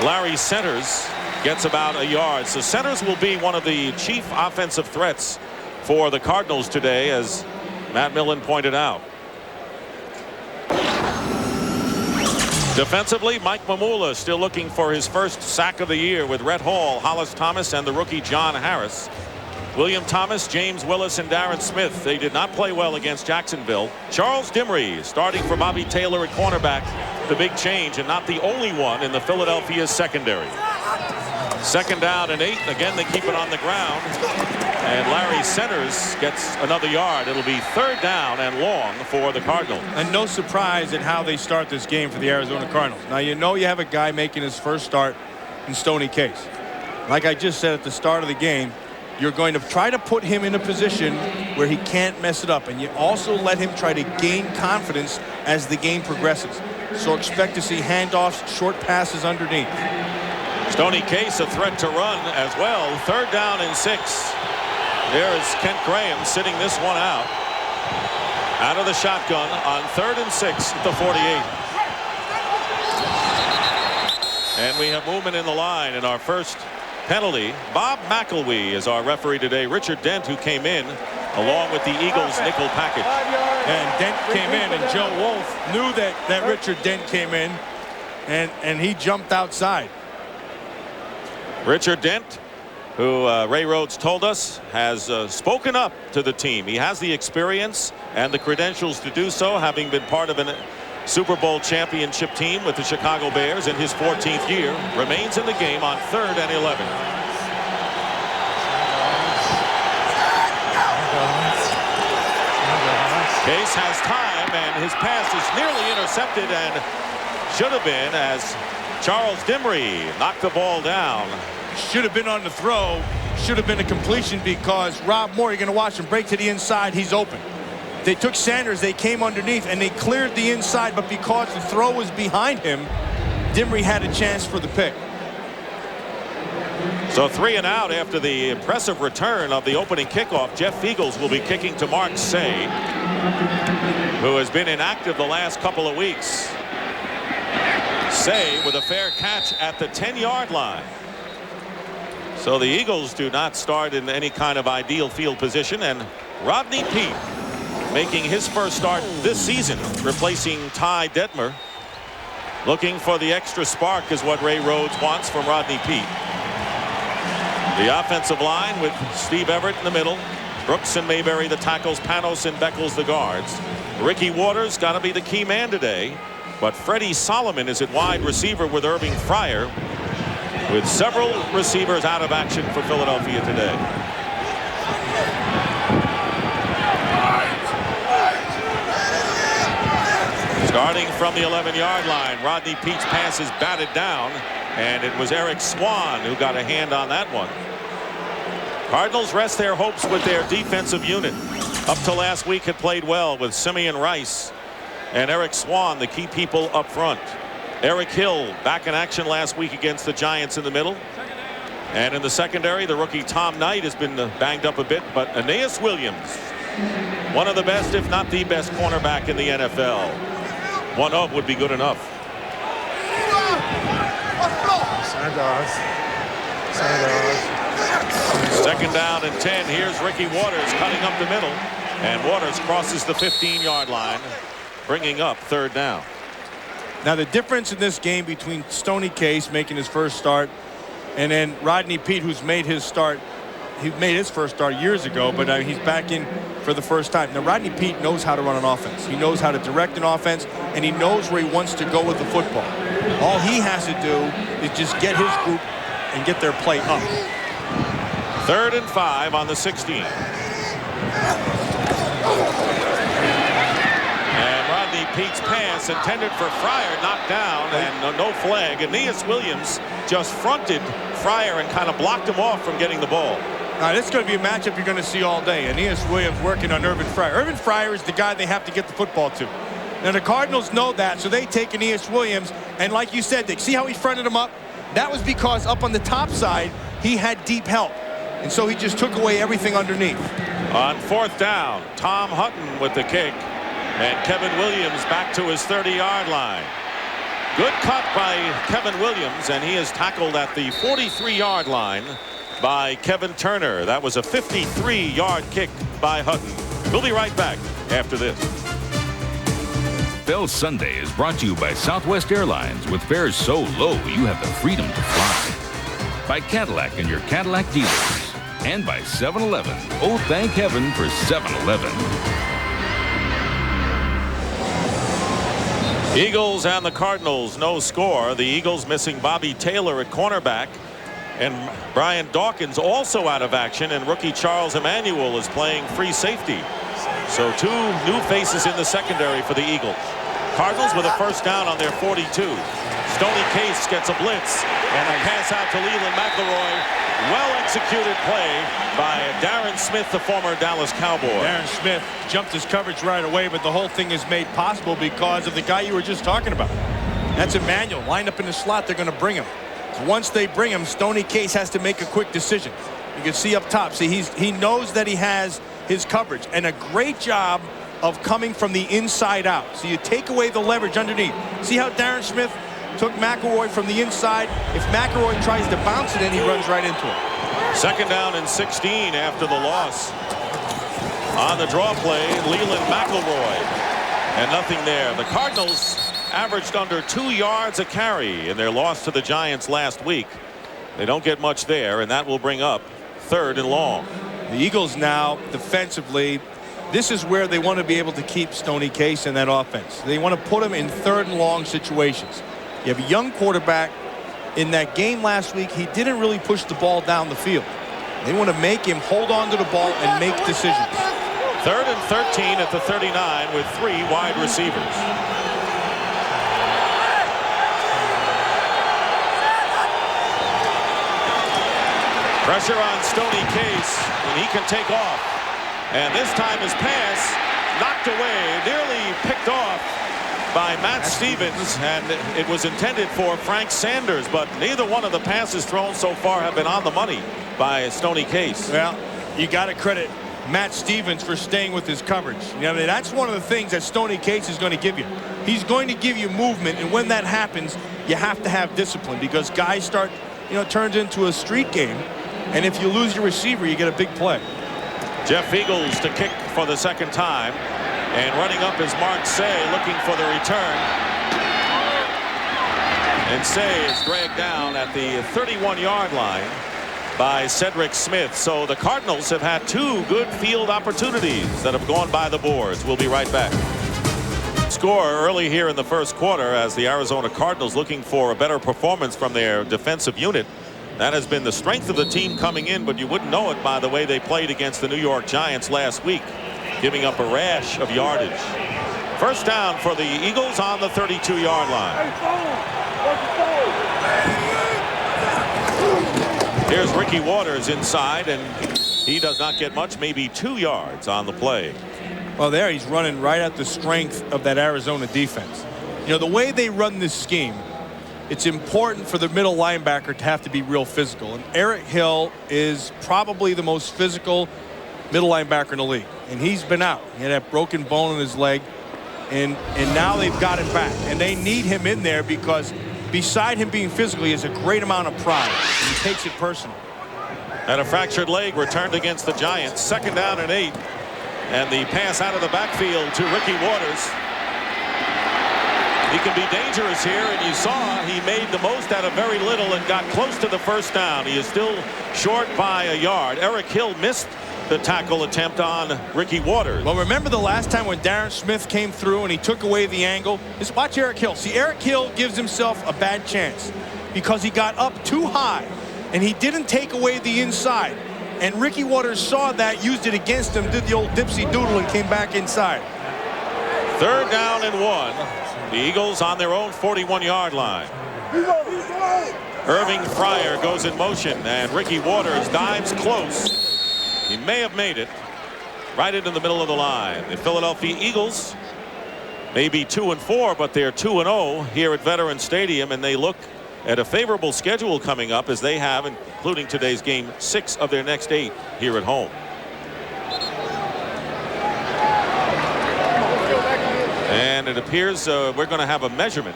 Larry Centers gets about a yard. So Centers will be one of the chief offensive threats for the Cardinals today, as Matt Millen pointed out. Defensively, Mike Mamula still looking for his first sack of the year with Rhett Hall, Hollis Thomas, and the rookie John Harris. William Thomas, James Willis, and Darren Smith, they did not play well against Jacksonville. Charles Dimry starting for Bobby Taylor at cornerback, the big change, and not the only one in the Philadelphia secondary. 2nd down and 8. Again, they keep it on the ground. And Larry Centers gets another yard. It'll be 3rd down and long for the Cardinals. And no surprise at how they start this game for the Arizona Cardinals. Now, you know you have a guy making his first start in Stoney Case. Like I just said at the start of the game, you're going to try to put him in a position where he can't mess it up. And you also let him try to gain confidence as the game progresses. So expect to see handoffs, short passes underneath. Stoney Case a threat to run as well. 3rd down and 6. There is Kent Graham sitting this one out. Out of the shotgun on 3rd and 6 at the 48. And we have movement in the line in our first penalty. Bob McElwee is our referee today. Richard Dent, who came in along with the Eagles nickel package. And Dent came in, and Joe Wolf knew that Richard Dent came in, and he jumped outside. Richard Dent, who Ray Rhodes told us has spoken up to the team. He has the experience and the credentials to do so, having been part of a Super Bowl championship team with the Chicago Bears in his 14th year. Remains in the game on 3rd and 11. Case has time, and his pass is nearly intercepted and should have been, as Charles Dimry knocked the ball down. Should have been on the throw. Should have been a completion, because Rob Moore, you're going to watch him break to the inside. He's open. They took Sanders. They came underneath, and they cleared the inside. But because the throw was behind him, Dimry had a chance for the pick. So 3 and out after the impressive return of the opening kickoff. Jeff Eagles will be kicking to Mark Say, who has been inactive the last couple of weeks. Say with a fair catch at the 10-yard line. So the Eagles do not start in any kind of ideal field position, and Rodney Peete making his first start this season, replacing Ty Detmer. Looking for the extra spark is what Ray Rhodes wants from Rodney Peete. The offensive line with Steve Everett in the middle, Brooks and Mayberry the tackles, Panos and Beckles the guards. Ricky Waters got to be the key man today, but Freddie Solomon is at wide receiver with Irving Fryer, with several receivers out of action for Philadelphia today. Starting from the 11-yard line, Rodney Peete's pass is batted down, and it was Eric Swan who got a hand on that one. Cardinals rest their hopes with their defensive unit. Up to last week had played well with Simeon Rice and Eric Swan, the key people up front. Eric Hill back in action last week against the Giants in the middle. And in the secondary, the rookie Tom Knight has been banged up a bit, but Aeneas Williams, one of the best, if not the best, cornerback in the NFL. One of would be good enough. Second down and 10. Here's Ricky Waters cutting up the middle, and Waters crosses the 15-yard line, bringing up 3rd down. Now, the difference in this game between Stoney Case making his first start and then Rodney Peete, who's made his start, he made his first start years ago, but he's back in for the first time. Now, Rodney Peete knows how to run an offense. He knows how to direct an offense, and he knows where he wants to go with the football. All he has to do is just get his group and get their play up. 3rd and 5 on the 16. Pete's pass intended for Fryer, knocked down, and no flag. Aeneas Williams just fronted Fryer and kind of blocked him off from getting the ball. Now, this is going to be a matchup you're going to see all day. Aeneas Williams working on Irvin Fryer. Irvin Fryer is the guy they have to get the football to. Now, the Cardinals know that, so they take Aeneas Williams, and like you said, Dick, see how he fronted him up? That was because up on the top side, he had deep help, and so he just took away everything underneath. On 4th down, Tom Hutton with the kick. And Kevin Williams back to his 30-yard line. Good cut by Kevin Williams, and he is tackled at the 43-yard line by Kevin Turner. That was a 53-yard kick by Hutton. We'll be right back after this. Bell Sunday is brought to you by Southwest Airlines. With fares so low, you have the freedom to fly. By Cadillac and your Cadillac dealers. And by 7-Eleven. Oh, thank heaven for 7-Eleven. Eagles and the Cardinals, no score. The Eagles missing Bobby Taylor at cornerback. And Brian Dawkins also out of action. And rookie Charles Emmanuel is playing free safety. So two new faces in the secondary for the Eagles. Cardinals with a first down on their 42. Stoney Case gets a blitz and a pass out to Leland McElroy. Well executed play by Darren Smith, the former Dallas Cowboy. Darren Smith jumped his coverage right away, but the whole thing is made possible because of the guy you were just talking about. That's Emmanuel lined up in the slot. They're going to bring him. Once they bring him, Stoney Case has to make a quick decision. You can see up top. See, he knows that he has his coverage, and a great job of coming from the inside out. So you take away the leverage underneath. See how Darren Smith took McElroy from the inside? If McElroy tries to bounce it in, he runs right into it. Second down and 16 after the loss. On the draw play, Leland McElroy. And nothing there. The Cardinals averaged under 2 yards a carry in their loss to the Giants last week. They don't get much there, and that will bring up 3rd and long. The Eagles now defensively, this is where they want to be able to keep Stoney Case in that offense. They want to put him in 3rd and long situations. You have a young quarterback. In that game last week, he didn't really push the ball down the field. They want to make him hold on to the ball and make decisions. 3rd and 13 at the 39 with 3 wide receivers. Pressure on Stoney Case, and he can take off. And this time his pass knocked away, nearly picked off by Matt Stevens, and it was intended for Frank Sanders, but neither one of the passes thrown so far have been on the money by Stoney Case. Well, you got to credit Matt Stevens for staying with his coverage. You know, that's one of the things that Stoney Case is going to give you. He's going to give you movement, and when that happens, you have to have discipline because guys start, it turns into a street game. And if you lose your receiver, you get a big play. Jeff Eagles to kick for the second time. And running up is Mark Say looking for the return. And Say is dragged down at the 31-yard line by Cedric Smith. So the Cardinals have had 2 good field opportunities that have gone by the boards. We'll be right back. Score early here in the first quarter as the Arizona Cardinals looking for a better performance from their defensive unit. That has been the strength of the team coming in, but you wouldn't know it by the way they played against the New York Giants last week, giving up a rash of yardage. First down for the Eagles on the 32-yard line. Here's Ricky Waters inside, and he does not get much, maybe 2 yards on the play. Well, there he's running right at the strength of that Arizona defense. The way they run this scheme, it's important for the middle linebacker to have to be real physical. And Eric Hill is probably the most physical middle linebacker in the league. And he's been out. He had that broken bone in his leg. And now they've got him back. And they need him in there because beside him being physical, he has a great amount of pride. And he takes it personal. And a fractured leg returned against the Giants. Second down and 8. And the pass out of the backfield to Ricky Waters. He can be dangerous here, and you saw he made the most out of very little and got close to the first down. He is still short by a yard. Eric Hill missed the tackle attempt on Ricky Waters. Well, remember the last time when Darren Smith came through and he took away the angle? Just watch Eric Hill. See, Eric Hill gives himself a bad chance because he got up too high, and he didn't take away the inside. And Ricky Waters saw that, used it against him, did the old dipsy doodle, and came back inside. 3rd down and 1. The Eagles on their own 41-yard line. Irving Fryer goes in motion, and Ricky Waters dives close. He may have made it right into the middle of the line. The Philadelphia Eagles may be 2-4, but they're 2-0 here at Veterans Stadium, and they look at a favorable schedule coming up as they have, including today's game, 6 of their next 8 here at home. And it appears we're going to have a measurement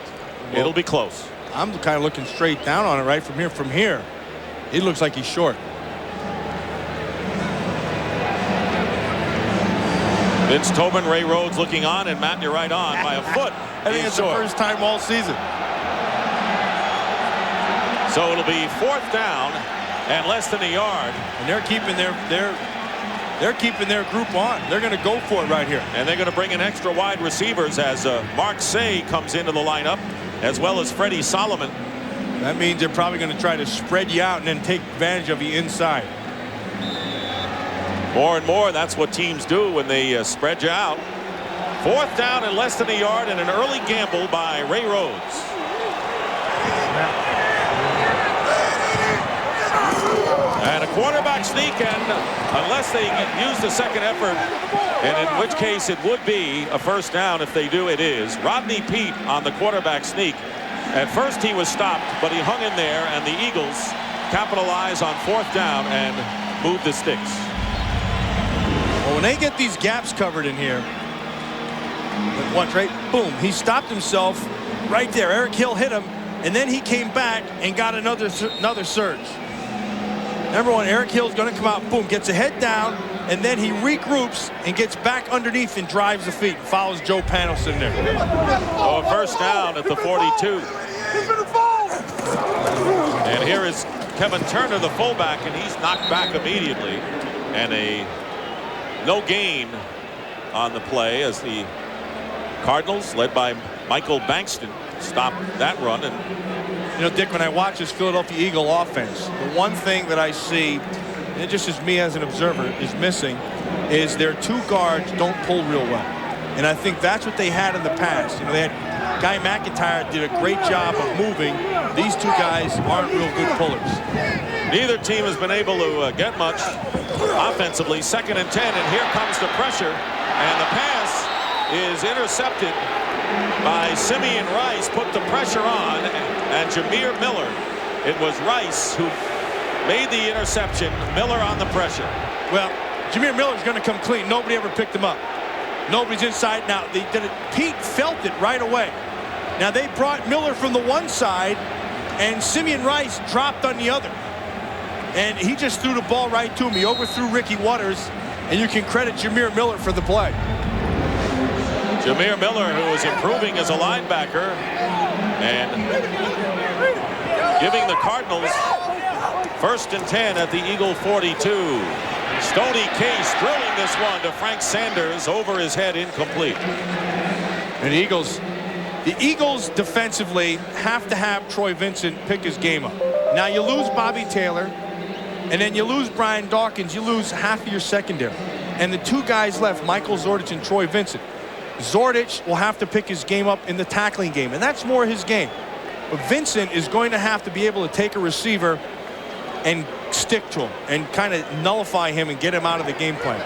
It'll be close. I'm kind of looking straight down on it right from here. From here, it looks like he's short. Vince Tobin, Ray Rhodes looking on, and Matt, you're right on by a foot. I think it's the first time all season. So it'll be 4th down and less than a yard. And they're keeping their group on. They're going to go for it right here. And they're going to bring in extra wide receivers as Mark Say comes into the lineup, as well as Freddie Solomon. That means they're probably going to try to spread you out and then take advantage of you inside. More and more, that's what teams do when they spread you out. 4th down and less than a yard, and an early gamble by Ray Rhodes. And a quarterback sneak, and unless they use the second effort, and in which case it would be a first down if they do, it is. Rodney Peete on the quarterback sneak. At first he was stopped, but he hung in there, and the Eagles capitalize on 4th down and move the sticks. Well, when they get these gaps covered in here, once, right, boom, he stopped himself right there. Eric Hill hit him, and then he came back and got another surge. Number one, Eric Hill's going to come out, boom, gets a head down, and then he regroups and gets back underneath and drives the feet and follows Joe Panos in there. Oh, first down at the 42. And here is Kevin Turner, the fullback, and he's knocked back immediately. And a no gain on the play as the Cardinals, led by Michael Bankston, stopped that run. And you know, Dick, when I watch this Philadelphia Eagle offense, the one thing that I see, and it just is me as an observer, is missing is their 2 guards don't pull real well. And I think that's what they had in the past. You know, they had Guy McIntyre did a great job of moving. These 2 guys aren't real good pullers. Neither team has been able to get much offensively. 2nd and 10, and here comes the pressure, and the pass is intercepted by Simeon Rice. Put the pressure on, and Jameer Miller. It was Rice who made the interception. Miller on the pressure. Well, Jameer Miller's going to come clean. Nobody ever picked him up. Nobody's inside now. They did it. Pete felt it right away. Now they brought Miller from the one side, and Simeon Rice dropped on the other. And he just threw the ball right to him. He overthrew Ricky Waters, and you can credit Jameer Miller for the play. Jameer Miller, who is improving as a linebacker, and giving the Cardinals 1st and 10 at the Eagle 42. Stoney Case drilling this one to Frank Sanders over his head, incomplete. And the Eagles defensively have to have Troy Vincent pick his game up. Now you lose Bobby Taylor, and then you lose Brian Dawkins. You lose half of your secondary. And the 2 guys left, Michael Zordich and Troy Vincent. Zordich will have to pick his game up in the tackling game, and that's more his game. But Vincent is going to have to be able to take a receiver and stick to him and kind of nullify him and get him out of the game plan.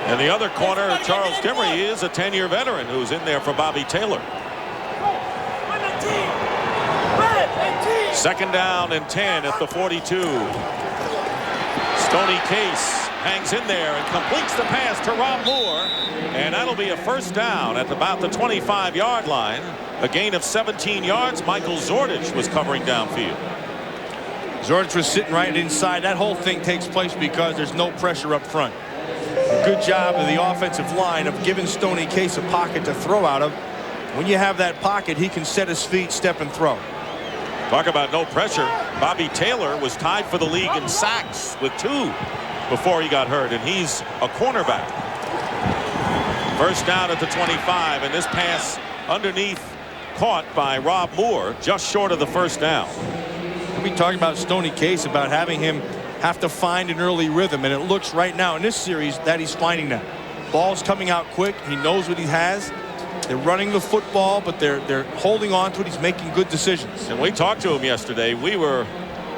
And the other corner, Charles Dimry, is a 10-year veteran who's in there for Bobby Taylor. 2nd down and 10 at the 42. Stoney Case hangs in there and completes the pass to Rob Moore, and that'll be a first down at about the 25-yard line. A gain of 17 yards. Michael Zordich was covering downfield. Zordich was sitting right inside. That whole thing takes place because there's no pressure up front. A good job of the offensive line of giving Stoney Case a pocket to throw out of. When you have that pocket, he can set his feet, step, and throw. Talk about no pressure. Bobby Taylor was tied for the league in sacks with 2 before he got hurt, and he's a cornerback. First down at the 25, and this pass underneath caught by Rob Moore, just short of the first down. We talked about Stoney Case, about having him have to find an early rhythm, and it looks right now in this series that he's finding that. Ball's coming out quick. He knows what he has. They're running the football, but they're holding on to it. He's making good decisions. And we talked to him yesterday. We were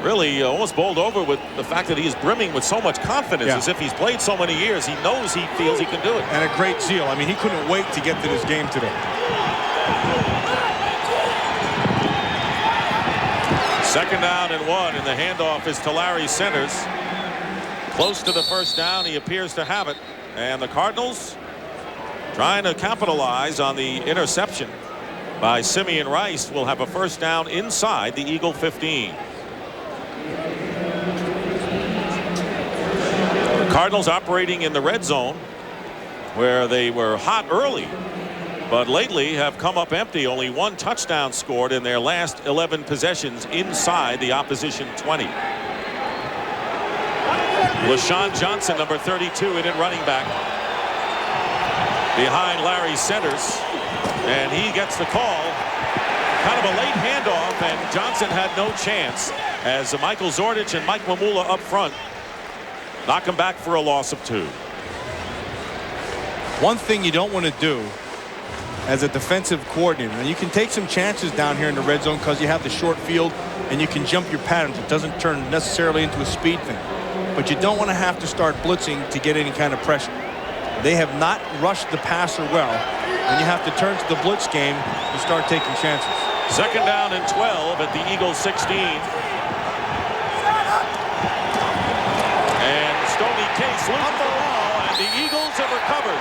really almost bowled over with the fact that he is brimming with so much confidence, as if he's played so many years. He knows, he feels he can do it. And a great zeal. I mean, he couldn't wait to get to this game today. 2nd down and 1, and the handoff is to Larry Centers. Close to the first down. He appears to have it. And the Cardinals trying to capitalize on the interception. by Simeon Rice will have a first down inside the Eagle 15. The Cardinals operating in the red zone, where they were hot early, but lately have come up empty. Only one touchdown scored in their last 11 possessions inside the opposition 20. LaShawn Johnson, number 32, in at running back, behind Larry Centers, and he gets the call. Kind of a late handoff, and Johnson had no chance as Michael Zordich and Mike Mamula up front knock him back for a loss of 2. One thing you don't want to do as a defensive coordinator, and you can take some chances down here in the red zone because you have the short field and you can jump your patterns. It doesn't turn necessarily into a speed thing, but you don't want to have to start blitzing to get any kind of pressure. They have not rushed the passer well, and you have to turn to the blitz game and start taking chances. Second down and 12 at the Eagles 16. And Stoney Case loses the ball, and the Eagles have recovered.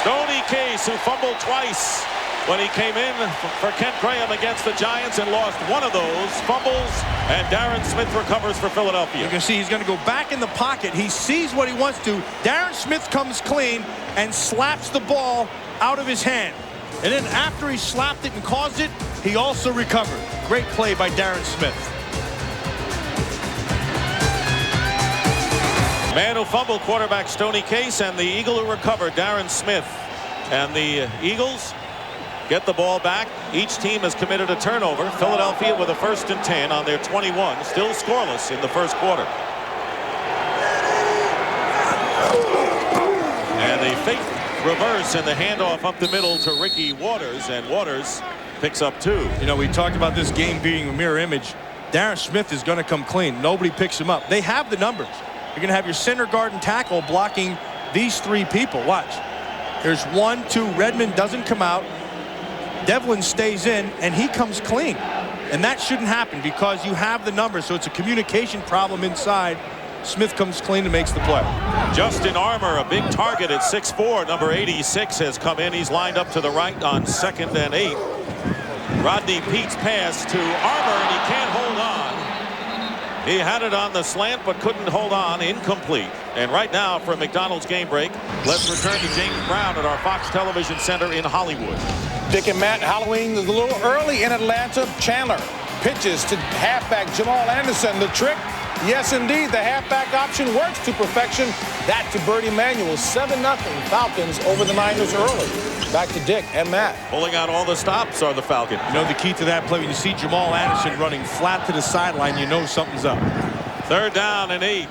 Stoney Case, who fumbled twice when he came in for Kent Graham against the Giants and lost one of those fumbles, and Darren Smith recovers for Philadelphia. You can see he's going to go back in the pocket. He sees what he wants to. Darren Smith comes clean and slaps the ball out of his hand. And then after he slapped it and caused it, he also recovered. Great play by Darren Smith. Man who fumbled, quarterback Stoney Case, and the Eagle who recovered, Darren Smith. And the Eagles get the ball back. Each team has committed a turnover. Philadelphia with a 1st and 10 on their 21, still scoreless in the first quarter. And they fake reverse in the handoff up the middle to Ricky Waters, and Waters picks up 2. You know, we talked about this game being a mirror image. Darren Smith is going to come clean. Nobody picks him up. They have the numbers. You're going to have your center guard and tackle blocking these 3 people. Watch. There's 1, 2. Redmond doesn't come out. Devlin stays in, and he comes clean. And that shouldn't happen because you have the numbers. So it's a communication problem inside. Smith comes clean and makes the play. Justin Armour, a big target at 6'4". Number 86 has come in. He's lined up to the right on 2nd and 8. Rodney Pete's pass to Armour, and he can't hold on. He had it on the slant but couldn't hold on. Incomplete. And right now, for a McDonald's game break, let's return to James Brown at our Fox Television Center in Hollywood. Dick and Matt, Halloween is a little early in Atlanta. Chandler pitches to halfback Jamal Anderson. The trick, yes indeed, the halfback option works to perfection. That to Birdie Manuel. 7-0 Falcons over the Niners early. Back to Dick and Matt. Pulling out all the stops are the Falcons. You know the key to that play, when you see Jamal Anderson running flat to the sideline, you know something's up. 3rd down and 8.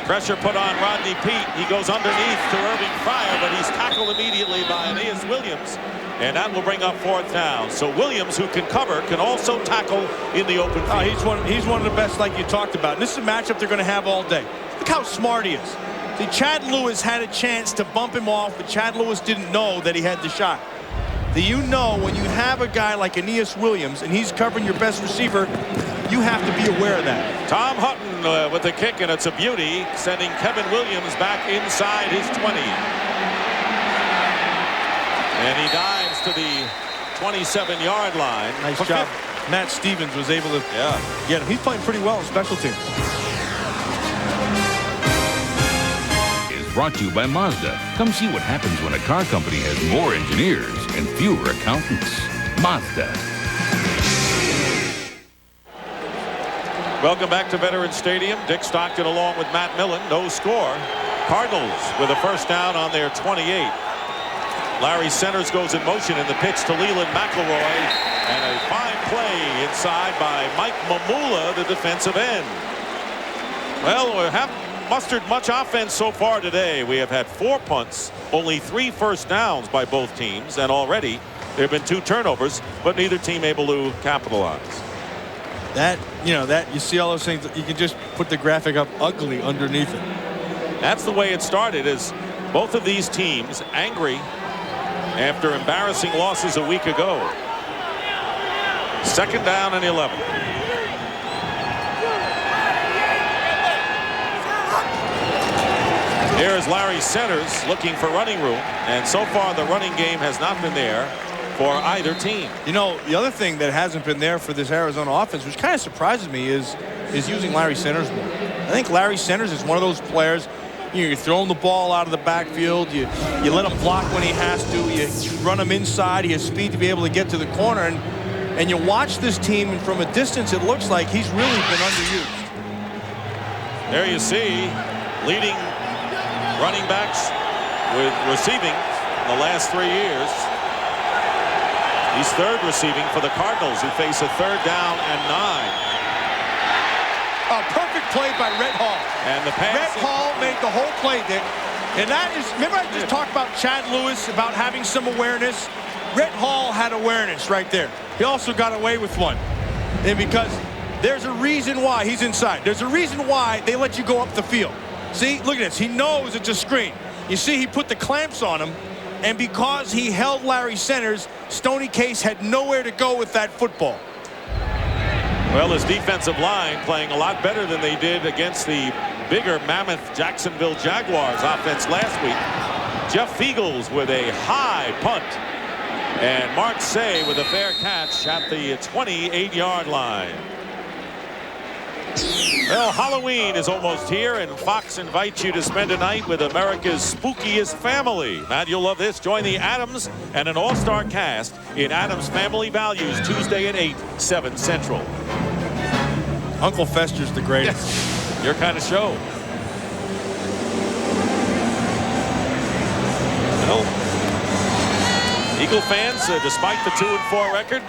Pressure put on Rodney Pete. He goes underneath to Irving Fryer, but he's tackled immediately by Aeneas Williams, and that will bring up 4th down. So Williams, who can cover, can also tackle in the open field. He's one of the best, like you talked about. And this is a matchup they're going to have all day. Look how smart he is. See, Chad Lewis had a chance to bump him off, but Chad Lewis didn't know that he had the shot. Do you know when you have a guy like Aeneas Williams and he's covering your best receiver, you have to be aware of that. Tom Hutton with the kick, and it's a beauty, sending Kevin Williams back inside his 20. And he dives to the 27-yard line. Nice job. Matt Stevens was able to get him. He's playing pretty well in special teams. Is brought to you by Mazda. Come see what happens when a car company has more engineers and fewer accountants. Mazda. Welcome back to Veterans Stadium. Dick Stockton along with Matt Millen. No score. Cardinals with a first down on their 28. Larry Centers goes in motion in the pitch to Leland McElroy. And a fine play inside by Mike Mamula, the defensive end. Well, we haven't mustered much offense so far today. We have had 4 punts, only 3 first downs by both teams, and already there have been 2 turnovers, but neither team able to capitalize. That, you see all those things. You can just put the graphic up ugly underneath it. That's the way it started, is both of these teams angry after embarrassing losses a week ago. 2nd down and 11. Here is Larry Centers looking for running room, and so far the running game has not been there for either team. You know, the other thing that hasn't been there for this Arizona offense, which kind of surprises me, is using Larry Centers more. I think Larry Centers is one of those players, you're throwing the ball out of the backfield, you let him block when he has to, you run him inside, he has speed to be able to get to the corner, and you watch this team, and from a distance it looks like he's really been underused. There you see leading running backs with receiving in the last 3 years. He's third receiving for the Cardinals, who face a 3rd down and 9. A perfect play by Rhett Hall. And the pass. Rhett Hall made the whole play, Dick. And that is, remember I just talked about Chad Lewis, about having some awareness? Rhett Hall had awareness right there. He also got away with one. And because there's a reason why he's inside. There's a reason why they let you go up the field. See, look at this. He knows it's a screen. You see, he put the clamps on him. And because he held Larry Centers, Stoney Case had nowhere to go with that football. Well, his defensive line playing a lot better than they did against the bigger mammoth Jacksonville Jaguars offense last week. Jeff Fiegels with a high punt. And Mark Say with a fair catch at the 28-yard line. Well, Halloween is almost here, and Fox invites you to spend a night with America's spookiest family. Matt, you'll love this. Join the Addams and an all-star cast in Addams Family Values Tuesday at 8, 7 Central. Uncle Fester's the greatest. Yes. Your kind of show. Well, Eagle fans, despite the 2-4 record,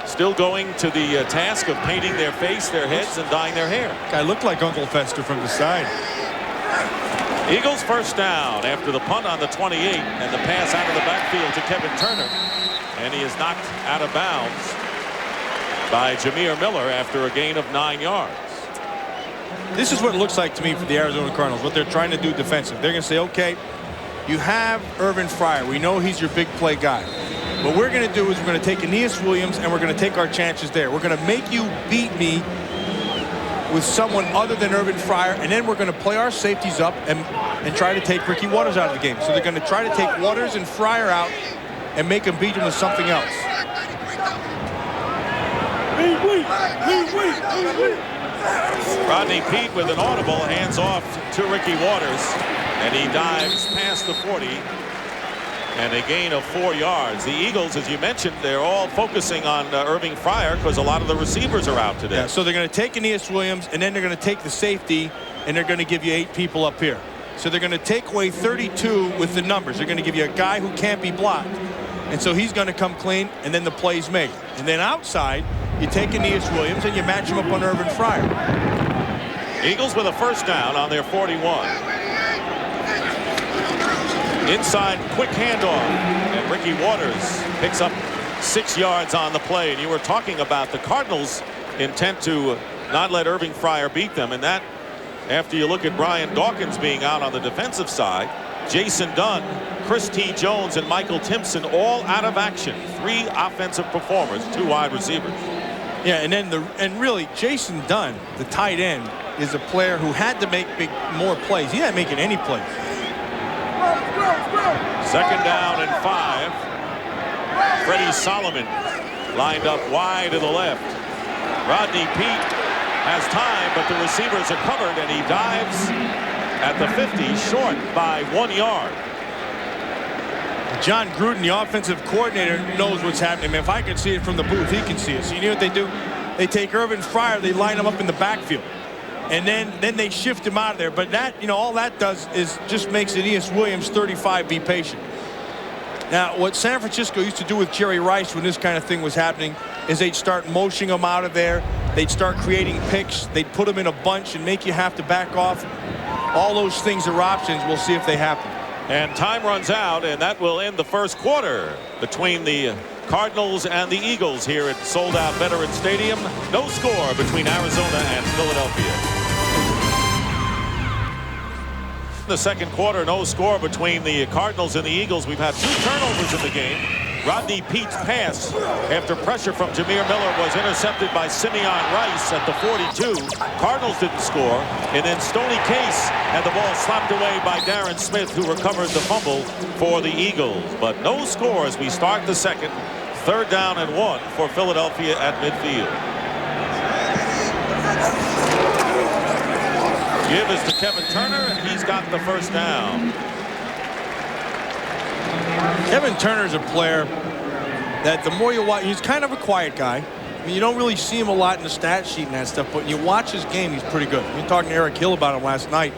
still going to the task of painting their face, their heads, and dyeing their hair. Guy looked like Uncle Fester from the side. Eagles first down after the punt on the 28 and the pass out of the backfield to Kevin Turner. And he is knocked out of bounds by Jameer Miller after a gain of 9 yards. This is what it looks like to me for the Arizona Cardinals, what they're trying to do defensive. They're going to say, okay, you have Irvin Fryer. We know he's your big play guy. What we're going to do is we're going to take Aeneas Williams and we're going to take our chances there. We're going to make you beat me with someone other than Irvin Fryer, and then we're going to play our safeties up and try to take Ricky Waters out of the game. So they're going to try to take Waters and Fryer out and make them beat him with something else. Rodney Peete with an audible, hands off to Ricky Waters, and he dives past the 40 and a gain of 4 yards. The Eagles, as you mentioned, they're all focusing on Irving Fryer because a lot of the receivers are out today. Yeah, so they're going to take Aeneas Williams, and then they're going to take the safety, and they're going to give you 8 people up here. So they're going to take away 32 with the numbers. They're going to give you a guy who can't be blocked. And so he's going to come clean, and then the play's made. And then outside, you take Aeneas Williams, and you match him up on Irvin Fryer. Eagles with a first down on their 41. Inside, quick handoff, and Ricky Waters picks up 6 yards on the play. And you were talking about the Cardinals' intent to not let Irving Fryer beat them, and that after you look at Brian Dawkins being out on the defensive side, Jason Dunn, Chris T. Jones, and Michael Timpson all out of action. 3 offensive performers, 2 wide receivers. Yeah, and then really Jason Dunn, the tight end, is a player who had to make more plays. He not making any plays. Second down and 5. Freddie Solomon lined up wide to the left. Rodney Peete has time, but the receivers are covered, and he dives at the 50, short by 1 yard. John Gruden, the offensive coordinator, knows what's happening. Man, if I could see it from the booth, he can see it. So you know what they do? They take Irvin Fryer, they line him up in the backfield. And then they shift him out of there. But that, you know, all that does is just makes Aeneas Williams, 35, be patient. Now, what San Francisco used to do with Jerry Rice when this kind of thing was happening is they'd start motioning him out of there. They'd start creating picks. They'd put him in a bunch and make you have to back off. All those things are options. We'll see if they happen. And time runs out, and that will end the first quarter between the Cardinals and the Eagles here at sold-out Veterans Stadium. No score between Arizona and Philadelphia. The second quarter, no score between the Cardinals and the Eagles. We've had 2 turnovers in the game. Rodney Pete's pass after pressure from Jameer Miller was intercepted by Simeon Rice at the 42. Cardinals didn't score. And then Stoney Case had the ball slapped away by Darren Smith, who recovered the fumble for the Eagles. But no score as we start the second. 3rd down and 1 for Philadelphia at midfield. Give is to Kevin Turner, and he's got the first down. Kevin Turner's a player that the more you watch, he's kind of a quiet guy. I mean, you don't really see him a lot in the stat sheet and that stuff, but when you watch his game, he's pretty good. We were talking to Eric Hill about him last night.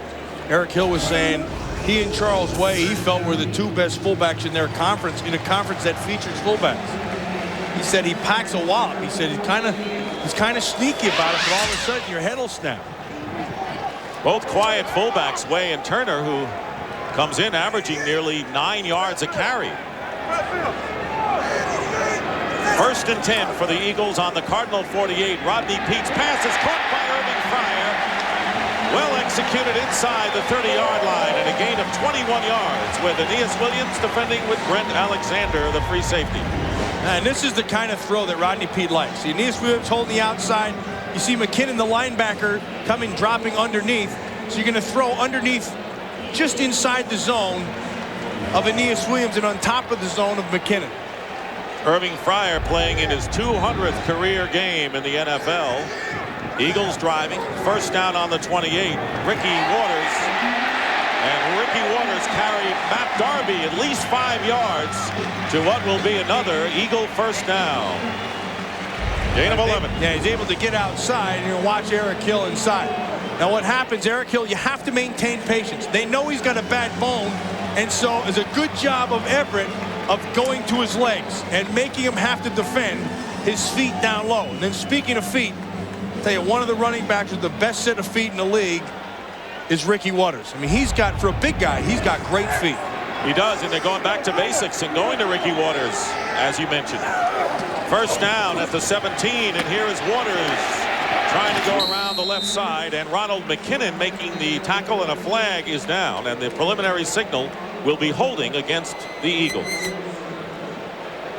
Eric Hill was saying he and Charles Way, he felt were the 2 best fullbacks in their conference, in a conference that features fullbacks. He said he packs a wallop. He said he's kind of sneaky about it, but all of a sudden your head will snap. Both quiet fullbacks, Way and Turner, who comes in averaging nearly 9 yards a carry. 1st and 10 for the Eagles on the Cardinal 48. Rodney Pete's pass is caught by Irving Fryer. Well executed inside the 30-yard line, and a gain of 21 yards with Aeneas Williams defending with Brent Alexander, the free safety. And this is the kind of throw that Rodney Peete likes. See, Aeneas Williams holding the outside. You see McKinnon, the linebacker, coming, dropping underneath. So you're going to throw underneath, just inside the zone of Aeneas Williams and on top of the zone of McKinnon. Irving Fryer playing in his 200th career game in the NFL. Eagles driving. 1st down on the 28. Ricky Waters. And Ricky Waters carried Matt Darby at least 5 yards to what will be another Eagle 1st down. Gain of 11. Yeah, he's able to get outside, and you'll watch Eric Hill inside. Now what happens, Eric Hill, you have to maintain patience. They know he's got a bad bone, and so it's a good job of Everett of going to his legs and making him have to defend his feet down low. And then speaking of feet, I'll tell you, one of the running backs with the best set of feet in the league is Ricky Waters. I mean, he's got, for a big guy, he's got great feet. He does, and they're going back to basics and going to Ricky Waters, as you mentioned. 1st down at the 17, and here is Waters trying to go around the left side, and Ronald McKinnon making the tackle, and a flag is down, and the preliminary signal will be holding against the Eagles.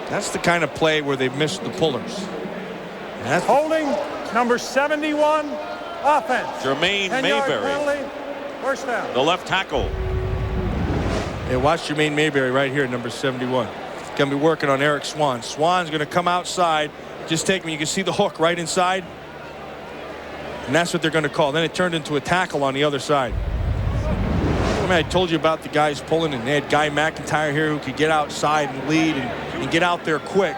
That's the kind of play where they've missed the pullers. That's holding number 71, offense. Jermaine 10-yard Mayberry, penalty, 1st down. the left tackle. Yeah, watch Jermaine Mayberry right here, number 71. Going to be working on Eric Swan. Swan's going to come outside. Just take him. You can see the hook right inside. And that's what they're going to call. Then it turned into a tackle on the other side. I mean, I told you about the guys pulling, and they had Guy McIntyre here who could get outside and lead and get out there quick.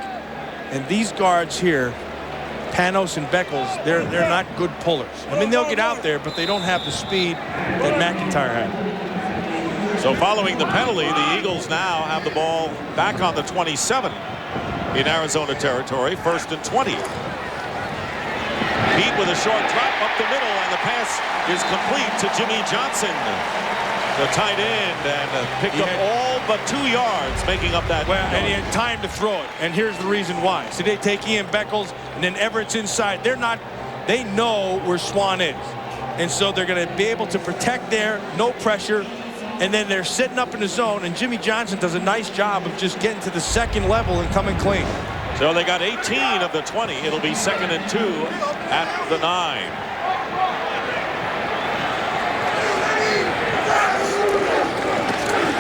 And these guards here, Panos and Beckles, they're not good pullers. I mean, they'll get out there, but they don't have the speed that McIntyre had. So following the penalty, the Eagles now have the ball back on the 27 in Arizona territory. 1st and 20. Pete with a short drop up the middle, and the pass is complete to Jimmy Johnson, the tight end, and picked up all but 2 yards, making up that. Well, and he had time to throw it, and here's the reason why. So they take Ian Beckles, and then Everett's inside. They know where Swan is, and so they're going to be able to protect there, no pressure. And then they're sitting up in the zone, and Jimmy Johnson does a nice job of just getting to the 2nd level and coming clean. So they got 18 of the 20. It'll be 2nd and 2 at the 9.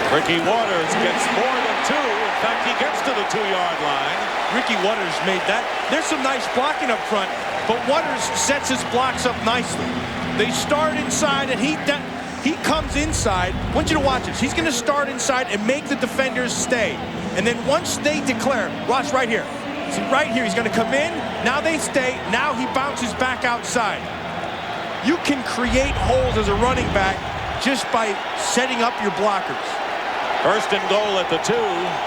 Ricky Waters gets more than 2. In fact, he gets to the 2-yard line. Ricky Waters made that. There's some nice blocking up front, but Waters sets his blocks up nicely. They start inside, and he comes inside. I want you to watch this. He's going to start inside and make the defenders stay. And then once they declare, watch right here. See, right here, he's going to come in. Now they stay. Now he bounces back outside. You can create holes as a running back just by setting up your blockers. 1st and goal at the 2.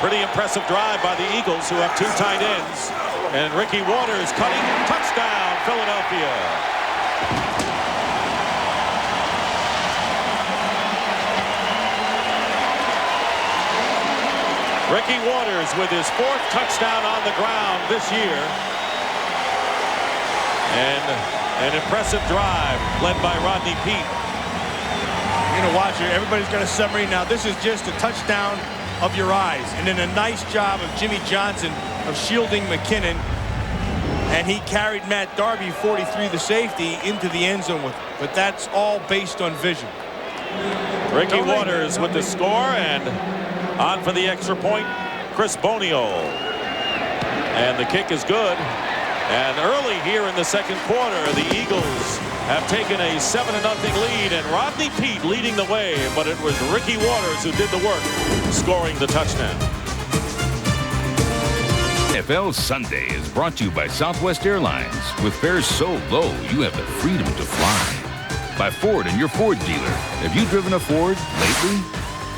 Pretty impressive drive by the Eagles, who have 2 tight ends. And Ricky Waters cutting. Touchdown, Philadelphia. Ricky Waters with his 4th touchdown on the ground this year. And an impressive drive led by Rodney Peete. You're going to watch it. Everybody's got a summary now. This is just a touchdown of your eyes. And then a nice job of Jimmy Johnson of shielding McKinnon. And he carried Matt Darby, 43, the safety, into the end zone with it. But that's all based on vision. Ricky Waters with the score, and on for the extra point, Chris Bonio. And the kick is good. And early here in the second quarter, the Eagles have taken a 7-0 lead, and Rodney Peete leading the way, but it was Ricky Waters who did the work, scoring the touchdown. NFL Sunday is brought to you by Southwest Airlines. With fares so low, you have the freedom to fly. By Ford and your Ford dealer. Have you driven a Ford lately?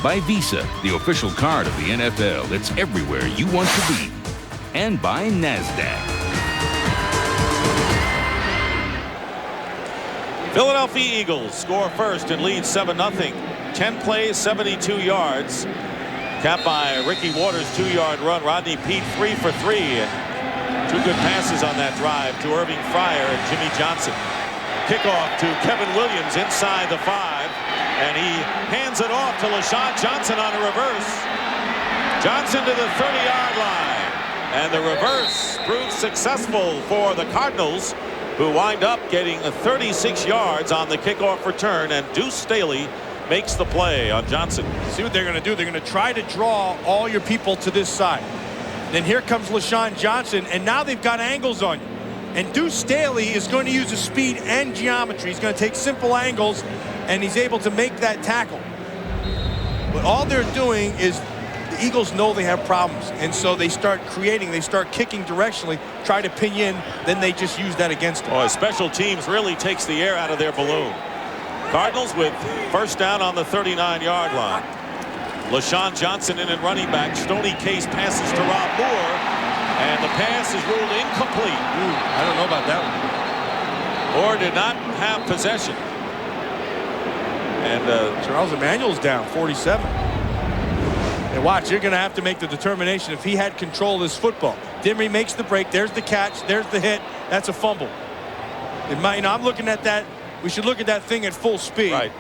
By Visa, the official card of the NFL. It's everywhere you want to be. And by NASDAQ. Philadelphia Eagles score first and lead 7-0. 10 plays, 72 yards. Capped by Ricky Waters' 2-yard run. Rodney Peete 3 for 3. And 2 good passes on that drive to Irving Fryer and Jimmy Johnson. Kickoff to Kevin Williams inside the 5. And he hands it off to LaShawn Johnson on a reverse. Johnson to the 30-yard line. And the reverse proves successful for the Cardinals, who wind up getting 36 yards on the kickoff return. And Deuce Staley makes the play on Johnson. See what they're going to do. They're going to try to draw all your people to this side. Then here comes LaShawn Johnson, and now they've got angles on you. And Deuce Staley is going to use his speed and geometry. He's going to take simple angles, and he's able to make that tackle. But all they're doing is the Eagles know they have problems, and so they start creating, they start kicking directionally, try to pin you in, then they just use that against them. Oh, special teams really takes the air out of their balloon. Cardinals with first down on the 39-yard line. LaShawn Johnson in at running back. Stoney Case passes to Rob Moore, and the pass is ruled incomplete. I don't know about that one. Moore did not have possession. And Charles Emmanuel's down, 47. And watch, you're going to have to make the determination if he had control of this football. Dimry makes the break. There's the catch. There's the hit. That's a fumble. It might, I'm looking at that. We should look at that thing at full speed. Right.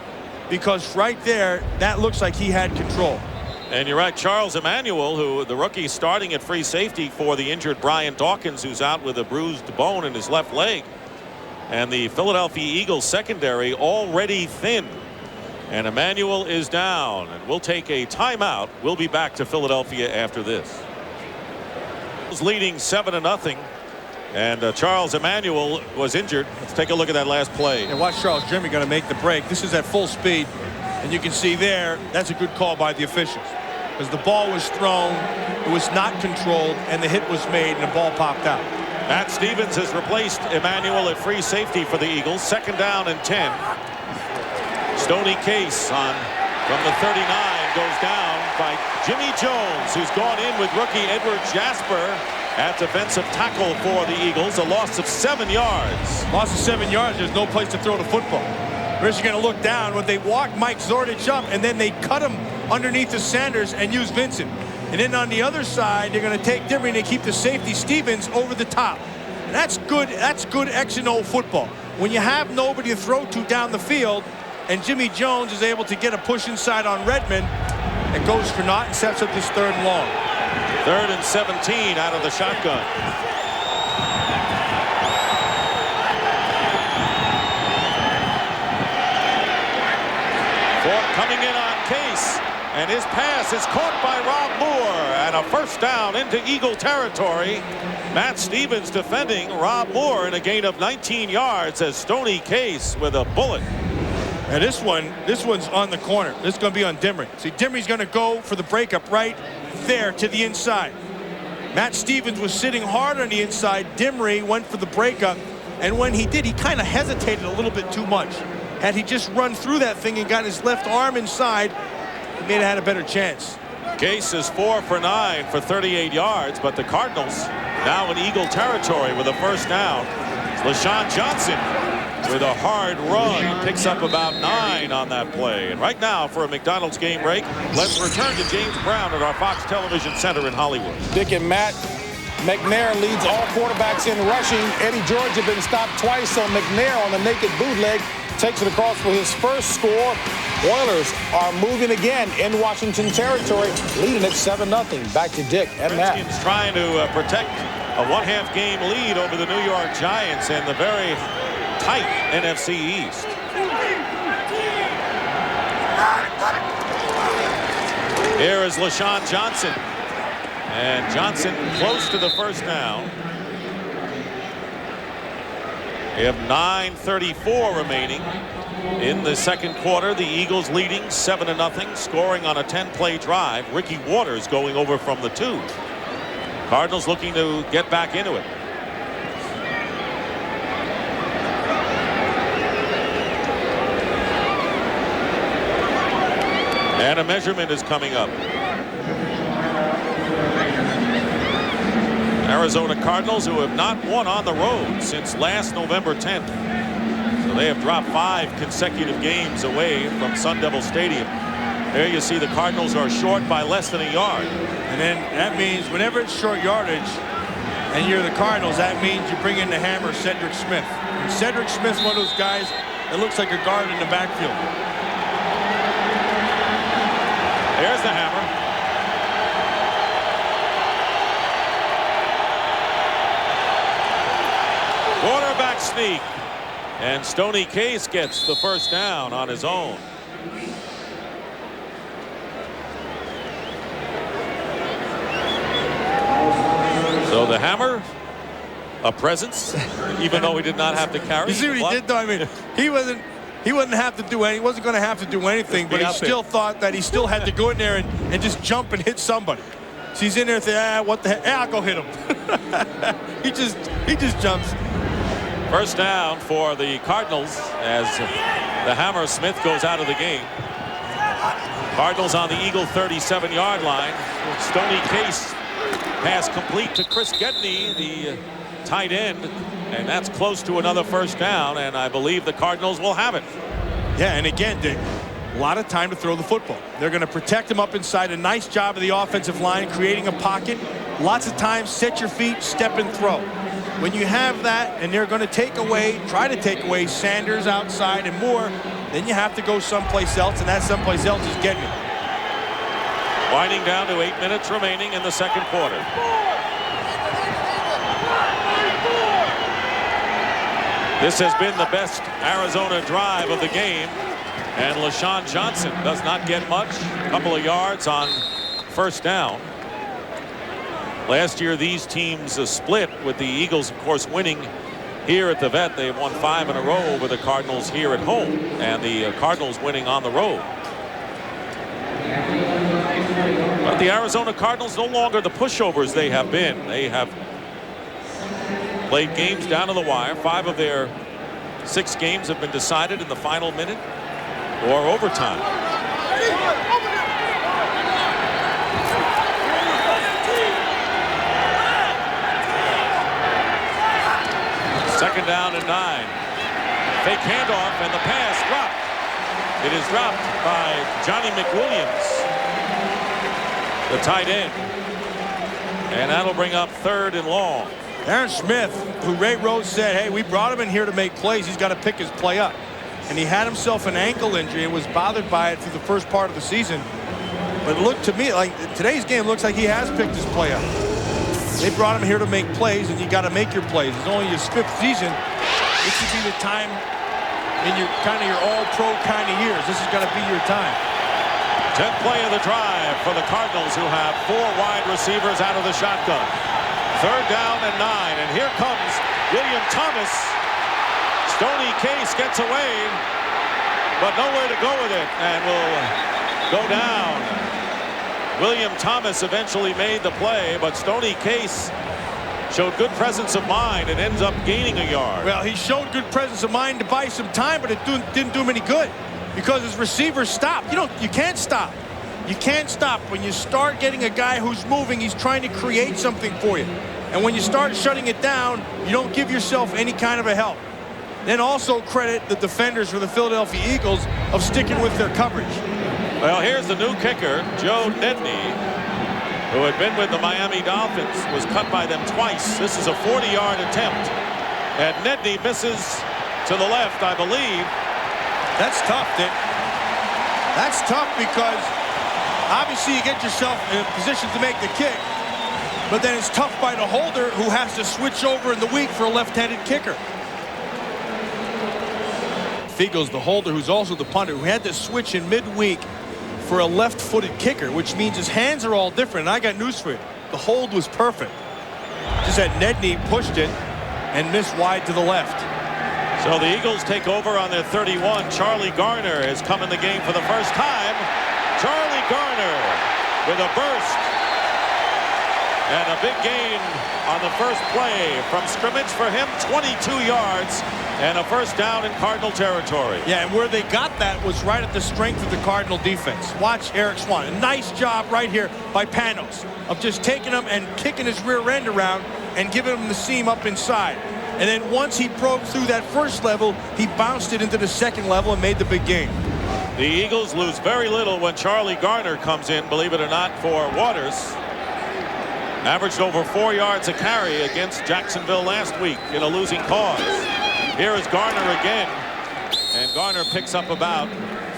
Because right there, that looks like he had control. And you're right, Charles Emmanuel, who the rookie starting at free safety for the injured Brian Dawkins, who's out with a bruised bone in his left leg. And the Philadelphia Eagles secondary already thin. And Emmanuel is down, and we'll take a timeout. We'll be back to Philadelphia after this. Leading 7-0. And Charles Emmanuel was injured. Let's take a look at that last play. And watch Charles Jimmy going to make the break. This is at full speed. And you can see there, that's a good call by the officials. Because the ball was thrown, it was not controlled, and the hit was made, and the ball popped out. Matt Stevens has replaced Emmanuel at free safety for the Eagles. 2nd down and 10. Stoney Case on from the 39 goes down by Jimmy Jones, who's gone in with rookie Edward Jasper at defensive tackle for the Eagles. A loss of 7 yards. Loss of 7 yards. There's no place to throw the football. First, you're going to look down when they walk Mike Zordich up, and then they cut him underneath the Sanders and use Vincent. And then on the other side, they're going to take Dimry and they keep the safety Stevens over the top. And that's good. That's good X and O football. When you have nobody to throw to down the field, and Jimmy Jones is able to get a push inside on Redmond, and goes for naught and sets up this 3rd and long. 3rd and 17 out of the shotgun. Fort coming in on Case, and his pass is caught by Rob Moore, and a 1st down into Eagle territory. Matt Stevens defending Rob Moore in a gain of 19 yards as Stoney Case with a bullet. And this one's on the corner. This is going to be on Dimry. See, Dimry's going to go for the breakup right there to the inside. Matt Stevens was sitting hard on the inside. Dimry went for the breakup, and when he did, he kind of hesitated a little bit too much. Had he just run through that thing and got his left arm inside, he may have had a better chance. Case is 4 for 9 for 38 yards, but the Cardinals now in Eagle territory with a 1st down. LaShawn Johnson with a hard run, picks up about 9 on that play. And right now, for a McDonald's game break, let's return to James Brown at our Fox Television Center in Hollywood. Dick and Matt, McNair leads all quarterbacks in rushing. Eddie George had been stopped twice, so McNair on the naked bootleg takes it across for his first score. Oilers are moving again in Washington territory, leading at 7-0. Back to Dick and Matt. Redskins trying to protect a one-half game lead over the New York Giants in the very tight NFC East. Here is LaShawn Johnson. And Johnson close to the first down. We have 9:34 remaining in the second quarter. The Eagles leading 7-0, scoring on a 10-play drive. Ricky Waters going over from the 2. Cardinals looking to get back into it. And a measurement is coming up. Arizona Cardinals, who have not won on the road since last November 10th. So they have dropped 5 consecutive games away from Sun Devil Stadium. There you see the Cardinals are short by less than a yard. And then that means whenever it's short yardage and you're the Cardinals, that means you bring in the hammer, Cedric Smith. And Cedric Smith's one of those guys that looks like a guard in the backfield. There's the hammer. Quarterback sneak. And Stoney Case gets the first down on his own. So the hammer, a presence, even though he did not have to carry. You see what he did, though? I mean, he wasn't have to do any. He wasn't going to have to do anything, but he still thought that he still had to go in there and just jump and hit somebody. So he's in there thinking, what the heck? I'll go hit him. he just jumps. First down for the Cardinals as the hammer Smith goes out of the game. Cardinals on the Eagle 37-yard line. Stoney Case pass complete to Chris Gedney, the tight end, and that's close to another first down, and I believe the Cardinals will have it. Yeah, and again, Dick, a lot of time to throw the football. They're going to protect him up inside. A nice job of the offensive line creating a pocket. Lots of times, set your feet, step and throw. When you have that and they're going to try to take away Sanders outside and more, then you have to go someplace else, and that someplace else is Gedney. Winding down to 8 minutes remaining in the second quarter. This has been the best Arizona drive of the game, and LaShawn Johnson does not get much. A couple of yards on first down. Last year these teams split, with the Eagles of course winning here at the Vet. They've won 5 in a row over the Cardinals here at home, and the Cardinals winning on the road. But the Arizona Cardinals no longer the pushovers they have been. They have played games down to the wire. 5 of their 6 games have been decided in the final minute or overtime. Second down and 9. Fake handoff, and the pass dropped. It is dropped by Johnny McWilliams, the tight end. And that'll bring up 3rd and long. Aaron Smith, who Ray Rhodes said, hey, we brought him in here to make plays. He's got to pick his play up. And he had himself an ankle injury and was bothered by it through the first part of the season. But it looked to me like today's game looks like he has picked his play up. They brought him here to make plays, and you got to make your plays. It's only his 5th season. This should be the time in your all-pro kind of years. This is going to be your time. 10th play of the drive for the Cardinals, who have 4 wide receivers out of the shotgun. 3rd down and 9, and here comes William Thomas. Stoney Case gets away, but nowhere to go with it, and will go down. William Thomas eventually made the play, but Stoney Case showed good presence of mind and ends up gaining a yard. Well, he showed good presence of mind to buy some time, but it didn't do him any good because his receivers stopped. You can't stop. You can't stop. When you start getting a guy who's moving, he's trying to create something for you. And when you start shutting it down, you don't give yourself any kind of a help. Then also credit the defenders for the Philadelphia Eagles of sticking with their coverage. Well, here's the new kicker, Joe Nedney. who had been with the Miami Dolphins, was cut by them twice. This is a 40-yard attempt. And Nedney misses to the left, I believe. That's tough, Dick. That's tough because obviously you get yourself in a position to make the kick, but then it's tough by the holder who has to switch over in the week for a left-handed kicker. Figo's the holder, who's also the punter, who had to switch in midweek for a left-footed kicker, which means his hands are all different. And I got news for you. The hold was perfect. Just that Nedney pushed it and missed wide to the left. So the Eagles take over on their 31. Charlie Garner has come in the game for the first time. Charlie Garner with a burst. And a big gain on the first play from scrimmage for him. 22 yards and a first down in Cardinal territory. Yeah, and where they got that was right at the strength of the Cardinal defense. Watch Eric Swan. A nice job right here by Panos of just taking him and kicking his rear end around and giving him the seam up inside. And then once he probed through that first level, he bounced it into the second level and made the big gain. The Eagles lose very little when Charlie Garner comes in, believe it or not, for Waters. Averaged over 4 yards a carry against Jacksonville last week in a losing cause. Here is Garner again, and Garner picks up about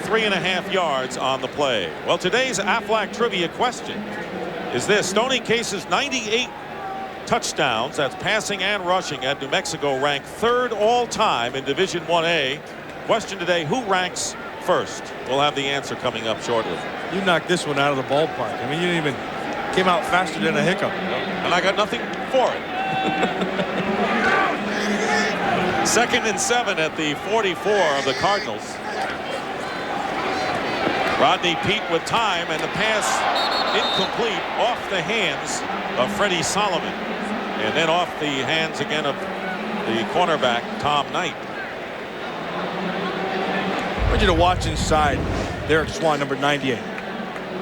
3.5 yards on the play. Well, today's Aflac trivia question is this: Stoney Case's 98 touchdowns, that's passing and rushing, at New Mexico, ranked 3rd all-time in Division 1A. Question today: who ranks first? We'll have the answer coming up shortly. You knocked this one out of the ballpark. I mean, you didn't even came out faster than a hiccup. And I got nothing for it. 2nd and 7 at the 44 of the Cardinals. Rodney Peete with time, and the pass incomplete off the hands of Freddie Solomon. And then off the hands again of the cornerback, Tom Knight. I want you to watch inside Derek Swan, number 98.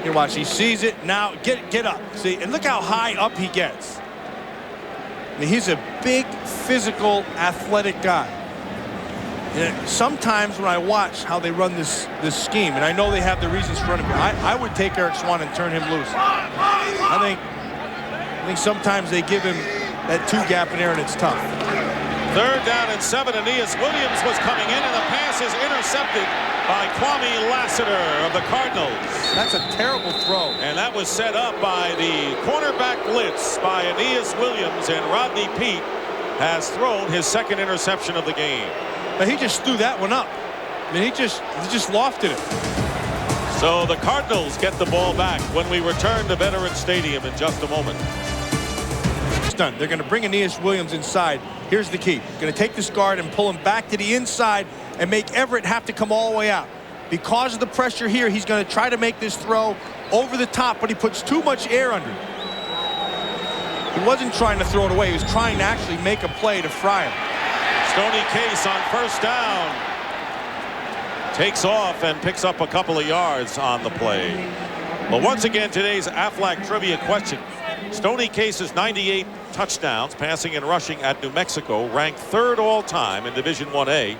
You watch, he sees it. Now get up. See, and look how high up he gets. I mean, he's a big, physical, athletic guy. And sometimes when I watch how they run this scheme, and I know they have the reasons for running, I would take Eric Swan and turn him loose. I think sometimes they give him that 2-gap in there, and it's tough. 3rd down and 7. Aeneas Williams was coming in, and the pass is intercepted by Kwame Lassiter of the Cardinals. That's a terrible throw. And that was set up by the cornerback blitz by Aeneas Williams, and Rodney Peete has thrown his 2nd interception of the game. But he just threw that one up. I mean, he just lofted it. So the Cardinals get the ball back when we return to Veterans Stadium in just a moment. It's done. They're going to bring Aeneas Williams inside. Here's the key. Going to take this guard and pull him back to the inside and make Everett have to come all the way out. Because of the pressure here, he's going to try to make this throw over the top, but he puts too much air under it. He wasn't trying to throw it away. He was trying to actually make a play to fry him. Stoney Case on first down takes off and picks up a couple of yards on the play. Well, once again, today's Aflac trivia question: Stoney Case's 98 touchdowns, passing and rushing, at New Mexico, ranked 3rd all-time in Division 1A.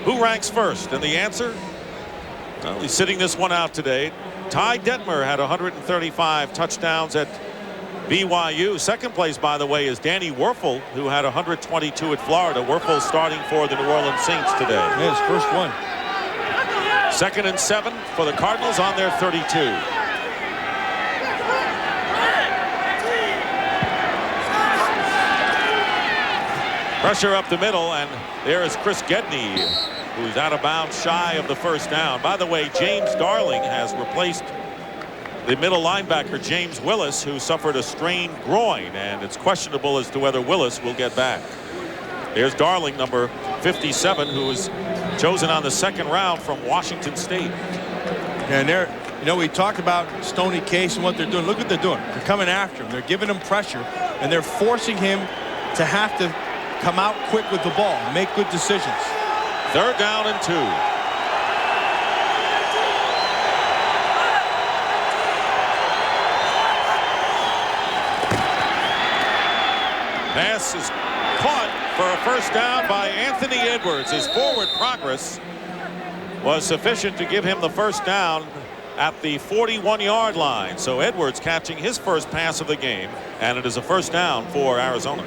Who ranks first? And the answer? Well, he's sitting this one out today. Ty Detmer had 135 touchdowns at BYU. Second place, by the way, is Danny Werfel, who had 122 at Florida. Werfel starting for the New Orleans Saints today. Yeah, his first one. 2nd and 7 for the Cardinals on their 32. Pressure up the middle, and there is Chris Gedney, who's out of bounds shy of the first down. By the way, James Darling has replaced the middle linebacker James Willis, who suffered a strained groin, and it's questionable as to whether Willis will get back. There's Darling, number 57, who was chosen on the 2nd round from Washington State. And they're, you know, we talked about Stoney Case and what they're doing. Look what they're doing. They're coming after him. They're giving him pressure, and they're forcing him to have to come out quick with the ball and make good decisions. 3rd down and 2. Pass is caught for a first down by Anthony Edwards. His forward progress was sufficient to give him the first down at the 41-yard line. So Edwards catching his first pass of the game, and it is a first down for Arizona.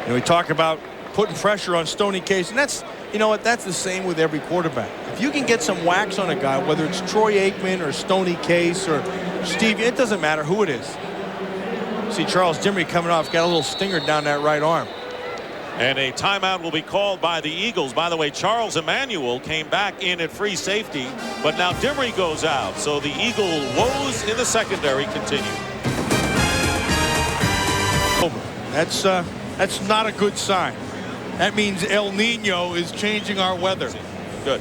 We talk about putting pressure on Stoney Case, and that's, you know what, that's the same with every quarterback. If you can get some wax on a guy, whether it's Troy Aikman or Stoney Case or Steve, it doesn't matter who it is. See Charles Dimry coming off, got a little stinger down that right arm. And a timeout will be called by the Eagles. By the way, Charles Emmanuel came back in at free safety, but now Dimry goes out. So the Eagle woes in the secondary continue. That's not a good sign. That means El Nino is changing our weather. Good.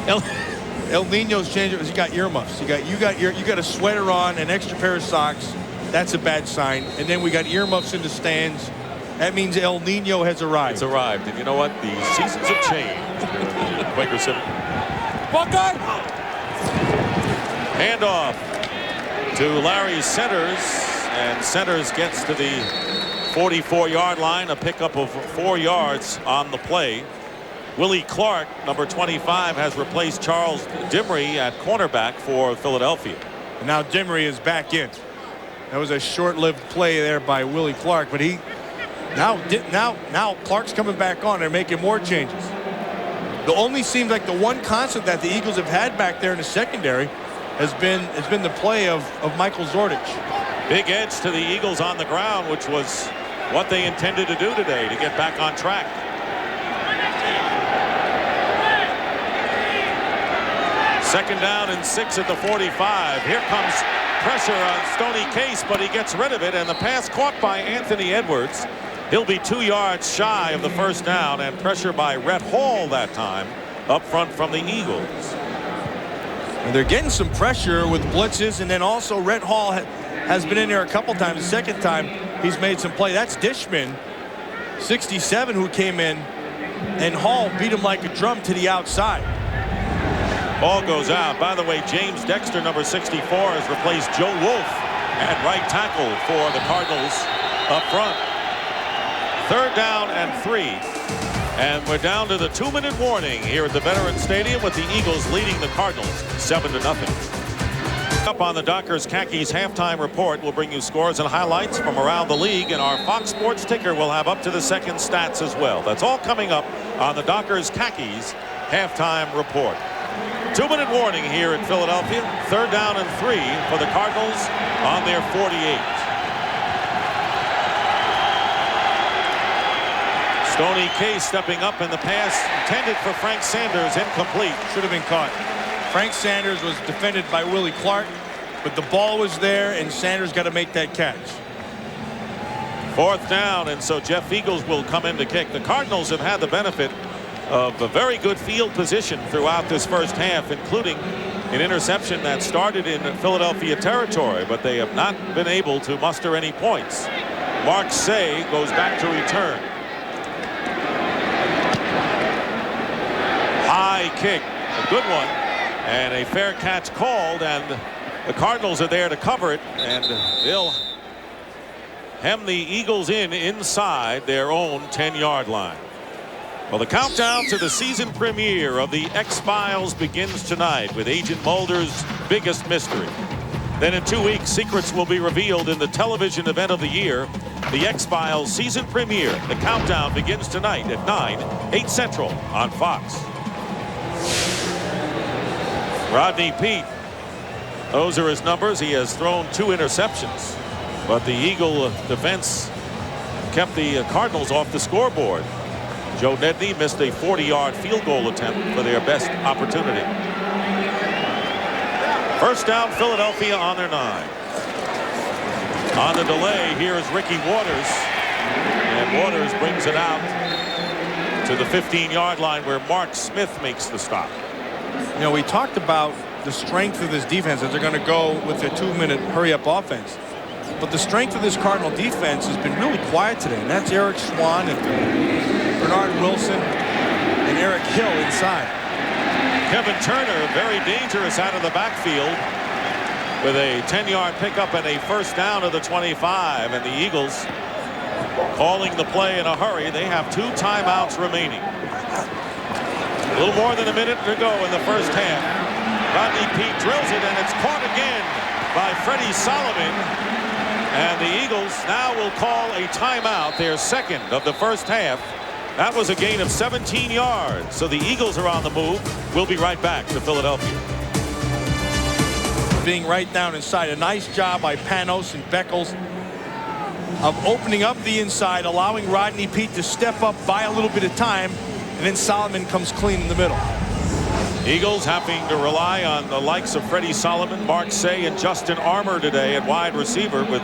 El Nino's changing. You got earmuffs. You got a sweater on, an extra pair of socks. That's a bad sign. And then we got earmuffs in the stands. That means El Nino has arrived. It's arrived. And you know what? The seasons have changed. Quaker City. Buckeye! Handoff to Larry Centers. And Centers gets to the 44-yard line. A pickup of 4 yards on the play. Willie Clark, number 25, has replaced Charles Dimry at cornerback for Philadelphia. And now Dimry is back in. That was a short-lived play there by Willie Clark, but now Clark's coming back on. They're making more changes. The only seems like the one constant that the Eagles have had back there in the secondary has been the play of Michael Zordich. Big edge to the Eagles on the ground, which was what they intended to do today to get back on track. Second down and 6 at the 45. Here comes pressure on Stoney Case, but he gets rid of it, and the pass caught by Anthony Edwards. He'll be 2 yards shy of the first down, and pressure by Rhett Hall that time up front from the Eagles. And they're getting some pressure with blitzes, and then also Rhett Hall has been in there a couple times. The second time he's made some play. That's Dishman, 67, who came in, and Hall beat him like a drum to the outside. Ball goes out. By the way, James Dexter, number 64, has replaced Joe Wolf at right tackle for the Cardinals up front. Third down and 3. And we're down to the 2-minute warning here at the Veterans Stadium with the Eagles leading the Cardinals 7-0. Up on the Dockers Khakis halftime report, we'll bring you scores and highlights from around the league, and our Fox Sports ticker will have up to the second stats as well. That's all coming up on the Dockers Khakis halftime report. 2-minute warning here in Philadelphia. Third down and 3 for the Cardinals on their 48. Stoney Case stepping up in the pass intended for Frank Sanders, incomplete. Should have been caught. Frank Sanders was defended by Willie Clark, but the ball was there, and Sanders got to make that catch. Fourth down, and so Jeff Eagles will come in to kick. The Cardinals have had the benefit of a very good field position throughout this first half, including an interception that started in Philadelphia territory, but they have not been able to muster any points. Mark Say goes back to return. High kick, a good one, and a fair catch called, and the Cardinals are there to cover it, and they'll hem the Eagles in inside their own 10-yard line. Well, the countdown to the season premiere of the X-Files begins tonight with Agent Mulder's biggest mystery. Then in 2 weeks, secrets will be revealed in the television event of the year, the X-Files season premiere. The countdown begins tonight at 9, 8 Central on Fox. Rodney Peete, those are his numbers. He has thrown 2 interceptions, but the Eagle defense kept the Cardinals off the scoreboard. Joe Nedney missed a 40-yard field goal attempt for their best opportunity. First down, Philadelphia on their 9. On the delay, here is Ricky Waters. And Waters brings it out to the 15-yard line where Mark Smith makes the stop. You know, we talked about the strength of this defense as they're going to go with their 2-minute hurry-up offense. But the strength of this Cardinal defense has been really quiet today, and that's Eric Swan and Bernard Wilson and Eric Hill inside. Kevin Turner, very dangerous out of the backfield with a 10-yard pickup and a first down to the 25. And the Eagles calling the play in a hurry. They have 2 timeouts remaining. A little more than a minute to go in the first half. Rodney Peete drills it, and it's caught again by Freddie Solomon. And the Eagles now will call a timeout, their second of the first half. That was a gain of 17 yards. So the Eagles are on the move. We'll be right back to Philadelphia. Being right down inside. A nice job by Panos and Beckles of opening up the inside, allowing Rodney Peete to step up, buy a little bit of time, and then Solomon comes clean in the middle. Eagles having to rely on the likes of Freddie Solomon, Mark Say, and Justin Armour today at wide receiver with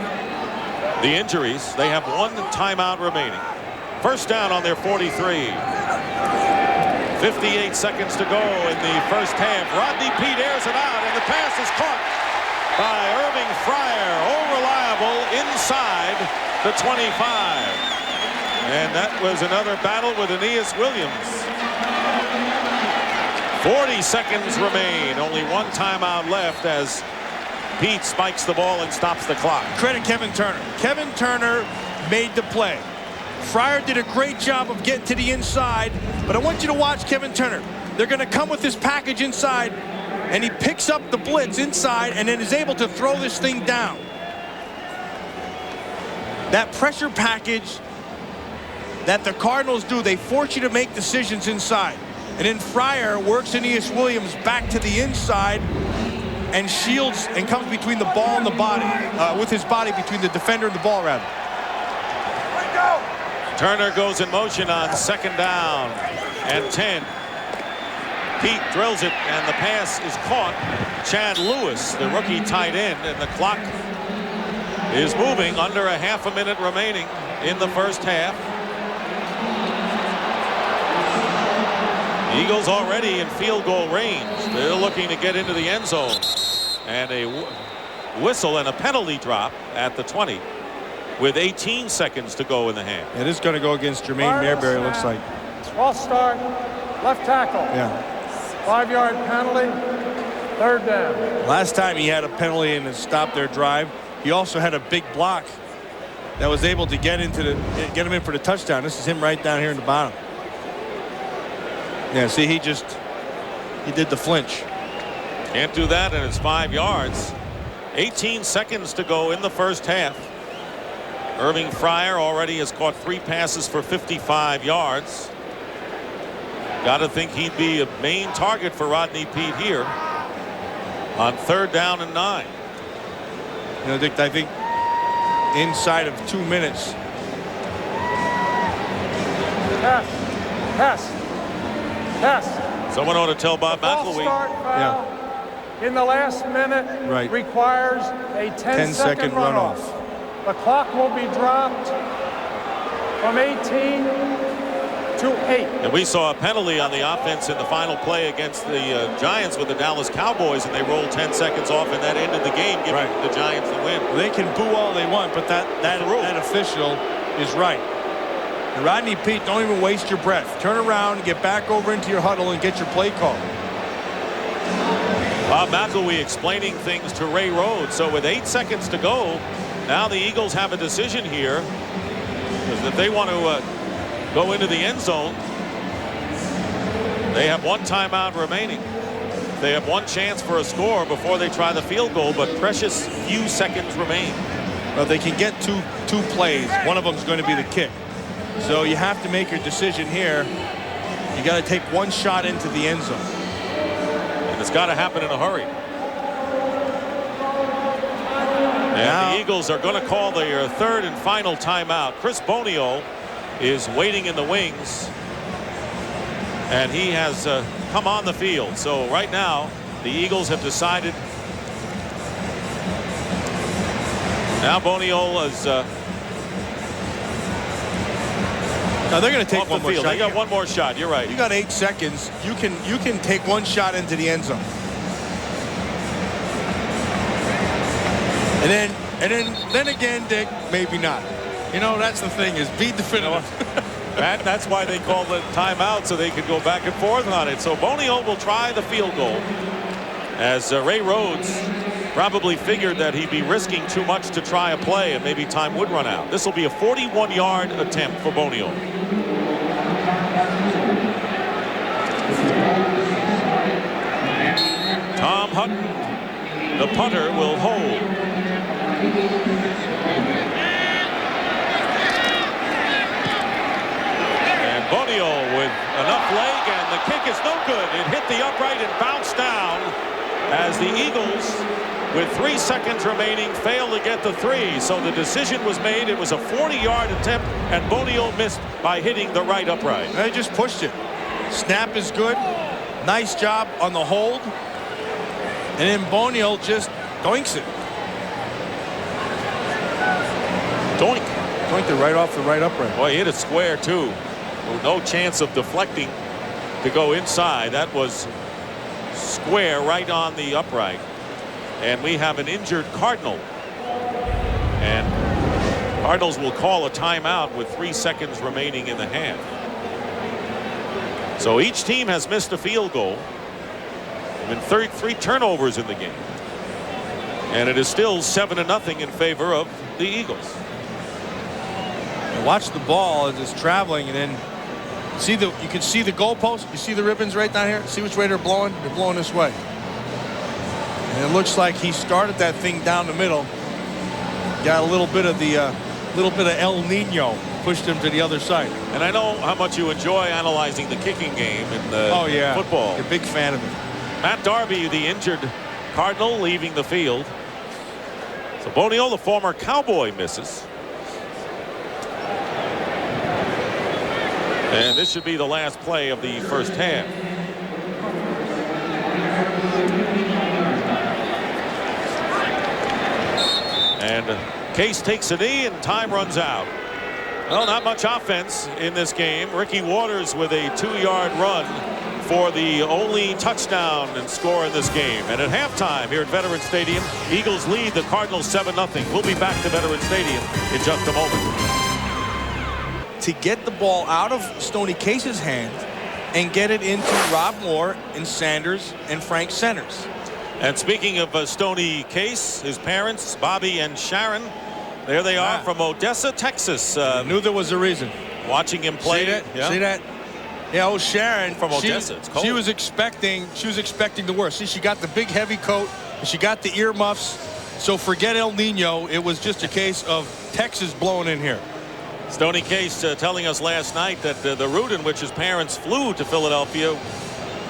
the injuries. They have one timeout remaining. First down on their 43. 58 seconds to go in the first half. Rodney Peete airs it out, and the pass is caught by Irving Fryer. Oh, reliable inside the 25. And that was another battle with Aeneas Williams. 40 seconds remain. Only one timeout left as Peete spikes the ball and stops the clock. Credit Kevin Turner. Kevin Turner made the play. Fryer did a great job of getting to the inside, but I want you to watch Kevin Turner. They're going to come with this package inside, and he picks up the blitz inside and then is able to throw this thing down. That pressure package that the Cardinals do, they force you to make decisions inside. And then Fryer works Aeneas Williams back to the inside and shields and comes between the ball and the body, with his body between the defender and the ball, rather. Turner goes in motion on second down and 10. Peete drills it, and the pass is caught. Chad Lewis, the rookie tight end, and the clock is moving. Under a half a minute remaining in the first half. Eagles already in field goal range. They're looking to get into the end zone. And a whistle and a penalty drop at the 20 with 18 seconds to go in the half. It is going to go against Jermaine Mayberry, looks like. False start, left tackle. Yeah. 5-yard penalty, third down. Last time he had a penalty and it stopped their drive. He also had a big block that was able to get him in for the touchdown. This is him right down here in the bottom. Yeah, see, he did the flinch. Can't do that, and it's 5 yards. 18 seconds to go in the first half. Irving Fryer already has caught 3 passes for 55 yards. Got to think he'd be a main target for Rodney Peete here on third down and 9. You know, Dick, I think inside of 2 minutes. Pass. Someone ought to tell Bob False McElwee. start foul in the last minute requires a 10-second runoff. The clock will be dropped from 18 to 8. And we saw a penalty on the offense in the final play against the Giants with the Dallas Cowboys, and they rolled 10 seconds off, and that ended the game, giving the Giants the win. Well, they can boo all they want, but that official is right. And Rodney Peete, don't even waste your breath. Turn around, get back over into your huddle, and get your play call. Bob McElwee explaining things to Ray Rhodes. So with 8 seconds to go, now the Eagles have a decision here, because if they want to go into the end zone, they have one timeout remaining. They have one chance for a score before they try the field goal, but precious few seconds remain. Well, they can get two plays. One of them is going to be the kick. So you have to make your decision here. You got to take one shot into the end zone. And it's got to happen in a hurry. And the Eagles are going to call their third and final timeout. Chris Bonio is waiting in the wings, and he has come on the field. So right now the Eagles have decided. Now Bonio is now they're going to take one more shot. They got one more shot. You're right. You got 8 seconds. You can take one shot into the end zone. And then again, Dick, maybe not. You know, that's the thing, is be definitive. That's why they call the timeout, so they could go back and forth on it. So Bonio will try the field goal, as Ray Rhodes probably figured that he'd be risking too much to try a play and maybe time would run out. This will be a 41-yard attempt for Bonio. Tom The punter will hold. And Bonio with enough leg, and the kick is no good. It hit the upright and bounced down as the Eagles, with 3 seconds remaining, failed to get the 3. So the decision was made. It was a 40-yard attempt, and Bonio missed by hitting the right upright. They just pushed it. Snap is good. Nice job on the hold. And then Bonio just doinks it. Doink. Doinked it right off the right upright. Boy, he hit it square, too. No chance of deflecting to go inside. That was square right on the upright. And we have an injured Cardinal. And Cardinals will call a timeout with 3 seconds remaining in the half. So each team has missed a field goal. There have been 3 turnovers in the game. And it is still 7-0 in favor of the Eagles. And watch the ball as it's traveling, and then you can see the goalpost. You see the ribbons right down here. See which way they're blowing? They're blowing this way. And it looks like he started that thing down the middle. Got a little bit of El Nino, pushed him to the other side. And I know how much you enjoy analyzing the kicking game in football. You're a big fan of it. Matt Darby, the injured Cardinal, leaving the field. So Bonio, the former Cowboy, misses. And this should be the last play of the first half. And Case takes a knee, and time runs out. Well, not much offense in this game. Ricky Waters with a 2-yard run for the only touchdown and score in this game. And at halftime here at Veterans Stadium, Eagles lead the Cardinals 7-0. We'll be back to Veterans Stadium in just a moment. To get the ball out of Stoney Case's hand and get it into Rob Moore and Sanders and Frank Centers. And speaking of Stoney Case, his parents, Bobby and Sharon, there they are from Odessa, Texas. Knew there was a reason. Watching him play. See that? Yeah. See that? Yeah, oh, Sharon from Odessa. It's cold. She was expecting the worst. See, she got the big heavy coat, and she got the earmuffs. So forget El Nino. It was just a case of Texas blowing in here. Stoney Case telling us last night that the route in which his parents flew to Philadelphia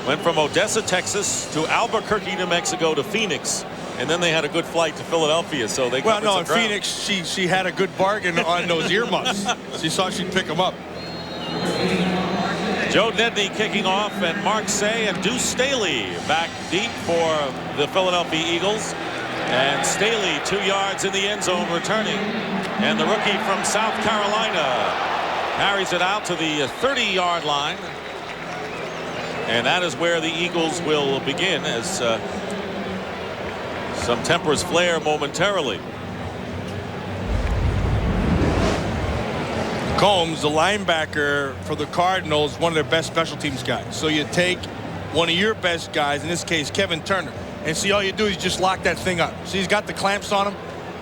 went from Odessa, Texas to Albuquerque, New Mexico to Phoenix. And then they had a good flight to Philadelphia, so they well, no, in Phoenix, she had a good bargain on those earmuffs. She thought she'd pick them up. Joe Nedney kicking off, and Mark Say and Deuce Staley back deep for the Philadelphia Eagles. And Staley 2 yards in the end zone returning. And the rookie from South Carolina carries it out to the 30-yard line. And that is where the Eagles will begin as some tempers flare momentarily. Combs, the linebacker for the Cardinals, one of their best special teams guys. So you take one of your best guys, in this case Kevin Turner, and see, all you do is just lock that thing up. See, he's got the clamps on him.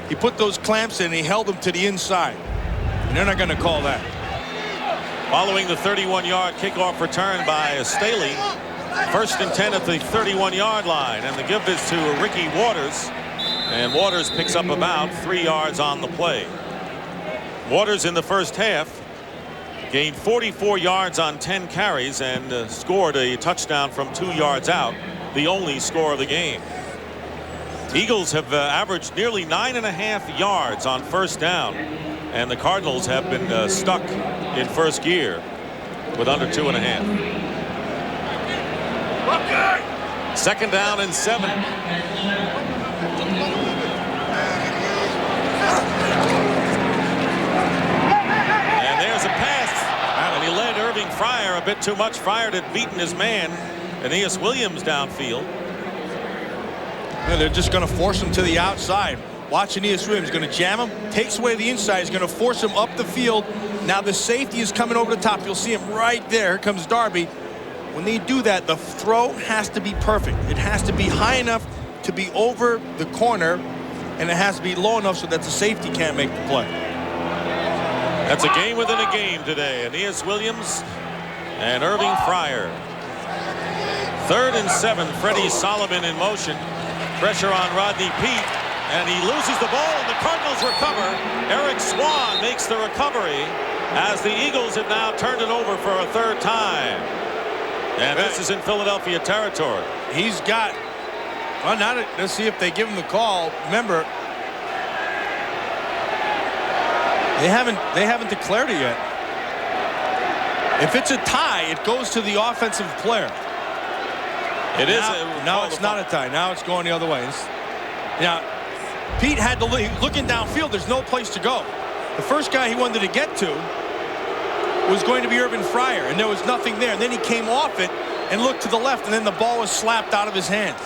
He put those clamps in and he held them to the inside. And they're not going to call that. Following the 31-yard kickoff return by Staley, 1st and 10 at the 31-yard line, and the give is to Ricky Waters, and Waters picks up about 3 yards on the play. Waters in the first half gained 44 yards on 10 carries and scored a touchdown from 2 yards out, the only score of the game. Eagles have averaged nearly 9.5 yards on first down, and the Cardinals have been stuck in first gear with under 2.5. 2nd down and 7. And there's a pass, and he led Irving Fryer a bit too much. Fryer had beaten his man, Aeneas Williams, downfield. And they're just going to force him to the outside. Watch Aeneas Williams, going to jam him, takes away the inside, he's going to force him up the field. Now the safety is coming over the top. You'll see him right there. Here comes Darby. When they do that, the throw has to be perfect. It has to be high enough to be over the corner, and it has to be low enough so that the safety can't make the play. That's a game within a game today. Aeneas Williams and Irving Fryer. 3rd and 7. Freddie Solomon in motion. Pressure on Rodney Peete, and he loses the ball, and the Cardinals recover. Eric Swan makes the recovery as the Eagles have now turned it over for a third time. And this is in Philadelphia territory. He's got, well, now let's see if they give him the call. Remember, they haven't declared it yet. If it's a tie, it goes to the offensive player. It is. Now it's not a tie. Now it's going the other way. Now, Pete had to looking downfield. There's no place to go. The first guy he wanted to get to was going to be Irvin Fryer, and there was nothing there. And then he came off it and looked to the left, and then the ball was slapped out of his hands.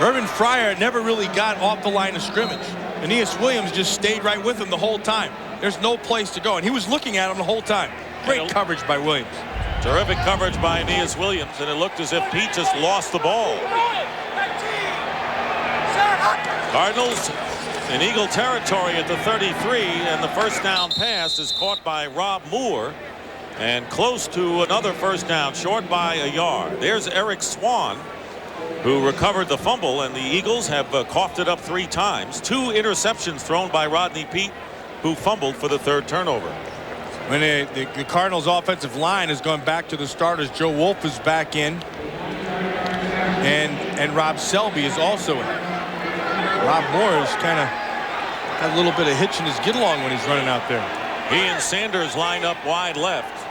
Irvin Fryer never really got off the line of scrimmage. Aeneas Williams just stayed right with him the whole time. There's no place to go, and he was looking at him the whole time. Great coverage by Williams. Terrific coverage by Aeneas Williams, and it looked as if Pete just lost the ball. Cardinals in Eagle territory at the 33, and the first down pass is caught by Rob Moore, and close to another first down, short by a yard. There's Eric Swan, who recovered the fumble, and the Eagles have coughed it up 3 times. 2 interceptions thrown by Rodney Peete, who fumbled for the third turnover. When the Cardinals offensive line is going back to the starters. Joe Wolf is back in, and Rob Selby is also in. Rob Moore is kind of got a little bit of hitch in his get-along when he's running out there. He and Sanders line up wide left.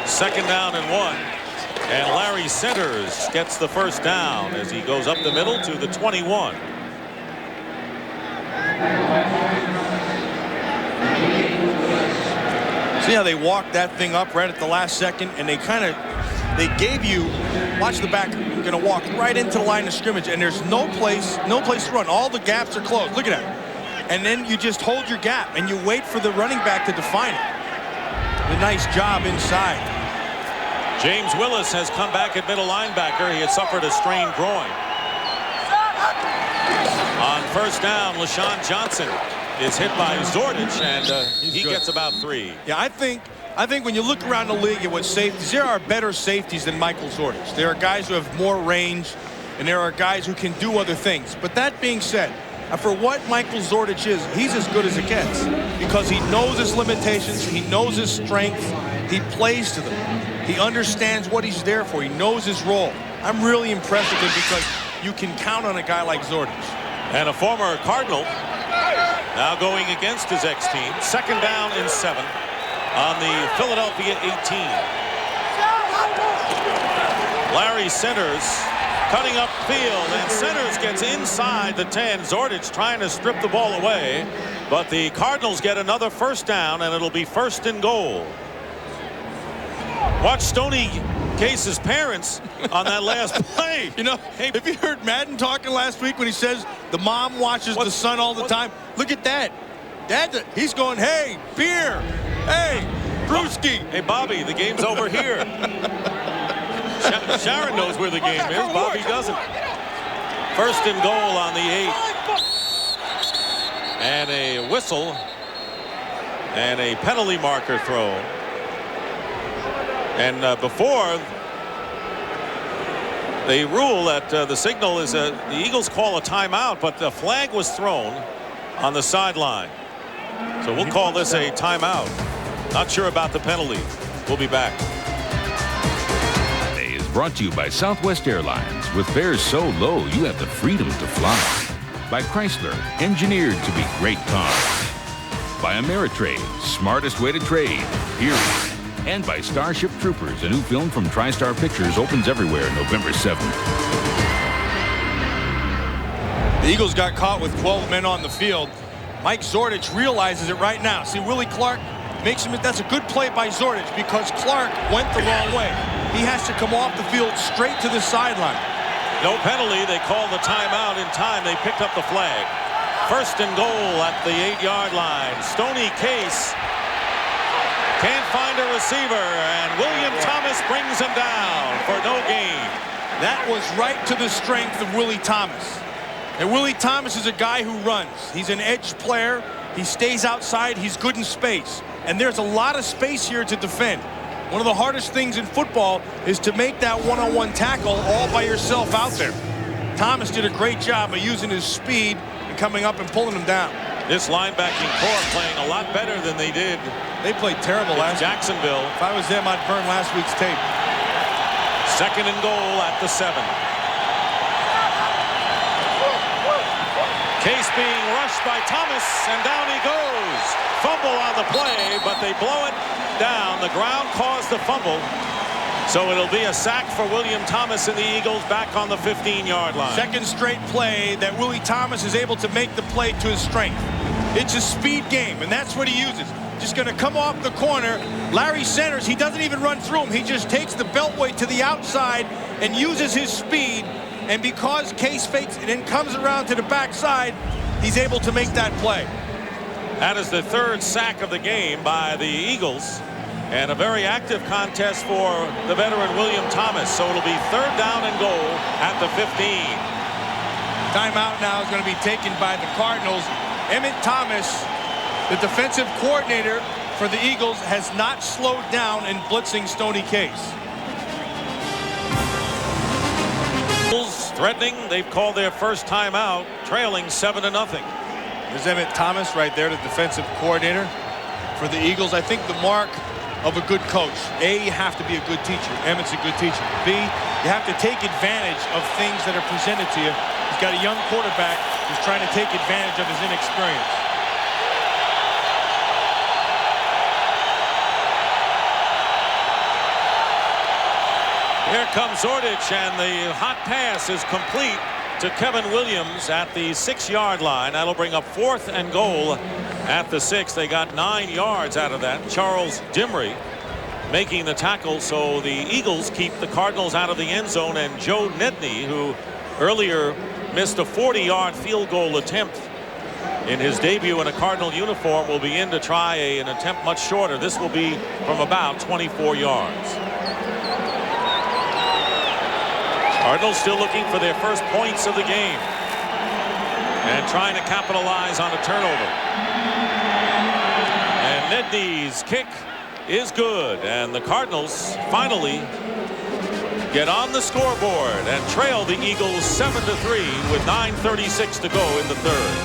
Second down and 1. And Larry Centers gets the first down as he goes up the middle to the 21. See how they walked that thing up right at the last second, and they gave you, watch the back, you're going to walk right into the line of scrimmage, and there's no place to run. All the gaps are closed. Look at that. And then you just hold your gap, and you wait for the running back to define it. A nice job inside. James Willis has come back at middle linebacker. He had suffered a strained groin. On first down, LaShawn Johnson is hit by Zordich, and he gets about 3. Yeah, I think when you look around the league at what safeties, there are better safeties than Michael Zordich. There are guys who have more range, and there are guys who can do other things. But that being said, for what Michael Zordich is, he's as good as it gets, because he knows his limitations, he knows his strengths, he plays to them. He understands what he's there for. He knows his role. I'm really impressed with him because you can count on a guy like Zordich. And a former Cardinal now going against his ex-team. Second down and 7 on the Philadelphia 18. Larry Centers cutting up field, and Centers gets inside the 10. Zordich trying to strip the ball away, but the Cardinals get another first down, and it'll be 1st and goal. Watch Stoney Case's parents on that last play. You know, have you heard Madden talking last week when he says the mom watches the son all the time? Look at that. Dad, he's going, hey, beer. Hey, brewski. Hey, Bobby, the game's over here. Sharon knows where the game is. Bobby doesn't. 1st and goal on the 8. And a whistle and a penalty marker throw. And before, they rule that the signal is the Eagles call a timeout, but the flag was thrown on the sideline. So we'll call this a timeout. Not sure about the penalty. We'll be back. Today is brought to you by Southwest Airlines. With fares so low, you have the freedom to fly. By Chrysler, engineered to be great cars. By Ameritrade, smartest way to trade, period. And by Starship Troopers, a new film from TriStar Pictures, opens everywhere November 7th. The Eagles got caught with 12 men on the field. Mike Zordich realizes it right now. See, Willie Clark makes him, that's a good play by Zordich because Clark went the wrong way. He has to come off the field straight to the sideline. No penalty. They called the timeout in time. They picked up the flag. 1st and goal at the 8-yard line. Stoney Case can't find a receiver, and William Thomas brings him down for no gain. That was right to the strength of Willie Thomas. And Willie Thomas is a guy who runs. He's an edge player. He stays outside. He's good in space. And there's a lot of space here to defend. One of the hardest things in football is to make that one-on-one tackle all by yourself out there. Thomas did a great job of using his speed and coming up and pulling him down. This linebacking core playing a lot better than they did. They played terrible last week. Jacksonville. If I was them, I'd burn last week's tape. 2nd and goal at the 7. Case being rushed by Thomas, and down he goes. Fumble on the play, but they blow it down. The ground caused the fumble. So it'll be a sack for William Thomas and the Eagles back on the 15-yard line. Second straight play that Willie Thomas is able to make the play to his strength. It's a speed game, and that's what he uses. Just going to come off the corner. Larry Centers, he doesn't even run through him. He just takes the beltway to the outside and uses his speed. And because Case fakes and then comes around to the backside, he's able to make that play. That is the 3rd sack of the game by the Eagles. And a very active contest for the veteran William Thomas. So it'll be 3rd down and goal at the 15. Timeout now is going to be taken by the Cardinals. Emmett Thomas, the defensive coordinator for the Eagles, has not slowed down in blitzing Stoney Case. Eagles threatening. They've called their first timeout, trailing 7-0. There's Emmett Thomas right there, the defensive coordinator for the Eagles. I think the mark of a good coach. A, you have to be a good teacher. Emmett's a good teacher. B, you have to take advantage of things that are presented to you. He's got a young quarterback who's trying to take advantage of his inexperience. Here comes Zordich, and the hot pass is complete to Kevin Williams at the 6-yard line. That'll bring up 4th and goal at the 6. They got 9 yards out of that. Charles Dimry making the tackle, so the Eagles keep the Cardinals out of the end zone, and Joe Nedney, who earlier missed a 40-yard field goal attempt in his debut in a Cardinal uniform, will be in to try an attempt much shorter. This will be from about 24 yards. Cardinals still looking for their first points of the game and trying to capitalize on a turnover. And Nedney's kick is good, and the Cardinals finally get on the scoreboard and trail the Eagles 7-3 with 9:36 to go in the 3rd.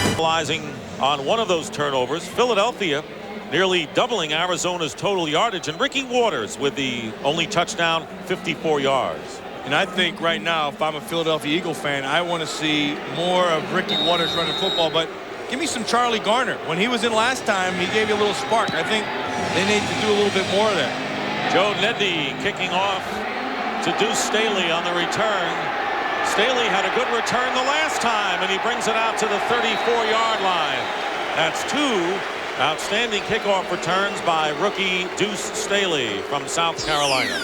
Capitalizing on one of those turnovers, Philadelphia nearly doubling Arizona's total yardage, and Ricky Waters with the only touchdown, 54 yards. And I think right now, if I'm a Philadelphia Eagle fan, I want to see more of Ricky Waters running football, but give me some Charlie Garner. When he was in last time, he gave you a little spark. I think they need to do a little bit more of that. Joe Nedney kicking off to Deuce Staley on the return. Staley had a good return the last time, and he brings it out to the 34-yard line. That's 2 outstanding kickoff returns by rookie Deuce Staley from South Carolina.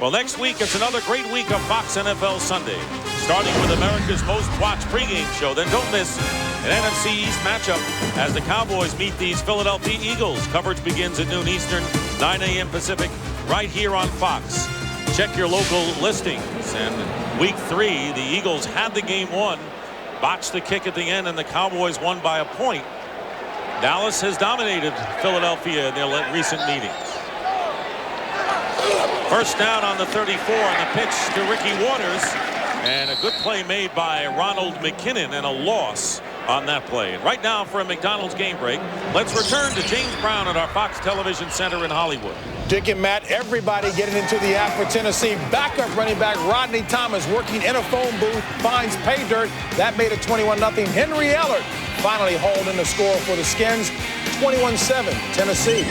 Well, next week, it's another great week of Fox NFL Sunday, starting with America's most watched pregame show. Then don't miss an NFC East matchup as the Cowboys meet these Philadelphia Eagles. Coverage begins at noon Eastern, 9 a.m. Pacific, right here on Fox. Check your local listings. And week 3, the Eagles had the game won, botched the kick at the end, and the Cowboys won by a point. Dallas has dominated Philadelphia in their recent meetings. First down on the 34, and the pitch to Ricky Waters, and a good play made by Ronald McKinnon, and a loss on that play. And right now, for a McDonald's game break, let's return to James Brown at our Fox Television Center in Hollywood. Dick and Matt, everybody getting into the act for Tennessee. Backup running back Rodney Thomas working in a phone booth, finds pay dirt. That made it 21-0. Henry Ellard finally hauled in the score for the Skins. 21-7, Tennessee.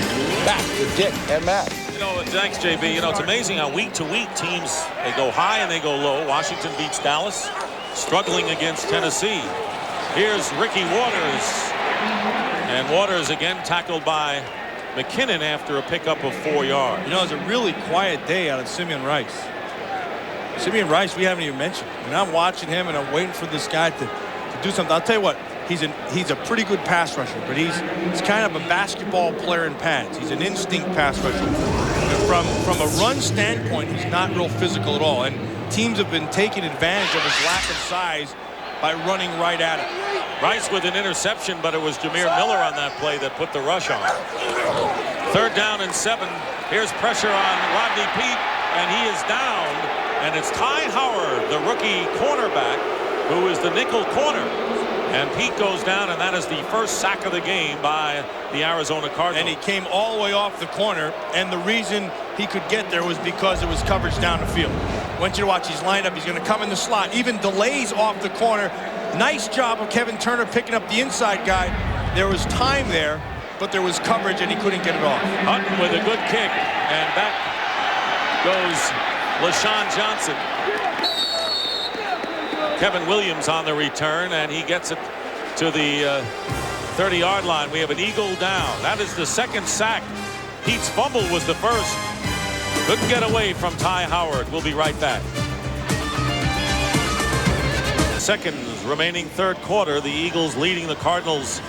Back to Dick and Matt. You know, thanks, JB. You know, it's amazing how week to week teams, they go high and they go low. Washington beats Dallas, struggling against Tennessee. Here's Ricky Waters. And Waters again tackled by McKinnon after a pickup of 4 yards. You know, it's a really quiet day out of Simeon Rice. Simeon Rice, we haven't even mentioned. And I'm watching him, and I'm waiting for this guy to do something. I'll tell you what, he's a pretty good pass rusher, but he's kind of a basketball player in pads. He's an instinct pass rusher. And from a run standpoint, he's not real physical at all. And teams have been taking advantage of his lack of size by running right at him. Rice with an interception, but it was Jameer Miller on that play that put the rush on. 3rd down and 7. Here's pressure on Rodney Peete, and he is down. And it's Ty Howard, the rookie cornerback, who is the nickel corner. And Peete goes down, and that is the first sack of the game by the Arizona Cardinals. And he came all the way off the corner, and the reason he could get there was because it was coverage down the field. I want you to watch. He's lined up. He's going to come in the slot. Even delays off the corner. Nice job of Kevin Turner picking up the inside guy. There was time there, but there was coverage, and he couldn't get it off. Hutton with a good kick, and back goes LaShawn Johnson. Kevin Williams on the return, and he gets it to the 30-yard line. We have an Eagle down. That is the second sack. Pete's fumble was the first. Couldn't get away from Ty Howard. We'll be right back. Seconds remaining, 3rd quarter. The Eagles leading the Cardinals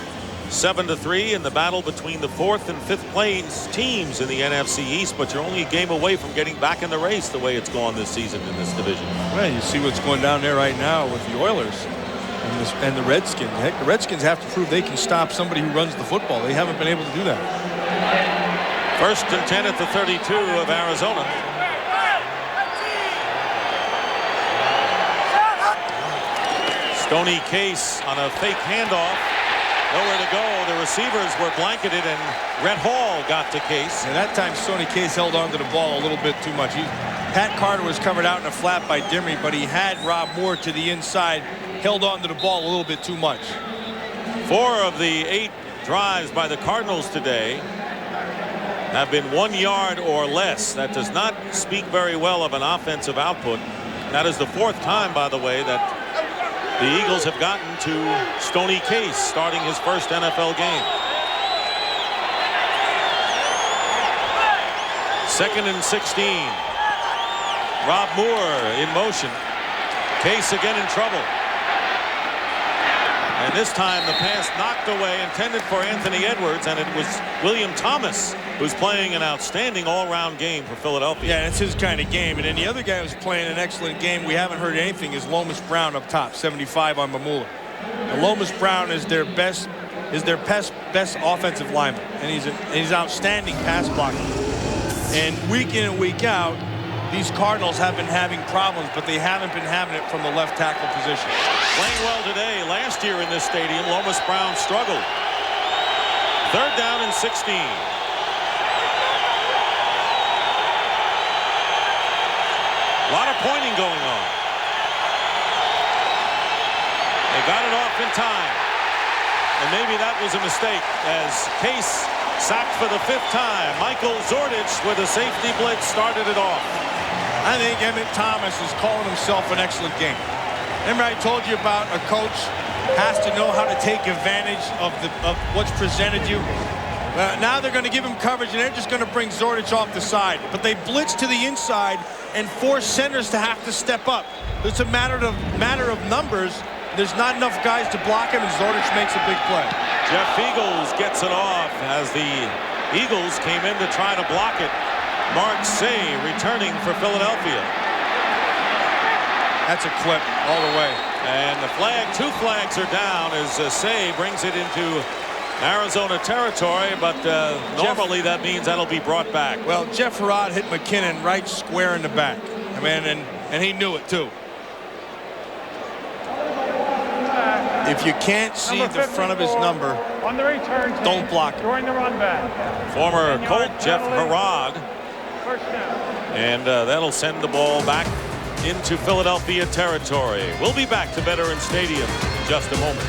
7-3 in the battle between the 4th and 5th place teams in the NFC East, but you're only a game away from getting back in the race the way it's gone this season in this division. Well, you see what's going down there right now with the Oilers and the Redskins. Heck, the Redskins have to prove they can stop somebody who runs the football. They haven't been able to do that. 1st and 10 at the 32 of Arizona. Stoney Case on a fake handoff. Nowhere to go. The receivers were blanketed, and Rhett Hall got to Case. And that time, Stoney Case held on to the ball a little bit too much. Pat Carter was covered out in a flat by Dimry, but he had Rob Moore to the inside, held on to the ball a little bit too much. 4 of the 8 drives by the Cardinals today have been 1 yard or less. That does not speak very well of an offensive output. That is the 4th time, by the way, that the Eagles have gotten to Stoney Case, starting his first NFL game. 2nd and 16. Rob Moore in motion. Case again in trouble. And this time the pass knocked away, intended for Anthony Edwards, and it was William Thomas who's playing an outstanding all-round game for Philadelphia. Yeah, it's his kind of game. And then the other guy who's playing an excellent game, we haven't heard anything, is Lomas Brown up top, 75 on Mamula. And Lomas Brown is their best offensive lineman, and he's outstanding pass blocking. And week in and week out, these Cardinals have been having problems, but they haven't been having it from the left tackle position. Playing well today. Last year in this stadium, Lomas Brown struggled. 3rd down and 16. A lot of pointing going on. They got it off in time. And maybe that was a mistake as Case sacked for the 5th time. Michael Zordich with a safety blitz started it off. I think Emmett Thomas is calling himself an excellent game. Remember I told you about a coach has to know how to take advantage of what's presented you. Now they're going to give him coverage, and they're just going to bring Zordich off the side. But they blitz to the inside and force centers to have to step up. It's a matter of numbers. There's not enough guys to block him, and Zordich makes a big play. Jeff Eagles gets it off as the Eagles came in to try to block it. Mark Say returning for Philadelphia. That's a clip all the way. And the flag, 2 flags are down as Say brings it into Arizona territory, but normally that means that'll be brought back. Well, Jeff Herod hit McKinnon right square in the back. I mean, and he knew it too. If you can't see the front of his number, on the return don't block it. During the run back. Former Colt Jeff Herod. First down. And that'll send the ball back into Philadelphia territory. We'll be back to Veterans Stadium in just a moment.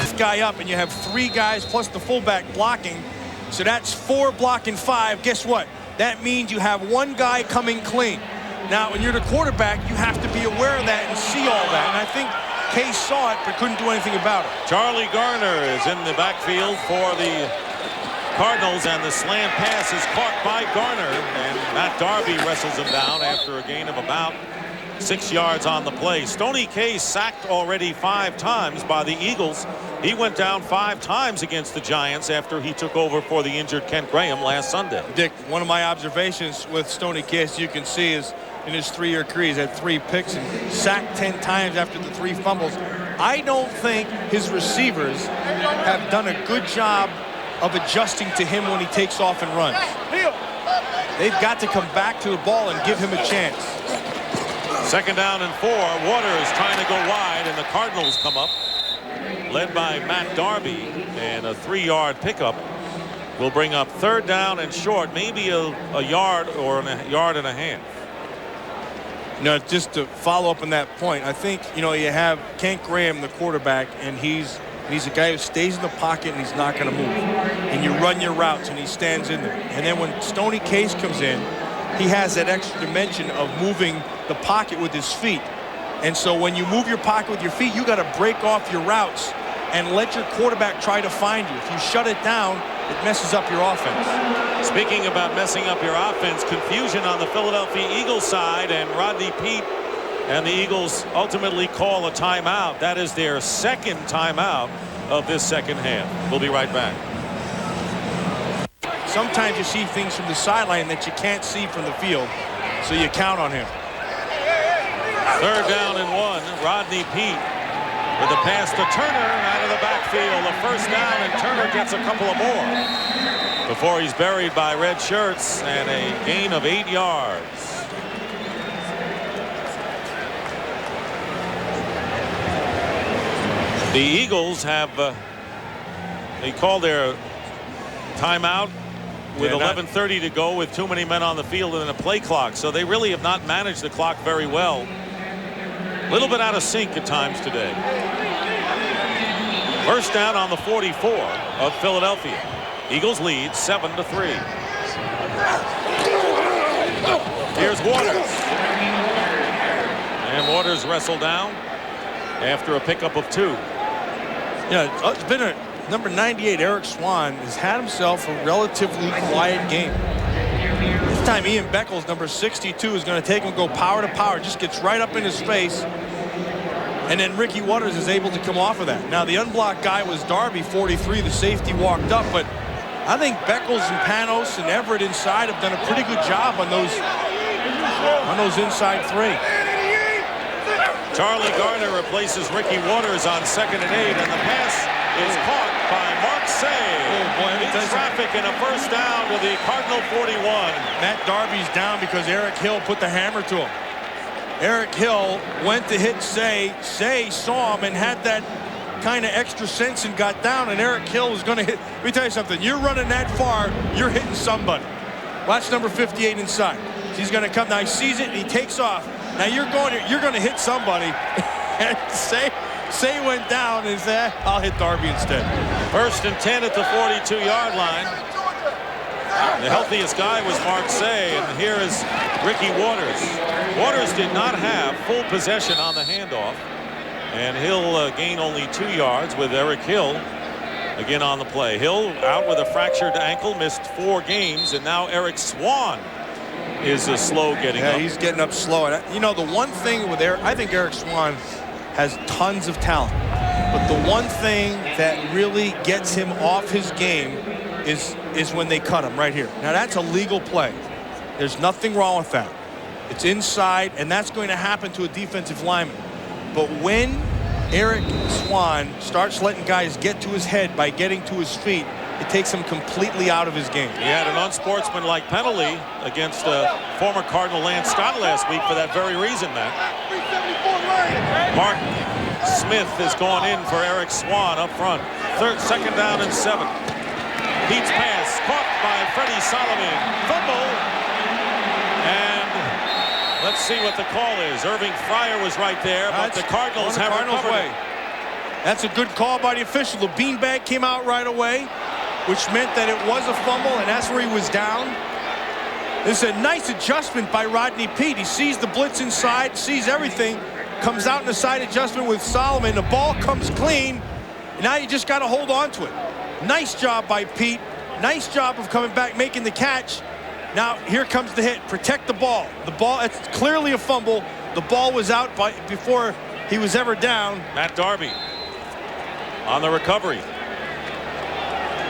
This guy up, and you have 3 guys plus the fullback blocking. So that's 4 blocking 5. Guess what? That means you have 1 guy coming clean. Now, when you're the quarterback, you have to be aware of that and see all that. And I think Case saw it, but couldn't do anything about it. Charlie Garner is in the backfield for the Cardinals, and the slant pass is caught by Garner, and Matt Darby wrestles him down after a gain of about 6 yards on the play. Stoney Case sacked already 5 times by the Eagles. He went down 5 times against the Giants after he took over for the injured Kent Graham last Sunday. Dick, one of my observations with Stoney Case, you can see, is in his 3-year career, he's had 3 picks and sacked 10 times after the 3 fumbles. I don't think his receivers have done a good job of adjusting to him when he takes off and runs. They've got to come back to the ball and give him a chance. 2nd down and 4. Waters trying to go wide, and the Cardinals come up, led by Matt Darby, and a 3-yard pickup will bring up 3rd down and short, maybe a yard or a yard and a half. Just to follow up on that point, I think, you have Kent Graham, the quarterback, and he's a guy who stays in the pocket and he's not going to move. And you run your routes and he stands in there. And then when Stoney Case comes in, he has that extra dimension of moving the pocket with his feet. And so when you move your pocket with your feet, you got to break off your routes and let your quarterback try to find you. If you shut it down, it messes up your offense. Speaking about messing up your offense, confusion on the Philadelphia Eagles side, and Rodney Peete and the Eagles ultimately call a timeout. That is their 2nd timeout of this 2nd half. We'll be right back. Sometimes you see things from the sideline that you can't see from the field, so you count on him. 3rd down and 1. Rodney Peete with a pass to Turner out of the backfield. A 1st down, and Turner gets a couple of more before he's buried by red shirts, and a gain of 8 yards. The Eagles have they call their timeout with 11:30 to go, with too many men on the field and a play clock, so they really have not managed the clock very well. A little bit out of sync at times today. 1st down on the 44 of Philadelphia. Eagles lead 7-3. Here's Waters. And Waters wrestled down after a pickup of 2. It's been a number 98, Eric Swan, has had himself a relatively quiet game. This time Ian Beckles, number 62, is going to take him, go power to power, just gets right up in his face. And then Ricky Waters is able to come off of that. Now the unblocked guy was Darby, 43. The safety walked up, but I think Beckles and Panos and Everett inside have done a pretty good job on those inside 3. Charlie Garner replaces Ricky Waters on 2nd and 8, and the pass is caught by Mark Say. In traffic, and a 1st down to the Cardinal 41. Matt Darby's down because Eric Hill put the hammer to him. Eric Hill went to hit Say. Say saw him and had that kind of extra sense and got down, and Eric Hill was going to hit. Let me tell you something. You're running that far, you're hitting somebody. Watch number 58 inside. He's going to come. Now he sees it and he takes off. Now you're going to hit somebody. And Say went down and said, I'll hit Darby instead. 1st and 10 at the 42-yard line. The healthiest guy was Mark Say, and here is Ricky Waters. Waters did not have full possession on the handoff, and he'll gain only 2 yards with Eric Hill again on the play. Hill out with a fractured ankle, missed 4 games, and now Eric Swan is slow getting up. He's getting up slow. And the one thing with Eric, I think Eric Swan has tons of talent, but the one thing that really gets him off his game is when they cut him right here. Now that's a legal play. There's nothing wrong with that. It's inside, and that's going to happen to a defensive lineman. But when Eric Swan starts letting guys get to his head by getting to his feet, it takes him completely out of his game. He had an unsportsmanlike penalty against former Cardinal Lance Scott last week for that very reason, Matt. Mark Smith has gone in for Eric Swan up front. 2nd down and 7. Pete's pass caught by Freddie Solomon. Fumble. And let's see what the call is. Irving Fryer was right there, but the Cardinals have recovered it. That's a good call by the official. The beanbag came out right away, which meant that it was a fumble, and that's where he was down. This is a nice adjustment by Rodney Peete. He sees the blitz inside, sees everything, comes out in the side adjustment with Solomon. The ball comes clean. Now you just got to hold on to it. Nice job by Peete. Nice job of coming back, making the catch. Now here comes the hit. Protect the ball. The ball, it's clearly a fumble. The ball was out before he was ever down. Matt Darby on the recovery.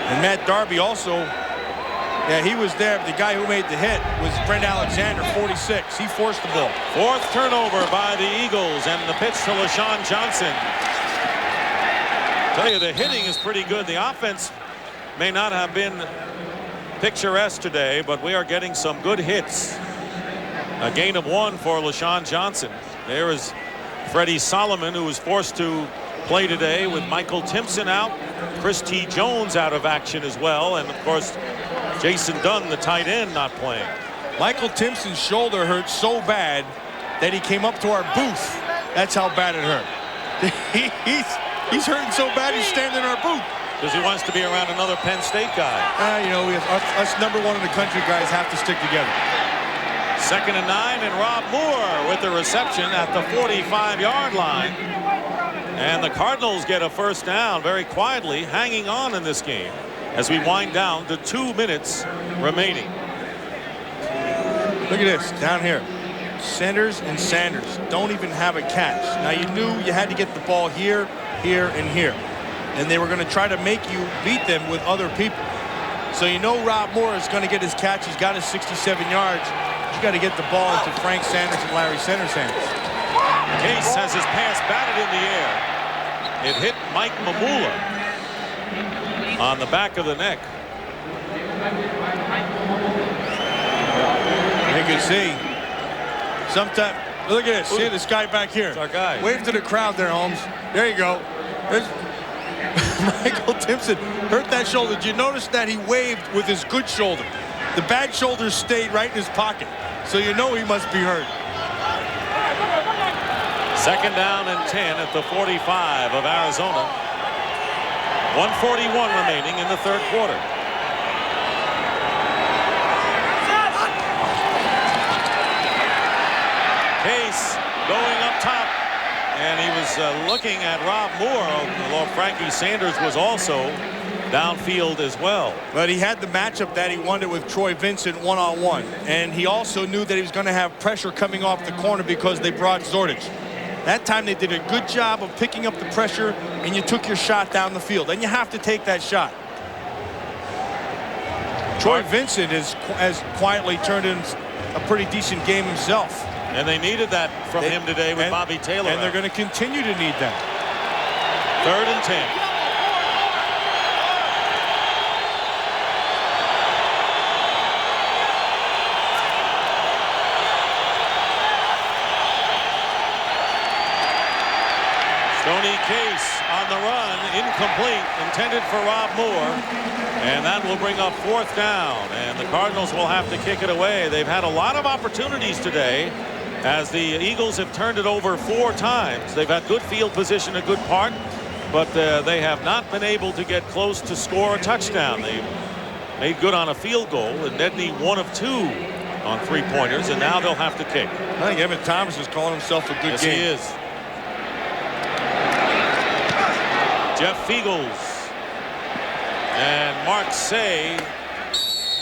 And Matt Darby also, he was there. The guy who made the hit was Brent Alexander, 46. He forced the ball. 4th turnover by the Eagles, and the pitch to LaShawn Johnson. Tell you, the hitting is pretty good. The offense may not have been picturesque today, but we are getting some good hits. A gain of 1 for LaShawn Johnson. There is Freddie Solomon, who was forced to play today with Michael Timpson out. Chris T. Jones out of action as well. And, of course, Jason Dunn, the tight end, not playing. Michael Timpson's shoulder hurt so bad that he came up to our booth. That's how bad it hurt. He's hurting so bad he's standing in our booth. Because he wants to be around another Penn State guy. You know, us #1 in the country guys have to stick together. 2nd and 9, and Rob Moore with the reception at the 45-yard line. And the Cardinals get a first down very quietly, hanging on in this game as we wind down to 2 minutes remaining. Look at this down here. Sanders and Sanders don't even have a catch. Now, you knew you had to get the ball here, here, and here. And they were going to try to make you beat them with other people. So you know Rob Moore is going to get his catch. He's got his 67 yards. You got to get the ball into Frank Sanders and Larry Sanders' hands. Case has his pass batted in the air. It hit Mike Mamula on the back of the neck. You can see. Sometimes, look at this. See this guy back here. It's our guy. Wave to the crowd there, Holmes. There you go. There's Michael Timpson hurt that shoulder. Did you notice that he waved with his good shoulder? The bad shoulder stayed right in his pocket. So you know he must be hurt. 2nd down and 10 at the 45 of Arizona. 1:41 remaining in the 3rd quarter. Case going up top, and he was looking at Rob Moore, although Frankie Sanders was also downfield as well. But he had the matchup that he wanted with Troy Vincent one-on-one, and he also knew that he was going to have pressure coming off the corner because they brought Zordich. That time they did a good job of picking up the pressure, and you took your shot down the field, and you have to take that shot. Troy Vincent has quietly turned in a pretty decent game himself. And they needed that from him today with Bobby Taylor. And they're going to continue to need that. 3rd and 10. Stoney Case on the run, incomplete, intended for Rob Moore. And that will bring up 4th down. And the Cardinals will have to kick it away. They've had a lot of opportunities today, as the Eagles have turned it over 4 times. They've had good field position a good part, but they have not been able to get close to score a touchdown. They made good on a field goal, and Nedney 1 of 2 on 3-pointers, and now they'll have to kick. I think Evan Thomas is calling himself a good yes, game. He is. Jeff Fiegels and Mark Say.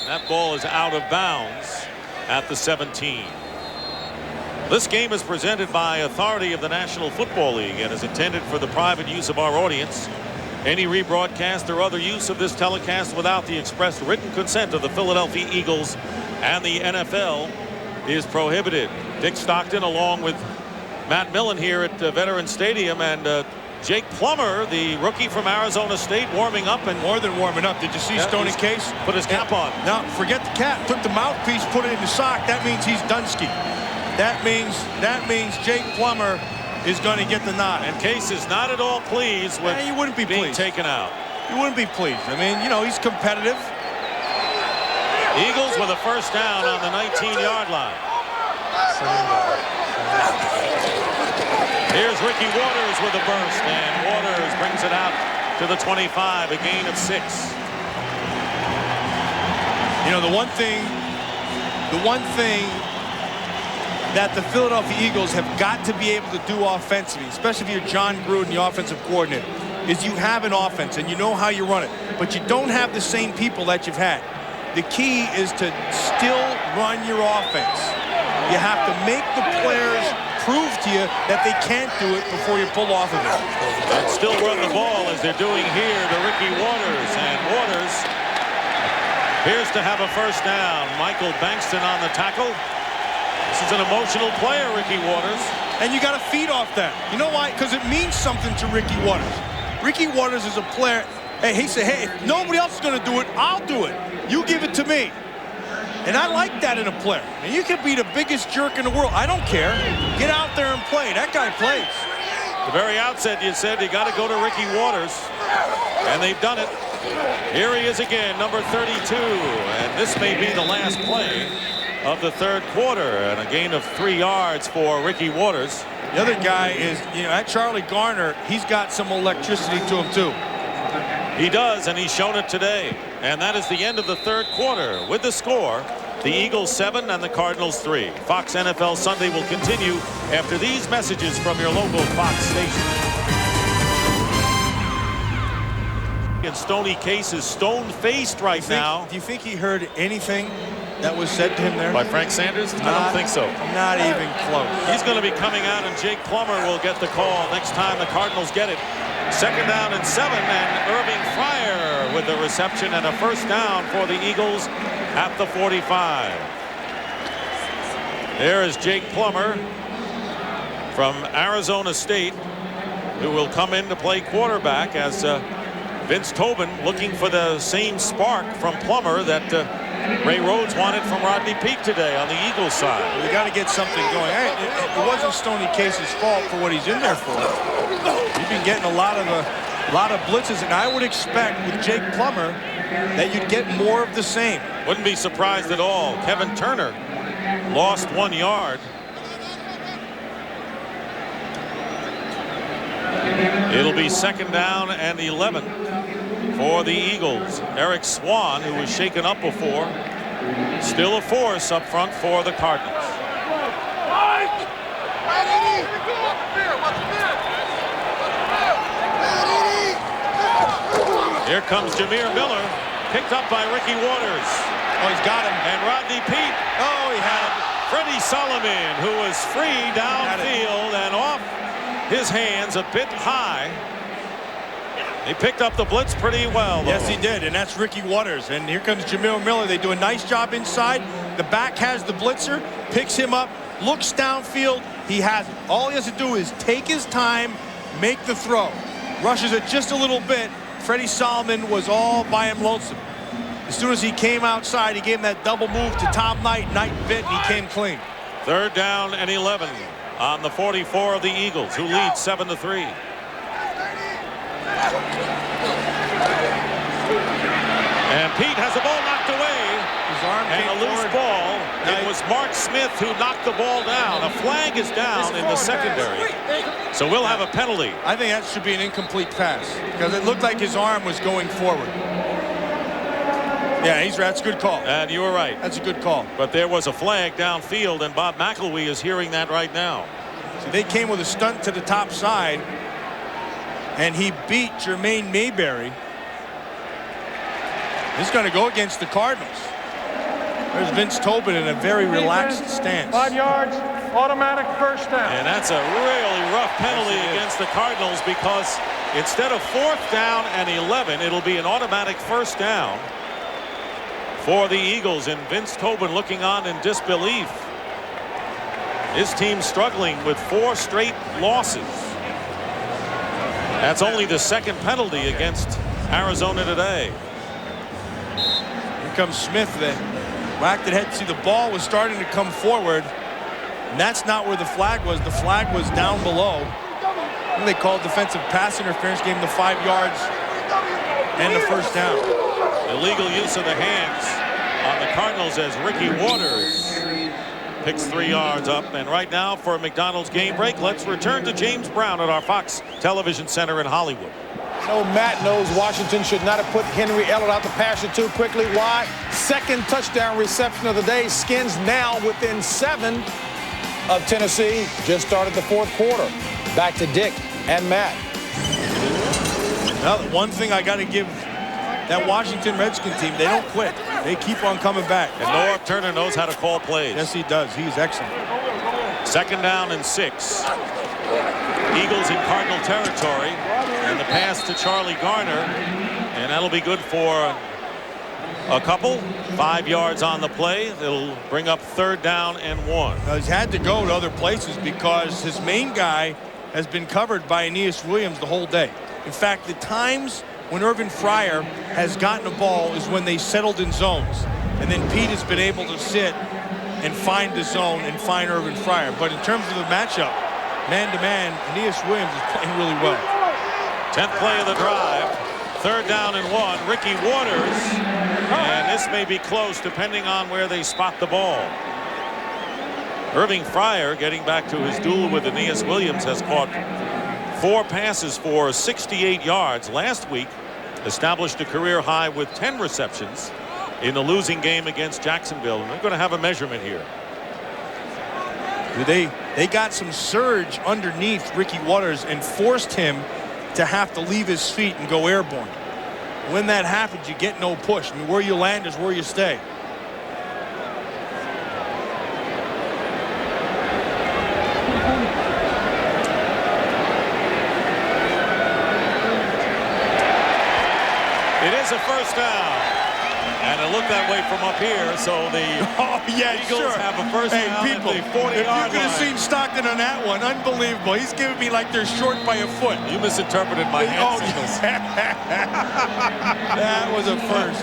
That ball is out of bounds at the 17. This game is presented by authority of the National Football League and is intended for the private use of our audience. Any rebroadcast or other use of this telecast without the express written consent of the Philadelphia Eagles and the NFL is prohibited. Dick Stockton along with Matt Millen here at Veterans Stadium, and Jake Plummer, the rookie from Arizona State, warming up. And more than warming up. Did you see Stoney Case? Put his cap on. Now, forget the cap. Took the mouthpiece, put it in the sock. That means he's Dunsky. That means Jake Plummer is going to get the nod. And Case is not at all pleased with you wouldn't be being pleased. taken out. You wouldn't be pleased. I mean, you know, he's competitive. Eagles with a first down on the 19-yard line. Here's Ricky Waters with a burst, and Waters brings it out to the 25, a gain of 6. You know, the one thing that the Philadelphia Eagles have got to be able to do offensively, especially if you're John Gruden, the offensive coordinator, is you have an offense and you know how you run it, but you don't have the same people that you've had. The key is to still run your offense. You have to make the players prove to you that they can't do it before you pull off of it. And still run the ball as they're doing here to Ricky Waters, and Waters appears to have a first down. Michael Bankston on the tackle. This is an emotional player, Ricky Waters. And you got to feed off that. You know why? Because it means something to Ricky Waters. Ricky Waters is a player. Hey, he said, hey, if nobody else is going to do it, I'll do it. You give it to me. And I like that in a player. And you can be the biggest jerk in the world. I don't care. Get out there and play. That guy plays. The very outset, you said you got to go to Ricky Waters. And they've done it. Here he is again, number 32. And this may be the last play of the third quarter. And a gain of 3 yards for Ricky Waters. The other guy is, that Charlie Garner, he's got some electricity to him, too. He does, and he's shown it today. And that is the end of the third quarter. With the score, the Eagles 7 and the Cardinals 3. Fox NFL Sunday will continue after these messages from your local Fox station. And Stoney Case is stone-faced right now. Do you think he heard anything that was said to him there? By Frank Sanders? I don't think so. Not even close. He's going to be coming out, and Jake Plummer will get the call next time the Cardinals get it. 2nd down and 7, and Irving Fryer with the reception and a first down for the Eagles at the 45. There is Jake Plummer from Arizona State, who will come in to play quarterback as Vince Tobin looking for the same spark from Plummer that Ray Rhodes wanted from Rodney Peete today on the Eagles side. We got to get something going. It wasn't Stoney Case's fault for what he's in there for. He's been getting a lot of blitzes, and I would expect with Jake Plummer that you'd get more of the same. Wouldn't be surprised at all. Kevin Turner lost 1 yard. It'll be 2nd down and 11 for the Eagles. Eric Swan, who was shaken up before, still a force up front for the Cardinals. Here comes Jameer Miller, picked up by Ricky Waters. Oh, he's got him. And Rodney Peete. Oh, he had him. Freddie Solomon, who was free downfield and off his hands a bit high. He picked up the blitz pretty well, though. Yes, he did, and that's Ricky Waters. And here comes Jameer Miller. They do a nice job inside. The back has the blitzer, picks him up, looks downfield. He has it. All he has to do is take his time, make the throw. Rushes it just a little bit. Freddie Solomon was all by him lonesome. As soon as he came outside, he gave him that double move to Tom Knight. Knight bit, and he came clean. 3rd down and 11 on the 44 of the Eagles, who lead 7-3. And Peete has the ball knocked away. His arm and a loose ball. It was Mark Smith who knocked the ball down. A flag is down in the secondary. So we'll have a penalty. I think that should be an incomplete pass because it looked like his arm was going forward. Yeah, that's a good call. And you were right. That's a good call. But there was a flag downfield, and Bob McElwee is hearing that right now. So they came with a stunt to the top side, and he beat Jermaine Mayberry. He's going to go against the Cardinals. There's Vince Tobin in a very relaxed stance. 5 yards, automatic first down. And that's a really rough penalty against the Cardinals because instead of 4th down and 11, it'll be an automatic first down for the Eagles, and Vince Tobin looking on in disbelief. His team struggling with 4 straight losses. That's only the 2nd penalty against Arizona today. Here comes Smith. They whacked it head. See, the ball was starting to come forward, and that's not where the flag was. The flag was down below. And they called defensive pass interference, gave him the 5 yards and the first down. Illegal use of the hands on the Cardinals as Ricky Waters picks 3 yards up. And right now for a McDonald's game break, let's return to James Brown at our Fox Television Center in Hollywood. No, Matt knows Washington should not have put Henry Ellard out the pasture too quickly. Why? 2nd touchdown reception of the day. Skins now within 7 of Tennessee. Just started the 4th quarter. Back to Dick and Matt. Now, one thing I got to give that Washington Redskin team, they don't quit. They keep on coming back. And Noah Turner knows how to call plays. Yes, he does. He's excellent. 2nd down and 6. Eagles in Cardinal territory. And the pass to Charlie Garner. And that'll be good for a couple. 5 yards on the play. It'll bring up 3rd down and 1. Now, he's had to go to other places because his main guy has been covered by Aeneas Williams the whole day. In fact, the times when Irvin Fryer has gotten a ball is when they settled in zones. And then Pete has been able to sit and find the zone and find Irvin Fryer. But in terms of the matchup, man-to-man, Aeneas Williams is playing really well. 10th play of the drive. 3rd down and 1. Ricky Waters. And this may be close depending on where they spot the ball. Irving Fryer, getting back to his duel with Aeneas Williams, has caught 4 passes for 68 yards. Last week, established a career high with 10 receptions in the losing game against Jacksonville. And they're going to have a measurement here. They got some surge underneath Ricky Waters and forced him to have to leave his feet and go airborne. When that happens, you get no push. I mean, where you land is where you stay. It is a first down. And it looked that way from up here, so the Eagles have a first down people, at the 40-yard line. If you could have seen Stockton on that one, unbelievable. He's giving me like they're short by a foot. You misinterpreted my hand signals. That was a first.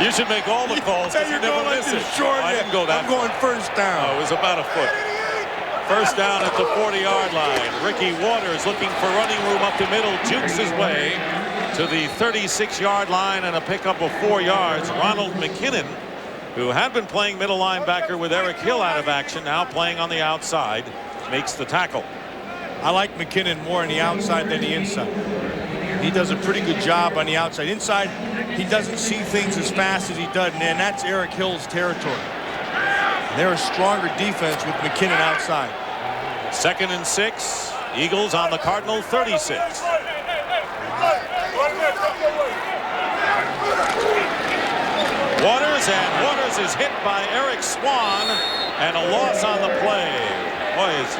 You should make all the calls. You're never going miss like it. Short. I didn't go that I'm going first down. Oh, it was about a foot. First down at the 40-yard line. Ricky Waters looking for running room up the middle, jukes his way to the 36-yard line and a pickup of 4 yards. Ronald McKinnon, who had been playing middle linebacker with Eric Hill out of action, now playing on the outside, makes the tackle. I like McKinnon more on the outside than the inside. He does a pretty good job on the outside. Inside, he doesn't see things as fast as he does, and that's Eric Hill's territory. They're a stronger defense with McKinnon outside. 2nd and 6. Eagles on the Cardinal 36. Waters is hit by Eric Swan, and a loss on the play. Boy, is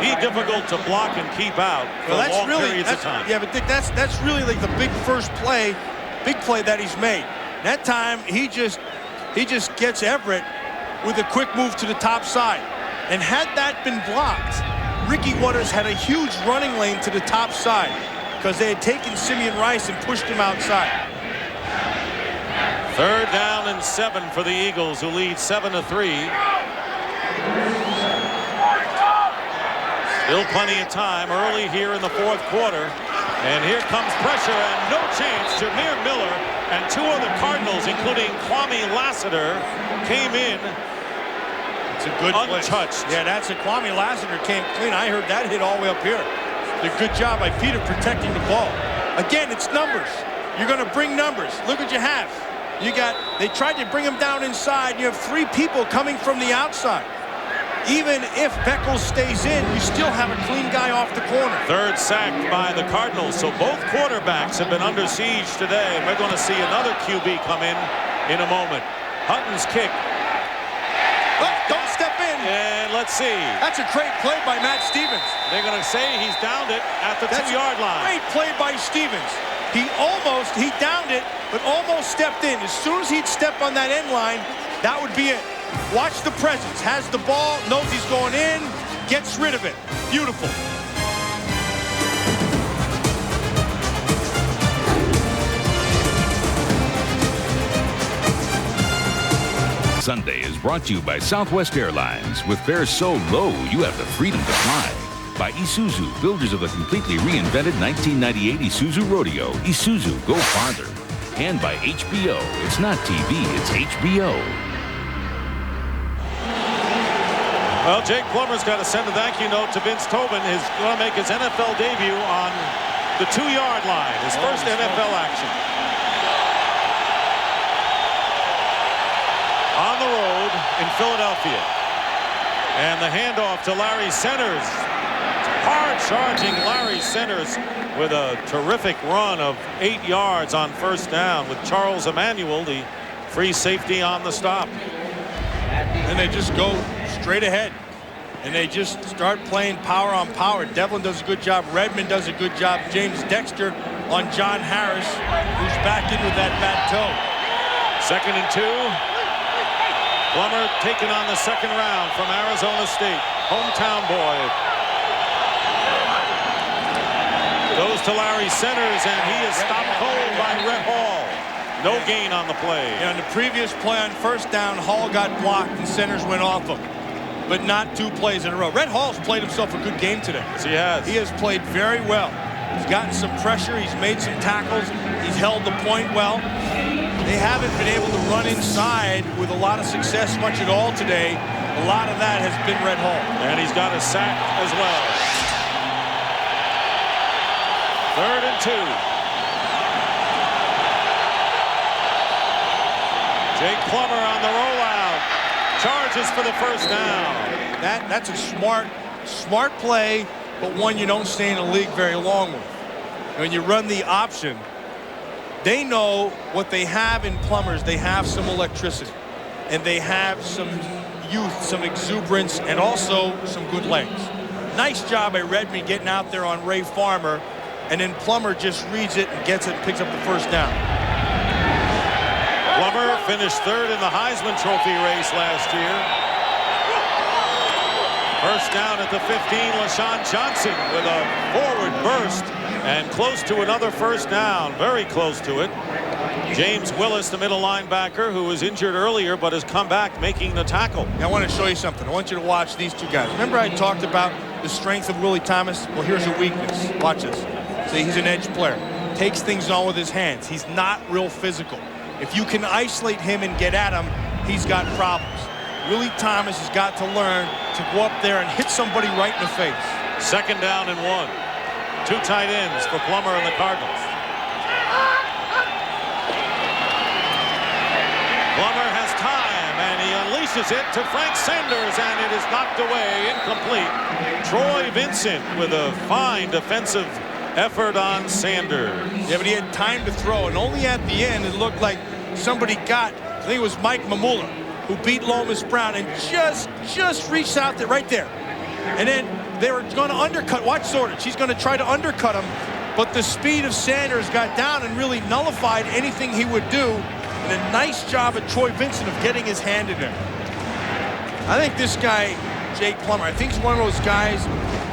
he difficult to block and keep out for long periods of time. Yeah, but Dick, that's really like the big play that he's made. That time he just gets Everett with a quick move to the top side. And had that been blocked, Ricky Waters had a huge running lane to the top side because they had taken Simeon Rice and pushed him outside. 3rd down and 7 for the Eagles, who lead 7-3. Still plenty of time early here in the 4th quarter. And here comes pressure and no chance. Jameer Miller and 2 other Cardinals, including Kwame Lassiter, came in. It's a good untouched. Yeah, that's a Kwame Lassiter came clean. I heard that hit all the way up here. A good job by Peter protecting the ball. Again, it's numbers. You're going to bring numbers. Look what you have. They tried to bring him down inside. You have 3 people coming from the outside. Even if Beckles stays in, you still have a clean guy off the corner. 3rd sacked by the Cardinals. So both quarterbacks have been under siege today. We're going to see another QB come in a moment. Hutton's kick. Don't step in. And let's see. That's a great play by Matt Stevens. They're going to say he's downed it at the 2-yard line. Great play by Stevens. He downed it, but almost stepped in. As soon as he'd step on that end line, that would be it. Watch the presence. Has the ball, knows he's going in, gets rid of it. Beautiful. Sunday is brought to you by Southwest Airlines. With fares so low, you have the freedom to fly. By Isuzu, builders of the completely reinvented 1998 Isuzu Rodeo. Isuzu, go farther. And by HBO. It's not TV, it's HBO. Well, Jake Plummer's got to send a thank you note to Vince Tobin. He's going to make his NFL debut on the 2-yard line. His first NFL action. On the road in Philadelphia. And the handoff to Larry Centers. Hard-charging Larry Centers with a terrific run of 8 yards on first down with Charles Emmanuel, the free safety, on the stop. And they just go straight ahead. And they just start playing power on power. Devlin does a good job. Redmond does a good job. James Dexter on John Harris, who's back in with that bad toe. 2nd and 2. Plummer taken on the 2nd round from Arizona State. Hometown boy. goes to Larry Centers, and he is stopped cold by Rhett Hall. No gain on the play. Yeah, on the previous play on first down, Hall got blocked and Centers went off him, but not 2 plays in a row. Rhett Hall's played himself a good game today. Yes, he has. He has played very well. He's gotten some pressure. He's made some tackles. He's held the point well. They haven't been able to run inside with a lot of success much at all today. A lot of that has been Rhett Hall. And he's got a sack as well. 3rd and 2. Jake Plummer on the rollout. Charges for the first down. That's a smart play, but one you don't stay in the league very long with. When you run the option, they know what they have in Plumbers. They have some electricity, and they have some youth, some exuberance, and also some good legs. Nice job by Redmond getting out there on Ray Farmer, and then Plummer just reads it and gets it and picks up the first down. Plummer finished 3rd in the Heisman Trophy race last year. First down at the 15, LaShawn Johnson with a forward burst and close to another first down, very close to it. James Willis, the middle linebacker, who was injured earlier but has come back making the tackle. Now, I want to show you something. I want you to watch these 2 guys. Remember I talked about the strength of Willie Thomas? Well, here's a weakness. Watch this. See, he's an edge player. Takes things on with his hands. He's not real physical. If you can isolate him and get at him, he's got problems. Willie Thomas has got to learn to go up there and hit somebody right in the face. 2nd down and 1. 2 tight ends for Plummer and the Cardinals. Plummer has time, and he unleashes it to Frank Sanders, and it is knocked away, incomplete. Troy Vincent with a fine defensive effort on Sanders. Yeah, but he had time to throw, and only at the end it looked like somebody got, I think it was Mike Mamula, who beat Lomas Brown and just reached out there, right there. And then they were going to undercut. Watch Zordich. He's going to try to undercut him, but the speed of Sanders got down and really nullified anything he would do. And a nice job at Troy Vincent of getting his hand in there. I think this guy, Jake Plummer, I think he's one of those guys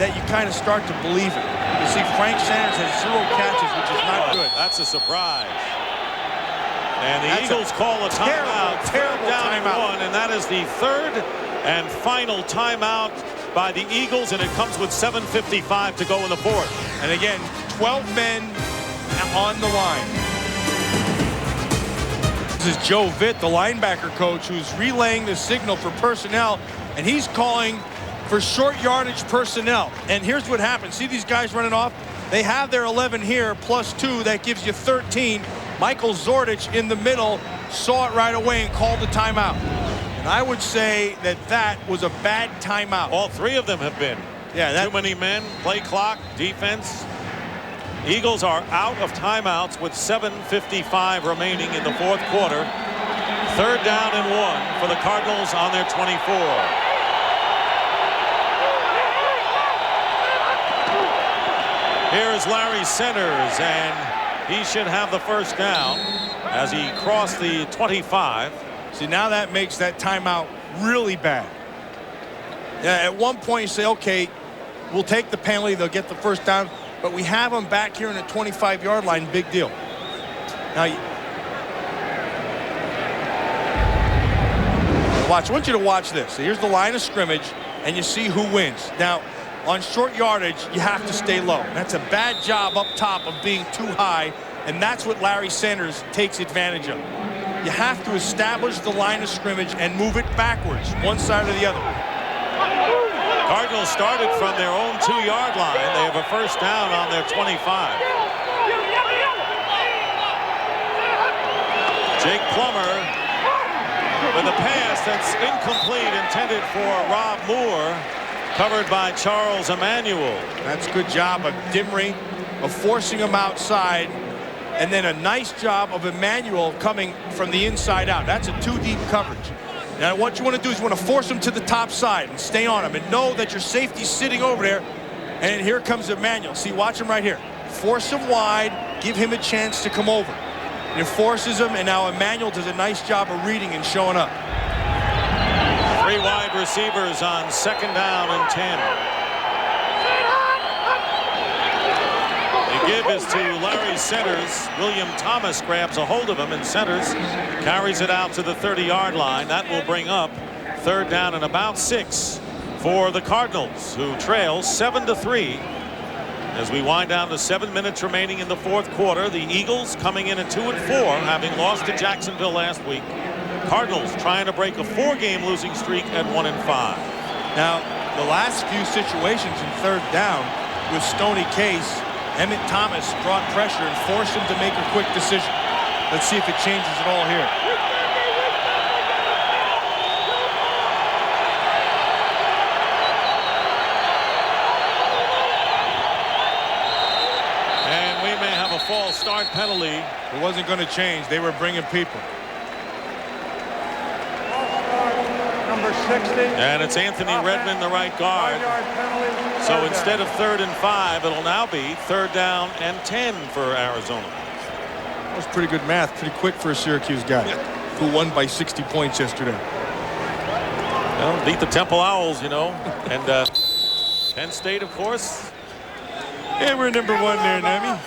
that you kind of start to believe in. You see, Frank Sanders has 0 catches, which is not good. That's a surprise. And the Eagles call a timeout. Terrible timeout. And that is the 3rd and final timeout by the Eagles, and it comes with 7:55 to go in the 4th. And again, 12 men on the line. This is Joe Vitt, the linebacker coach, who's relaying the signal for personnel, and he's calling for short yardage personnel. And here's what happens. See these guys running off? They have their 11 here, plus 2. That gives you 13. Michael Zordich in the middle saw it right away and called the timeout. And I would say that that was a bad timeout. All 3 of them have been. Yeah, too many men, play clock, defense. Eagles are out of timeouts with 7:55 remaining in the 4th quarter. 3rd down and 1 for the Cardinals on their 24. Here is Larry Centers, and he should have the first down as he crossed the 25. See, now that makes that timeout really bad. Yeah, at one point you say, okay, we'll take the penalty, they'll get the first down, but we have them back here in the 25-yard line, big deal. Now, watch, I want you to watch this. So here's the line of scrimmage, and you see who wins. Now, on short yardage, you have to stay low. That's a bad job up top of being too high, and that's what Larry Sanders takes advantage of. You have to establish the line of scrimmage and move it backwards, one side or the other. Cardinals started from their own 2-yard line. They have a first down on their 25. Jake Plummer with a pass that's incomplete, intended for Rob Moore, covered by Charles Emmanuel. That's a good job of Dimry of forcing him outside, and then a nice job of Emmanuel coming from the inside out. That's a 2-deep coverage. Now what you want to do is you want to force him to the top side and stay on him and know that your safety's sitting over there. And here comes Emmanuel. See, watch him right here. Force him wide, give him a chance to come over. And it forces him, and now Emmanuel does a nice job of reading and showing up. 3 wide receivers on 2nd down and 10. They give is to Larry Centers. William Thomas grabs a hold of him, and Centers carries it out to the 30-yard line. That will bring up third down and about 6 for the Cardinals, who trail 7-3. As we wind down to 7 minutes remaining in the fourth quarter, the Eagles coming in at 2-4, having lost to Jacksonville last week. Cardinals trying to break a 4-game losing streak at 1-5. Now, the last few situations in third down with Stoney Case, Emmett Thomas brought pressure and forced him to make a quick decision. Let's see if it changes at all here. And we may have a false start penalty. It wasn't going to change. They were bringing people. Number 60. And it's Anthony Redmond, the right guard. So instead of 3rd and 5, it'll now be 3rd down and 10 for Arizona. That was pretty good math, pretty quick for a Syracuse guy who won by 60 points yesterday. Well, beat the Temple Owls, you know, and Penn State, of course. Yeah, we're number 1 there, Nemi.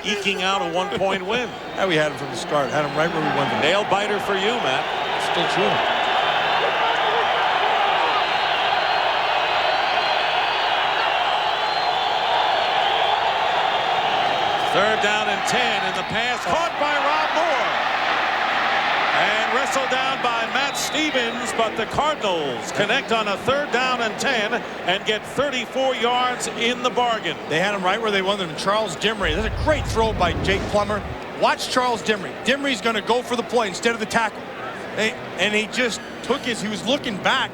Eking out a 1-point win. Yeah, we had him from the start. Had him right where we wanted him. Nail biter for you, Matt. Still true. Third down and 10, and the pass caught by Rob Moore. And wrestled down by Matt Stevens, but the Cardinals connect on a 3rd down and 10 and get 34 yards in the bargain. They had him right where they wanted him. Charles Dimry. That's a great throw by Jake Plummer. Watch Charles Dimry. Dimry's going to go for the play instead of the tackle. And he just took he was looking back,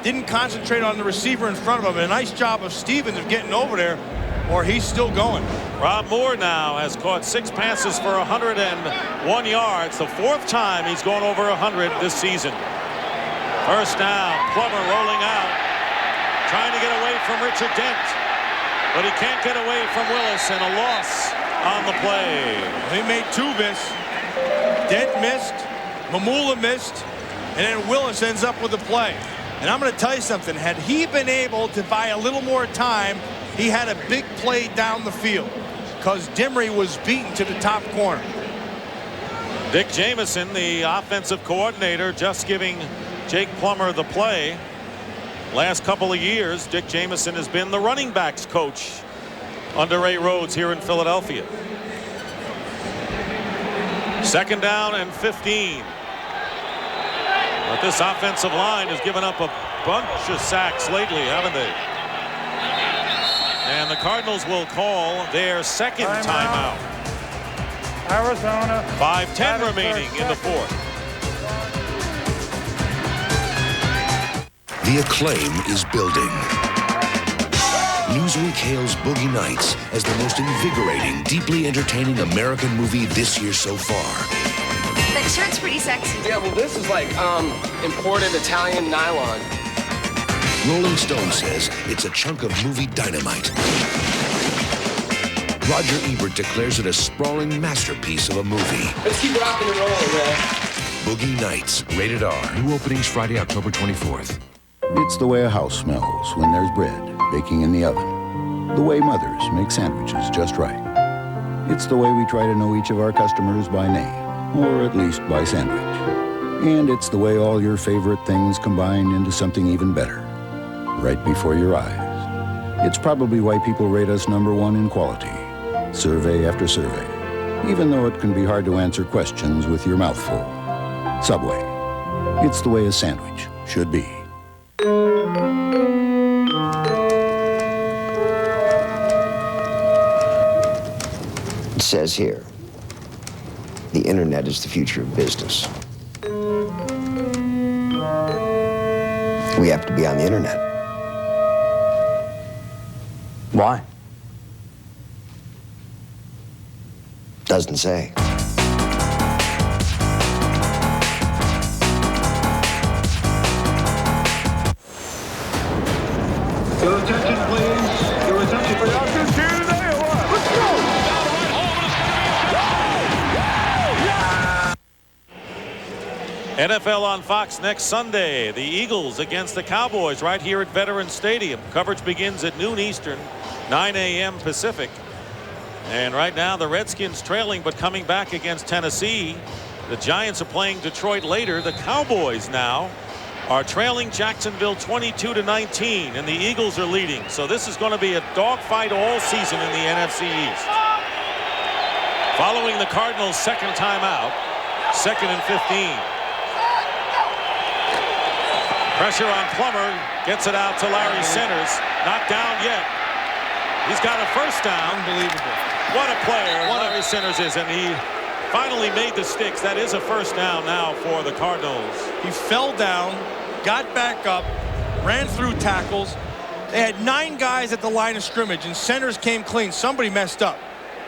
didn't concentrate on the receiver in front of him. And a nice job of Stevens of getting over there, or he's still going. Rob Moore now has caught 6 passes for 101 yards. The 4th time he's gone over 100 this season. First down, Plummer rolling out, trying to get away from Richard Dent, but he can't get away from Willis, and a loss on the play. They made 2 miss. Dent missed, Mamula missed, and then Willis ends up with the play. And I'm going to tell you something. Had he been able to buy a little more time, he had a big play down the field, because Dimry was beaten to the top corner. Dick Jamieson, the offensive coordinator, just giving Jake Plummer the play. Last couple of years, Dick Jamieson has been the running backs coach under Ray Rhodes here in Philadelphia. 2nd down and 15. But this offensive line has given up a bunch of sacks lately, haven't they? And the Cardinals will call their 2nd timeout. Arizona. 5:10 remaining in the 4th. The acclaim is building. Newsweek hails Boogie Nights as the most invigorating, deeply entertaining American movie this year so far. That shirt's pretty sexy. Yeah, well, this is like imported Italian nylon. Rolling Stone says it's a chunk of movie dynamite. Roger Ebert declares it a sprawling masterpiece of a movie. Let's keep rocking and rolling, man. Boogie Nights, rated R. New openings Friday, October 24th. It's the way a house smells when there's bread baking in the oven. The way mothers make sandwiches just right. It's the way we try to know each of our customers by name, or at least by sandwich. And it's the way all your favorite things combine into something even better, right before your eyes. It's probably why people rate us #1 in quality, survey after survey, even though it can be hard to answer questions with your mouth full. Subway. It's the way a sandwich should be. It says here, the internet is the future of business. We have to be on the internet. Why? Doesn't say. Your attention, please. Your attention, please. Let's go! NFL on Fox next Sunday. The Eagles against the Cowboys right here at Veterans Stadium. Coverage begins at noon Eastern, 9 a.m. Pacific. And right now the Redskins trailing but coming back against Tennessee. The Giants are playing Detroit later. The Cowboys now are trailing Jacksonville 22-19, and the Eagles are leading. So this is going to be a dogfight all season in the NFC East. Following the Cardinals' second timeout, 2nd and 15. Pressure on Plummer, gets it out to Larry Centers. Not down yet. He's got a first down. Unbelievable. What a player Larry Centers is, and he finally made the sticks. That is a first down now for the Cardinals. He fell down, got back up, ran through tackles. They had 9 guys at the line of scrimmage, and Centers came clean. Somebody messed up.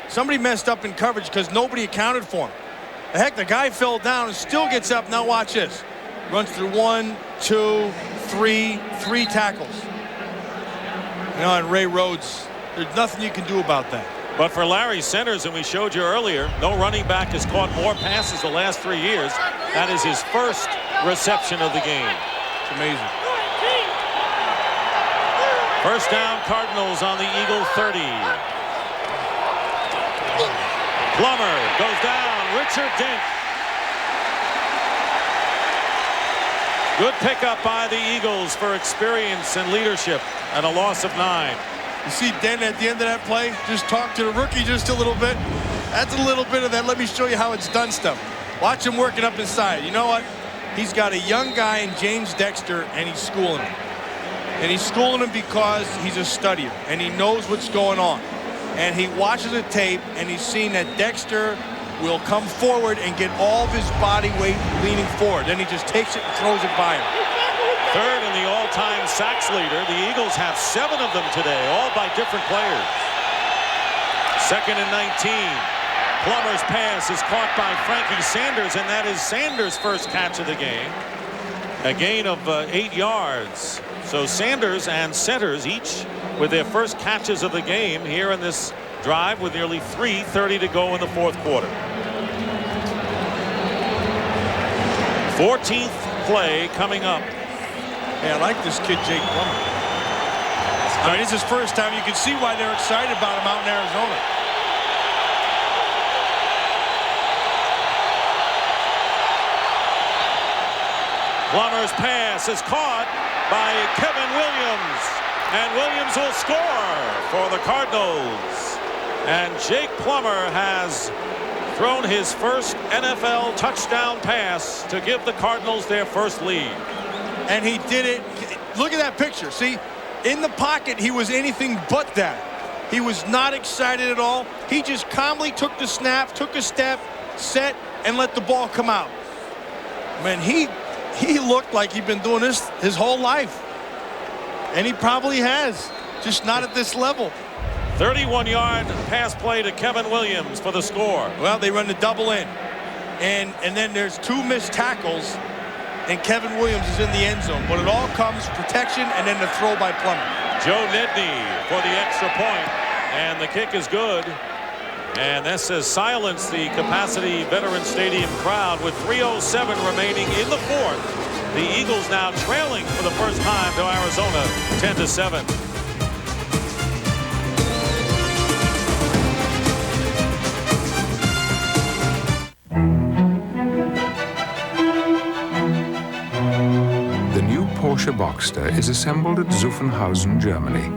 Somebody messed up in coverage because nobody accounted for him. The heck, the guy fell down and still gets up. Now watch this. Runs through 1, 2, 3 tackles. You know, and Ray Rhodes, there's nothing you can do about that. But for Larry Centers, and we showed you earlier, no running back has caught more passes the last 3 years. That is his first reception of the game. It's amazing. First down, Cardinals on the Eagle 30. Plummer goes down. Richard Dent. Good pickup by the Eagles for experience and leadership, and a loss of 9. You see Dent at the end of that play, just talk to the rookie just a little bit. That's a little bit of that. Let me show you how it's done stuff. Watch him working up inside. You know what? He's got a young guy in James Dexter, and he's schooling him. And he's schooling him because he's a studier, and he knows what's going on. And he watches the tape, and he's seen that Dexter will come forward and get all of his body weight leaning forward. Then he just takes it and throws it by him. Third in the all-time sacks leader. The Eagles have 7 of them today, all by different players. 2nd and 19. Plummer's pass is caught by Frankie Sanders, and that is Sanders' first catch of the game. A gain of 8 yards. So Sanders and Centers each with their first catches of the game here in this drive with nearly 3:30 to go in the fourth quarter. 14th play coming up. Yeah, I like this kid, Jake Plummer. I mean, it's his first time. You can see why they're excited about him out in Arizona. Plummer's pass is caught by Kevin Williams, and Williams will score for the Cardinals. And Jake Plummer has thrown his first NFL touchdown pass to give the Cardinals their first lead. And he did it. Look at that picture. See, in the pocket, he was anything but that. He was not excited at all. He just calmly took the snap, took a step, set, and let the ball come out. Man, he looked like he'd been doing this his whole life. And he probably has, just not at this level. 31-yard pass play to Kevin Williams for the score. Well, they run the double in. And then there's 2 missed tackles, and Kevin Williams is in the end zone. But it all comes protection and then the throw by Plummer. Joe Nedney for the extra point, and the kick is good. And this has silenced the capacity Veterans Stadium crowd with 3:07 remaining in the fourth. The Eagles now trailing for the first time to Arizona 10-7. The new Porsche Boxster is assembled at Zuffenhausen, Germany.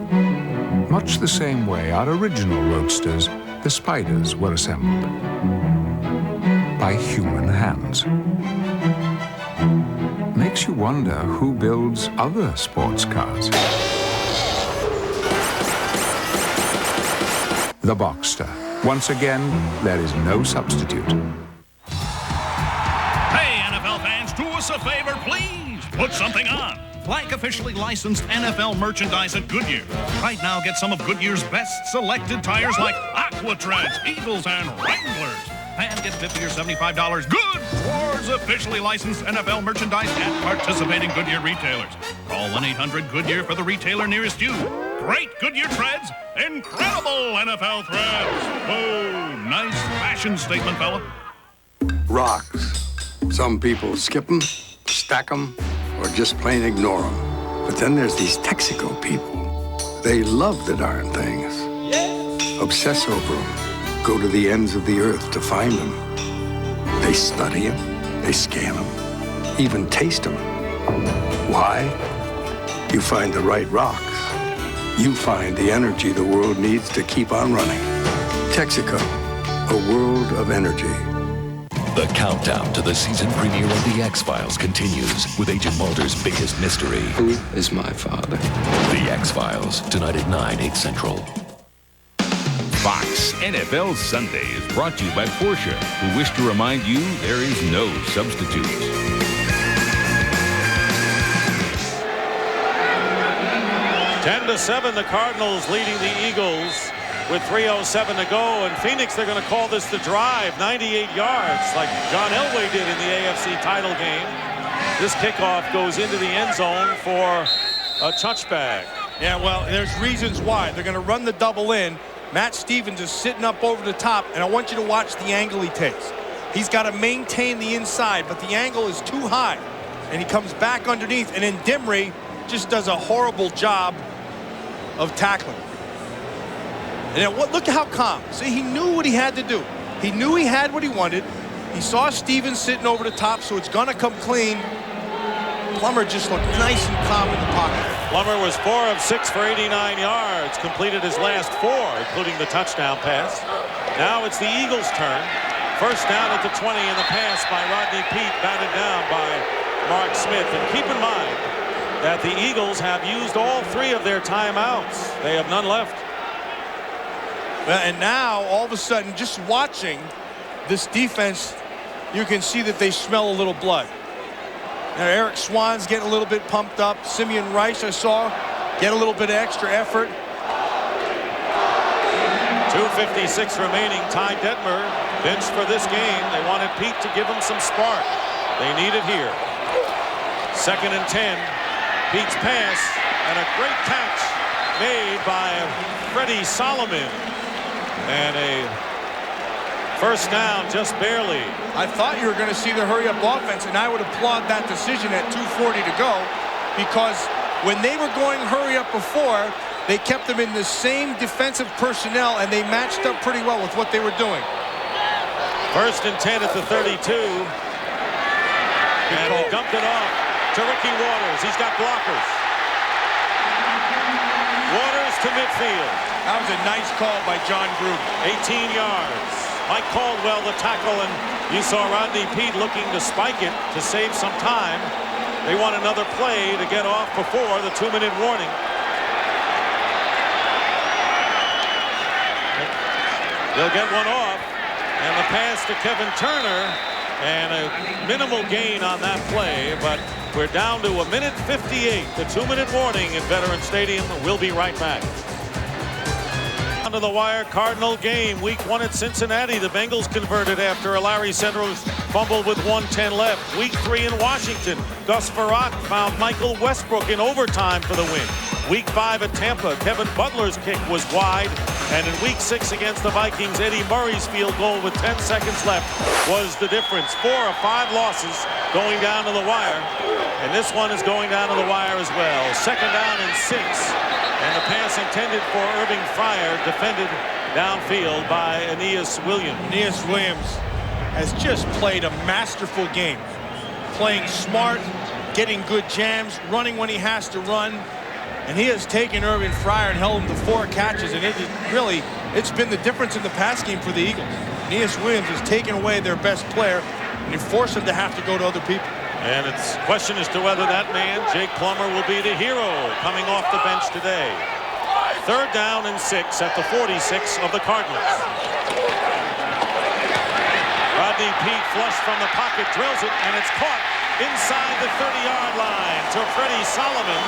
Much the same way our original roadsters, the Spiders, were assembled. By human hands. Makes you wonder who builds other sports cars. The Boxster. Once again, there is no substitute. Hey, NFL fans, do us a favor, please. Put something on. Like officially licensed NFL merchandise at Goodyear. Right now, get some of Goodyear's best selected tires like Aquatreads, Eagles, and Wranglers. And get $50 or $75 good towards officially licensed NFL merchandise at participating Goodyear retailers. Call 1-800-GOODYEAR for the retailer nearest you. Great Goodyear treads, incredible NFL threads. Oh, nice fashion statement, fella. Rocks. Some people skip them, stack them, or just plain ignore them. But then there's these Texaco people. They love the darn things. Obsess over them. go to the ends of the earth to find them. They study them, they scan them, even taste them. Why? You find the right rocks. You find the energy the world needs to keep on running. Texaco, a world of energy. The countdown to the season premiere of The X-Files continues with Agent Mulder's biggest mystery. Who is my father? The X-Files, tonight at 9, 8 Central. Fox NFL Sunday is brought to you by Porsche, who wish to remind you there is no substitute. 10-7, the Cardinals leading the Eagles with 3:07 to go. And Phoenix, they're going to call this the drive, 98 yards, like John Elway did in the AFC title game. This kickoff goes into the end zone for a touchback. Yeah, well, there's reasons why. They're going to run the double in. Matt Stevens is sitting up over the top, and I want you to watch the angle he takes. He's got to maintain the inside, but the angle is too high, and he comes back underneath, and then Dimry just does a horrible job of tackling. And then look at how calm. See, he knew what he had to do. He knew he had what he wanted. He saw Stevens sitting over the top, so it's going to come clean. Plummer just looked nice and calm in the pocket. Plummer was 4 of 6 for 89 yards, completed his last 4, including the touchdown pass. Now it's the Eagles' turn. First down at the 20, and the pass by Rodney Peete batted down by Mark Smith. And keep in mind that the Eagles have used all 3 of their timeouts. They have none left. And now, all of a sudden, just watching this defense, you can see that they smell a little blood. Now, Eric Swan's getting a little bit pumped up. Simeon Rice, I saw, get a little bit of extra effort. 2:56 remaining. Ty Detmer benched for this game. They wanted Peete to give him some spark. They need it here. 2nd and 10. Pete's pass, and a great catch made by Freddie Solomon. And a first down, just barely. I thought you were going to see the hurry-up offense, and I would applaud that decision at 2:40 to go, because when they were going hurry-up before, they kept them in the same defensive personnel, and they matched up pretty well with what they were doing. 1st and 10 at the 32. And they dumped it off to Ricky Waters. He's got blockers. Waters to midfield. That was a nice call by John Gruden. 18 yards. Mike Caldwell the tackle, and you saw Rodney Peete looking to spike it to save some time. They want another play to get off before the 2-minute warning. They'll get one off, and the pass to Kevin Turner, and a minimal gain on that play, but we're down to 1:58. The 2-minute warning in Veterans Stadium. We'll be right back. To the wire, Cardinal game, week 1 at Cincinnati. The Bengals converted after a Larry Sanders fumble with 1:10 left. Week 3 in Washington, Gus Farrat found Michael Westbrook in overtime for the win. Week 5 at Tampa, Kevin Butler's kick was wide. And in week 6 against the Vikings, Eddie Murray's field goal with 10 seconds left was the difference. 4 of 5 losses going down to the wire. And this one is going down to the wire as well. 2nd down and 6. And the pass intended for Irving Fryer, defended downfield by Aeneas Williams. Aeneas Williams has just played a masterful game. Playing smart, getting good jams, running when he has to run. And he has taken Irving Fryer and held him to 4 catches. And it's been the difference in the pass game for the Eagles. Aeneas Williams has taken away their best player, and he forced them to have to go to other people. And it's question as to whether that man, Jake Plummer, will be the hero coming off the bench today. 3rd down and 6 at the 46 of the Cardinals. Rodney Peete flushed from the pocket, drills it, and it's caught inside the 30-yard line to Freddie Solomon.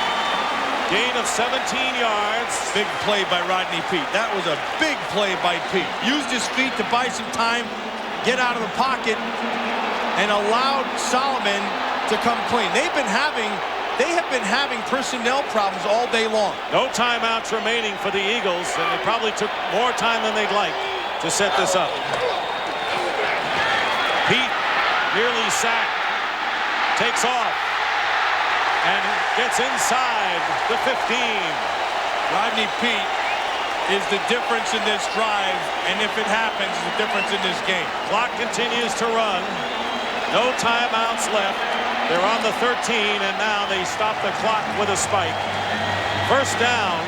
Gain of 17 yards. Big play by Rodney Peete. That was a big play by Peete. Used his feet to buy some time, get out of the pocket, and allowed Solomon to come clean. They have been having personnel problems all day long. No timeouts remaining for the Eagles, and it probably took more time than they'd like to set this up. Peete nearly sacked, takes off, and gets inside the 15. Rodney Peete is the difference in this drive, and if it happens, the difference in this game. Clock continues to run. No timeouts left. They're on the 13, and now they stop the clock with a spike. First down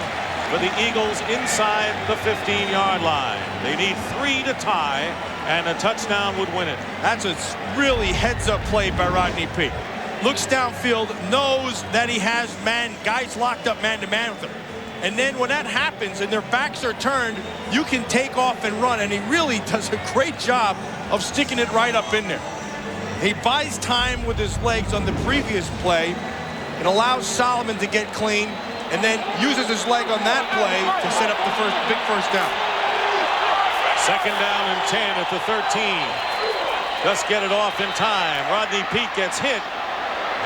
for the Eagles inside the 15-yard line. They need 3 to tie, and a touchdown would win it. That's a really heads-up play by Rodney Peete. Looks downfield, knows that he has guys locked up man-to-man with him. And then when that happens and their backs are turned, you can take off and run, and he really does a great job of sticking it right up in there. He buys time with his legs on the previous play. It allows Solomon to get clean, and then uses his leg on that play to set up the big first down. Second down and 10 at the 13. Just get it off in time. Rodney Peete gets hit,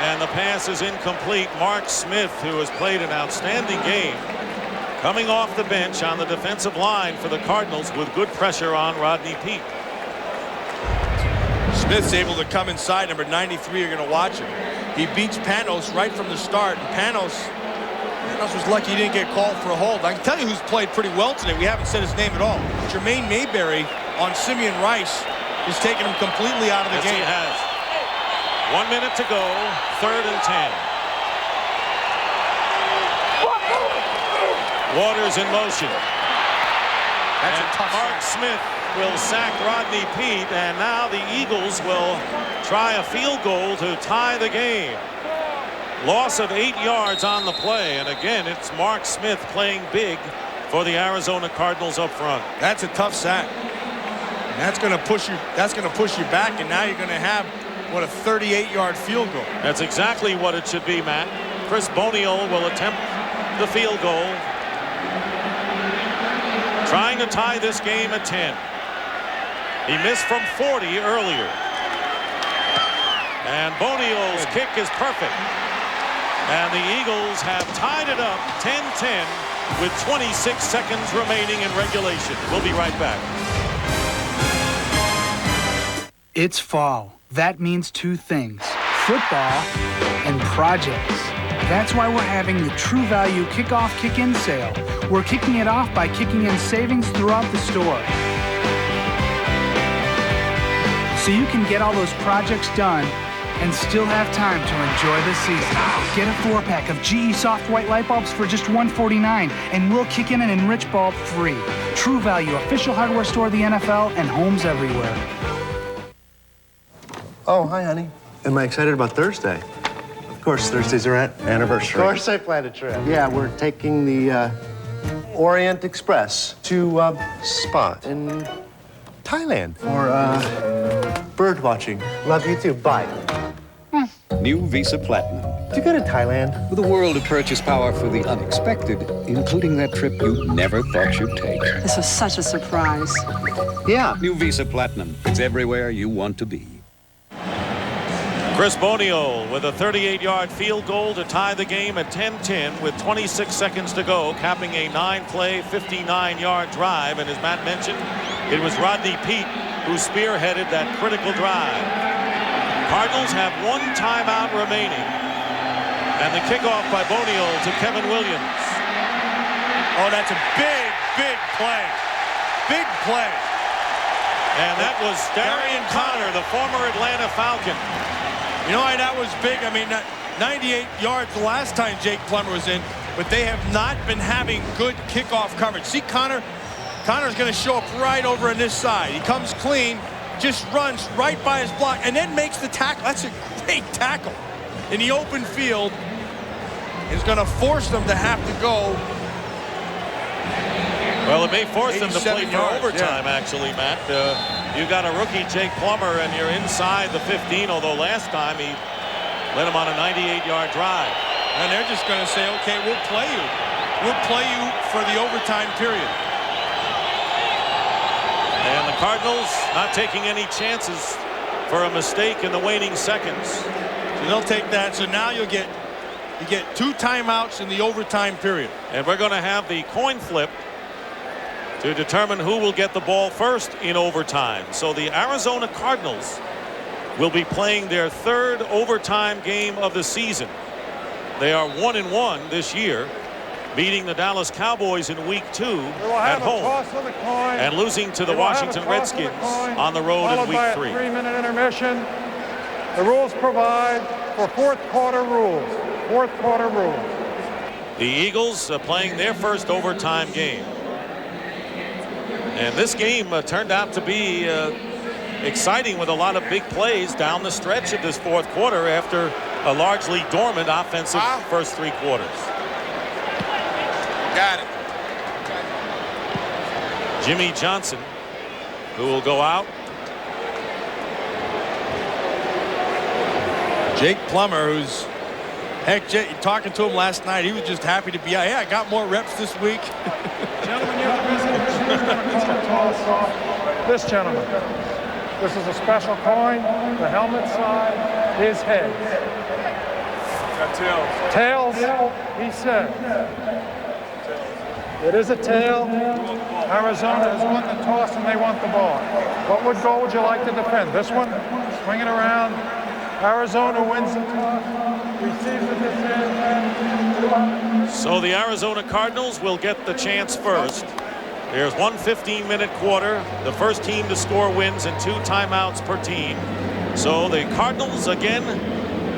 and the pass is incomplete. Mark Smith, who has played an outstanding game, coming off the bench on the defensive line for the Cardinals with good pressure on Rodney Peete. Smith's able to come inside. Number 93, you're going to watch him. He beats Panos right from the start, and Panos was lucky he didn't get called for a hold. I can tell you who's played pretty well today. We haven't said his name at all. Jermaine Mayberry on Simeon Rice is taking him completely out of the game. Yes, he has. 1 minute to go, 3rd and 10. Waters in motion. That's a tough Mark Smith will sack Rodney Peete, and now the Eagles will try a field goal to tie the game. Loss of 8 yards on the play, and again, it's Mark Smith playing big for the Arizona Cardinals up front. That's a tough sack. And that's going to push you. That's going to push you back, and now you're going to have what, a 38-yard field goal. That's exactly what it should be, Matt. Chris Boniol will attempt the field goal, trying to tie this game at 10. He missed from 40 earlier. And Boniol's kick is perfect. And the Eagles have tied it up 10-10 with 26 seconds remaining in regulation. We'll be right back. It's fall. That means 2 things: football and projects. That's why we're having the True Value Kickoff Kick-In sale. We're kicking it off by kicking in savings throughout the store, so you can get all those projects done and still have time to enjoy the season. Get a 4-pack of GE Soft White light bulbs for just $149, and we'll kick in an Enrich bulb free. True Value, official hardware store of the NFL and homes everywhere. Oh, hi, honey. Am I excited about Thursday? Of course, Thursdays are at anniversary. Of course I planned a trip. Yeah, we're taking the Orient Express to Spa in Thailand for bird watching. Love you too. Bye. New Visa Platinum. Did you go to Thailand? With a world of purchase power for the unexpected, including that trip you never thought you'd take. This was such a surprise. Yeah, New Visa Platinum. It's everywhere you want to be. Chris Boniol with a 38-yard field goal to tie the game at 10-10 with 26 seconds to go, capping a 9-play, 59-yard drive. And as Matt mentioned, it was Rodney Peete who spearheaded that critical drive. Cardinals have 1 timeout remaining. And the kickoff by Boniol to Kevin Williams. Oh, that's a big, big play. Big play. And that was Darian Connor, the former Atlanta Falcon. You know why that was big? I mean, 98 yards the last time Jake Plummer was in, but they have not been having good kickoff coverage. See, Connor's going to show up right over on this side. He comes clean, just runs right by his block, and then makes the tackle. That's a great tackle in the open field. Is going to force them to have to go. Well, it may force them to play for overtime, actually, Matt. You got a rookie, Jake Plummer, and you're inside the 15, although last time he led him on a 98-yard drive. And they're just going to say, okay, we'll play you. We'll play you for the overtime period. And the Cardinals not taking any chances for a mistake in the waning seconds. So they'll take that. So now you get 2 timeouts in the overtime period. And we're going to have the coin flip to determine who will get the ball first in overtime. So the Arizona Cardinals will be playing their 3rd overtime game of the season. They are 1-1 this year. beating the Dallas Cowboys in Week 2 at home toss of the coin. and losing to the Washington Redskins on the road in Week 3. 3-minute intermission. The rules provide for fourth quarter rules. Fourth quarter rules. The Eagles playing their first overtime game. And this game turned out to be exciting with a lot of big plays down the stretch of this fourth quarter after a largely dormant offensive first 3 quarters. Got it. Jimmy Johnson, who will go out. Jake Plummer, who's, heck, talking to him last night, he was just happy to be out. Yeah, I got more reps this week. Gentlemen, you have a visitor. She's going to call a toss off. This gentleman. This is a special coin. The helmet side is heads. Got tails. Tails, he said. It is a tail. Arizona has won the toss and they want the ball. What goal would you like to defend? This one? Swing it around. Arizona wins the toss. Receives the defense. So the Arizona Cardinals will get the chance first. There's 1 15-minute quarter. The first team to score wins and 2 timeouts per team. So the Cardinals again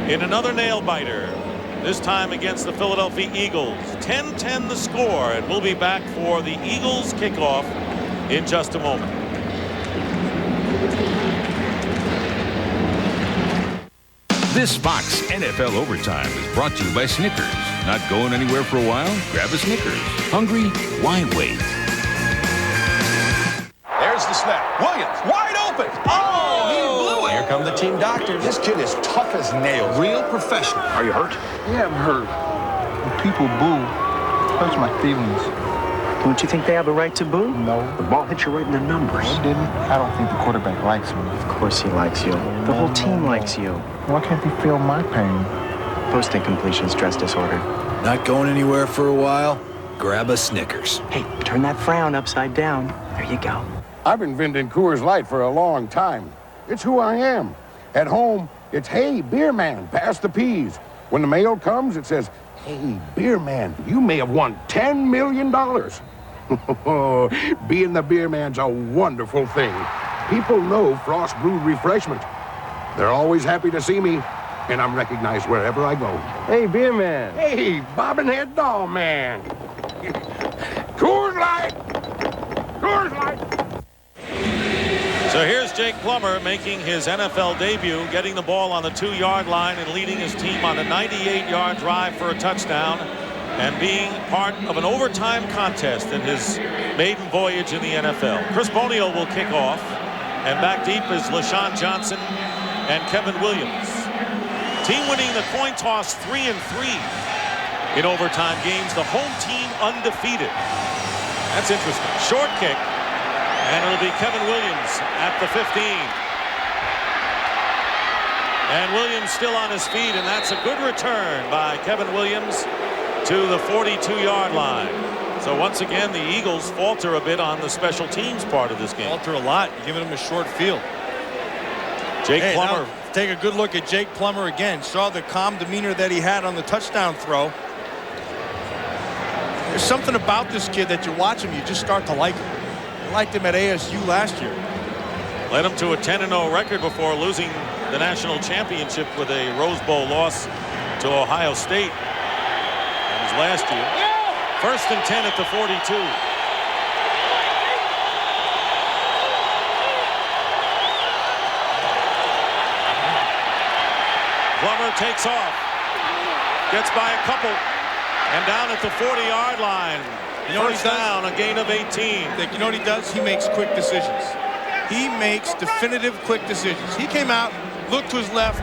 in another nail-biter. This time against the Philadelphia Eagles. 10-10 the score, and we'll be back for the Eagles kickoff in just a moment. This Fox NFL Overtime is brought to you by Snickers. Not going anywhere for a while? Grab a Snickers. Hungry? Why wait? There's the snap. Williams, wide open. Oh, he blew it. Here come the team doctors. This kid is tough as nails. Real professional. Are you hurt? Yeah, I'm hurt. When people boo, it hurts my feelings. Don't you think they have a right to boo? No. The ball hit you right in the numbers. No, it didn't. I don't think the quarterback likes me. Of course he likes you. The whole team likes you. Why can't they feel my pain? Post-incompletion stress disorder. Not going anywhere for a while? Grab a Snickers. Hey, turn that frown upside down. There you go. I've been vending Coors Light for a long time. It's who I am. At home, it's, hey, beer man, pass the peas. When the mail comes, it says, hey, beer man, you may have won $10 million. Being the beer man's a wonderful thing. People know Frost Brewed Refreshment. They're always happy to see me, and I'm recognized wherever I go. Hey, beer man. Hey, bobbinhead doll man. Coors Light! Coors Light! So here's Jake Plummer making his NFL debut, getting the ball on the 2-yard line and leading his team on a 98-yard drive for a touchdown and being part of an overtime contest in his maiden voyage in the NFL. Chris Bonio will kick off, and back deep is LaShawn Johnson and Kevin Williams. Team winning the coin toss 3-3 in overtime games. The home team undefeated. That's interesting. Short kick. And it'll be Kevin Williams at the 15. And Williams still on his feet, and that's a good return by Kevin Williams to the 42-yard line. So once again, the Eagles falter a bit on the special teams part of this game. Falter a lot, giving him a short field. Jake Plummer. Now, take a good look at Jake Plummer again. Saw the calm demeanor that he had on the touchdown throw. There's something about this kid that you watch him, you just start to like him. Liked him at ASU last year. Led him to a 10-0 record before losing the national championship with a Rose Bowl loss to Ohio State. That was last year. 1st and 10 at the 42. Plummer takes off. Gets by a couple. And down at the 40-yard line. You know First down, a gain of 18. You know what he does? He makes quick decisions. He makes definitive quick decisions. He came out, looked to his left,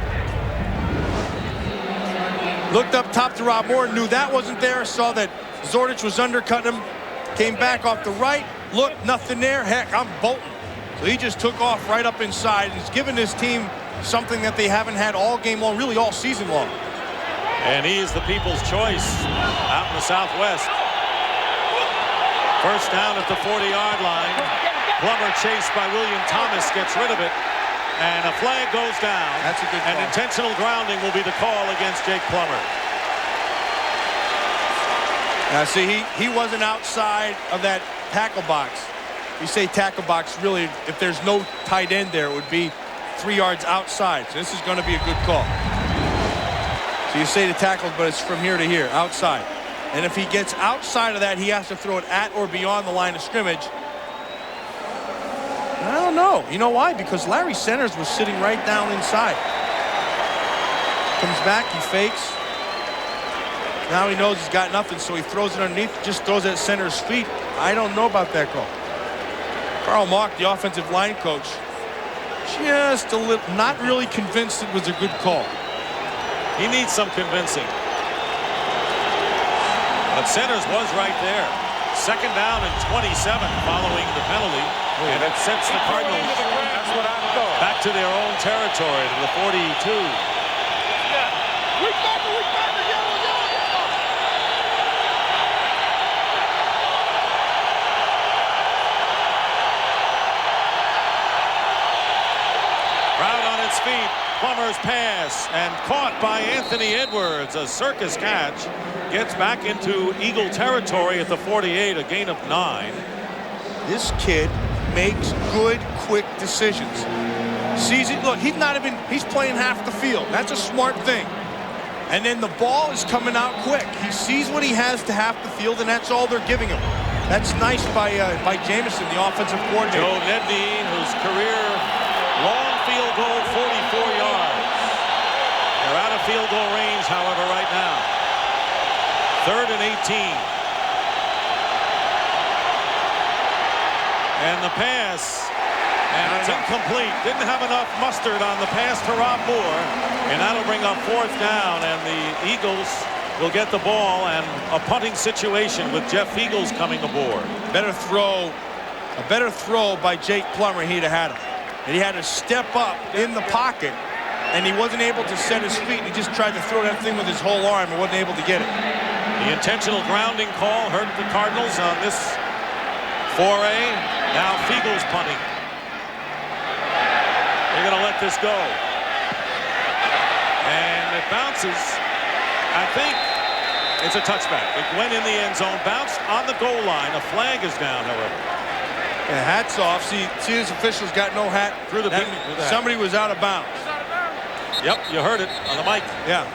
looked up top to Rob Moore, knew that wasn't there, saw that Zordich was undercutting him, came back off the right, looked, nothing there. Heck, I'm bolting. So he just took off right up inside and has given his team something that they haven't had all game long, really all season long. And he is the people's choice out in the Southwest. First down at the 40-yard line. Plummer chased by William Thomas gets rid of it. And a flag goes down. That's a good call. And intentional grounding will be the call against Jake Plummer. Now, see, he wasn't outside of that tackle box. You say tackle box, really, if there's no tight end there, it would be 3 yards outside. So this is going to be a good call. So you say the tackle, but it's from here to here, outside. And if he gets outside of that, he has to throw it at or beyond the line of scrimmage. I don't know. You know why? Because Larry Centers was sitting right down inside. Comes back, he fakes. Now he knows he's got nothing, so he throws it underneath, just throws it at Centers' feet. I don't know about that call. Carl Mark, the offensive line coach, just a little, not really convinced it was a good call. He needs some convincing. But Centers was right there. 2nd down and 27 following the penalty. And it sets the Cardinals back to their own territory, to the 42. Crowd on its feet. Plummer's pass and caught by Anthony Edwards. A circus catch. Gets back into Eagle territory at the 48, a gain of 9. This kid makes good, quick decisions. Sees it. Look, he's playing half the field. That's a smart thing. And then the ball is coming out quick. He sees what he has to half the field, and that's all they're giving him. That's nice by Jamison, the offensive coordinator. Joe Nedney, whose career long field goal, 44 yards. They're out of field goal range, however, right now. 3rd and 18. And the pass, and it's incomplete. Didn't have enough mustard on the pass to Rob Moore, and that'll bring up 4th down, and the Eagles will get the ball, and a punting situation with Jeff Eagles coming aboard. A better throw by Jake Plummer. He'd have had him. And he had to step up in the pocket, and he wasn't able to set his feet. He just tried to throw that thing with his whole arm and wasn't able to get it. The intentional grounding call hurt the Cardinals on this foray. Now Fiegel's punting. They're going to let this go. And it bounces. I think it's a touchback. It went in the end zone, bounced on the goal line. A flag is down, however. Yeah, hats off. See his officials got no hat. Through the somebody was out of bounds. Yep, you heard it on the mic. Yeah.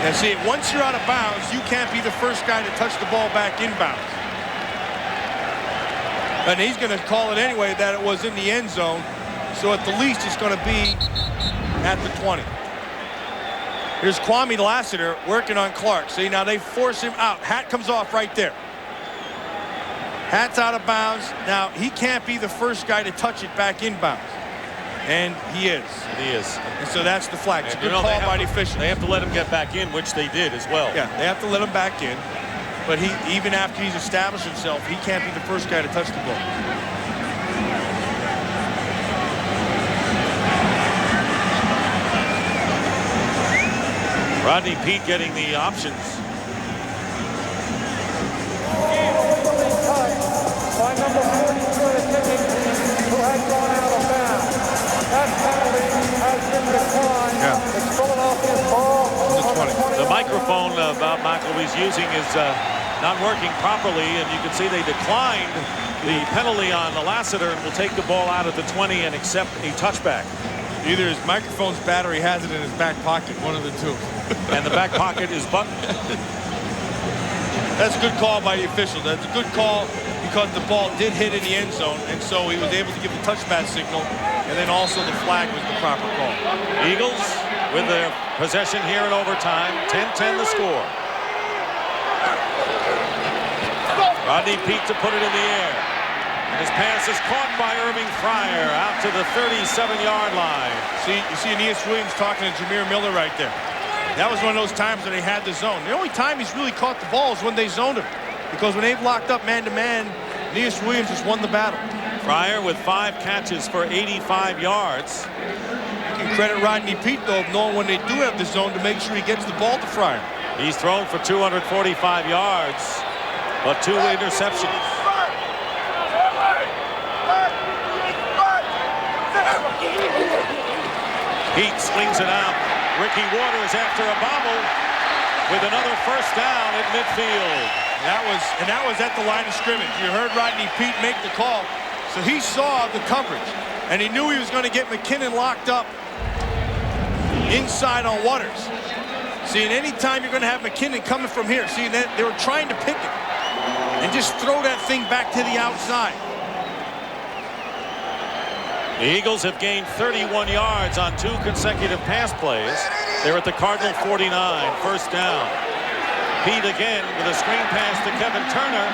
And see, once you're out of bounds, you can't be the first guy to touch the ball back inbounds. And he's going to call it anyway that it was in the end zone. So at the least, it's going to be at the 20. Here's Kwame Lassiter working on Clark. See, now they force him out. Hat comes off right there. Hat's out of bounds. Now, he can't be the first guy to touch it back inbounds. And he is. He is. And so that's the flag. It's a good call by the officials. They have to let him get back in, which they did as well. Yeah, they have to let him back in. But even after he's established himself, he can't be the first guy to touch the ball. Rodney Peete getting the options. By number 42 of the kicking team, who had gone out of bounds. That penalty has been declined. Yeah. It's Philadelphia's ball on the 20. The microphone Bob McElwee's using is not working properly, and you can see they declined the penalty on the Lassiter and will take the ball out at the 20 and accept a touchback. Either his microphone's battery has it in his back pocket, one of the two. And the back pocket is buttoned. That's a good call by the official. That's a good call because the ball did hit in the end zone, and so he was able to give the touchback signal, and then also the flag was the proper call. Eagles with their possession here in overtime. 10-10 the score. Rodney Peete to put it in the air. And his pass is caught by Irving Fryer out to the 37-yard line. See, you see Aeneas Williams talking to Jameer Miller right there. That was one of those times when they had the zone. The only time he's really caught the ball is when they zoned him. Because when they've locked up man-to-man, Aeneas Williams has won the battle. Fryer with 5 catches for 85 yards. You can credit Rodney Peete, though, of knowing when they do have the zone to make sure he gets the ball to Fryer. He's thrown for 245 yards, but 2 interceptions. Peete swings it out. Ricky Waters after a bobble. with another first down at midfield. That was at the line of scrimmage. You heard Rodney Peete make the call. So he saw the coverage, and he knew he was going to get McKinnon locked up inside on Waters. See, and any time you're going to have McKinnon coming from here, see, that they were trying to pick it and just throw that thing back to the outside. The Eagles have gained 31 yards on 2 consecutive pass plays. They're at the Cardinal 49, first down. Peete again with a screen pass to Kevin Turner.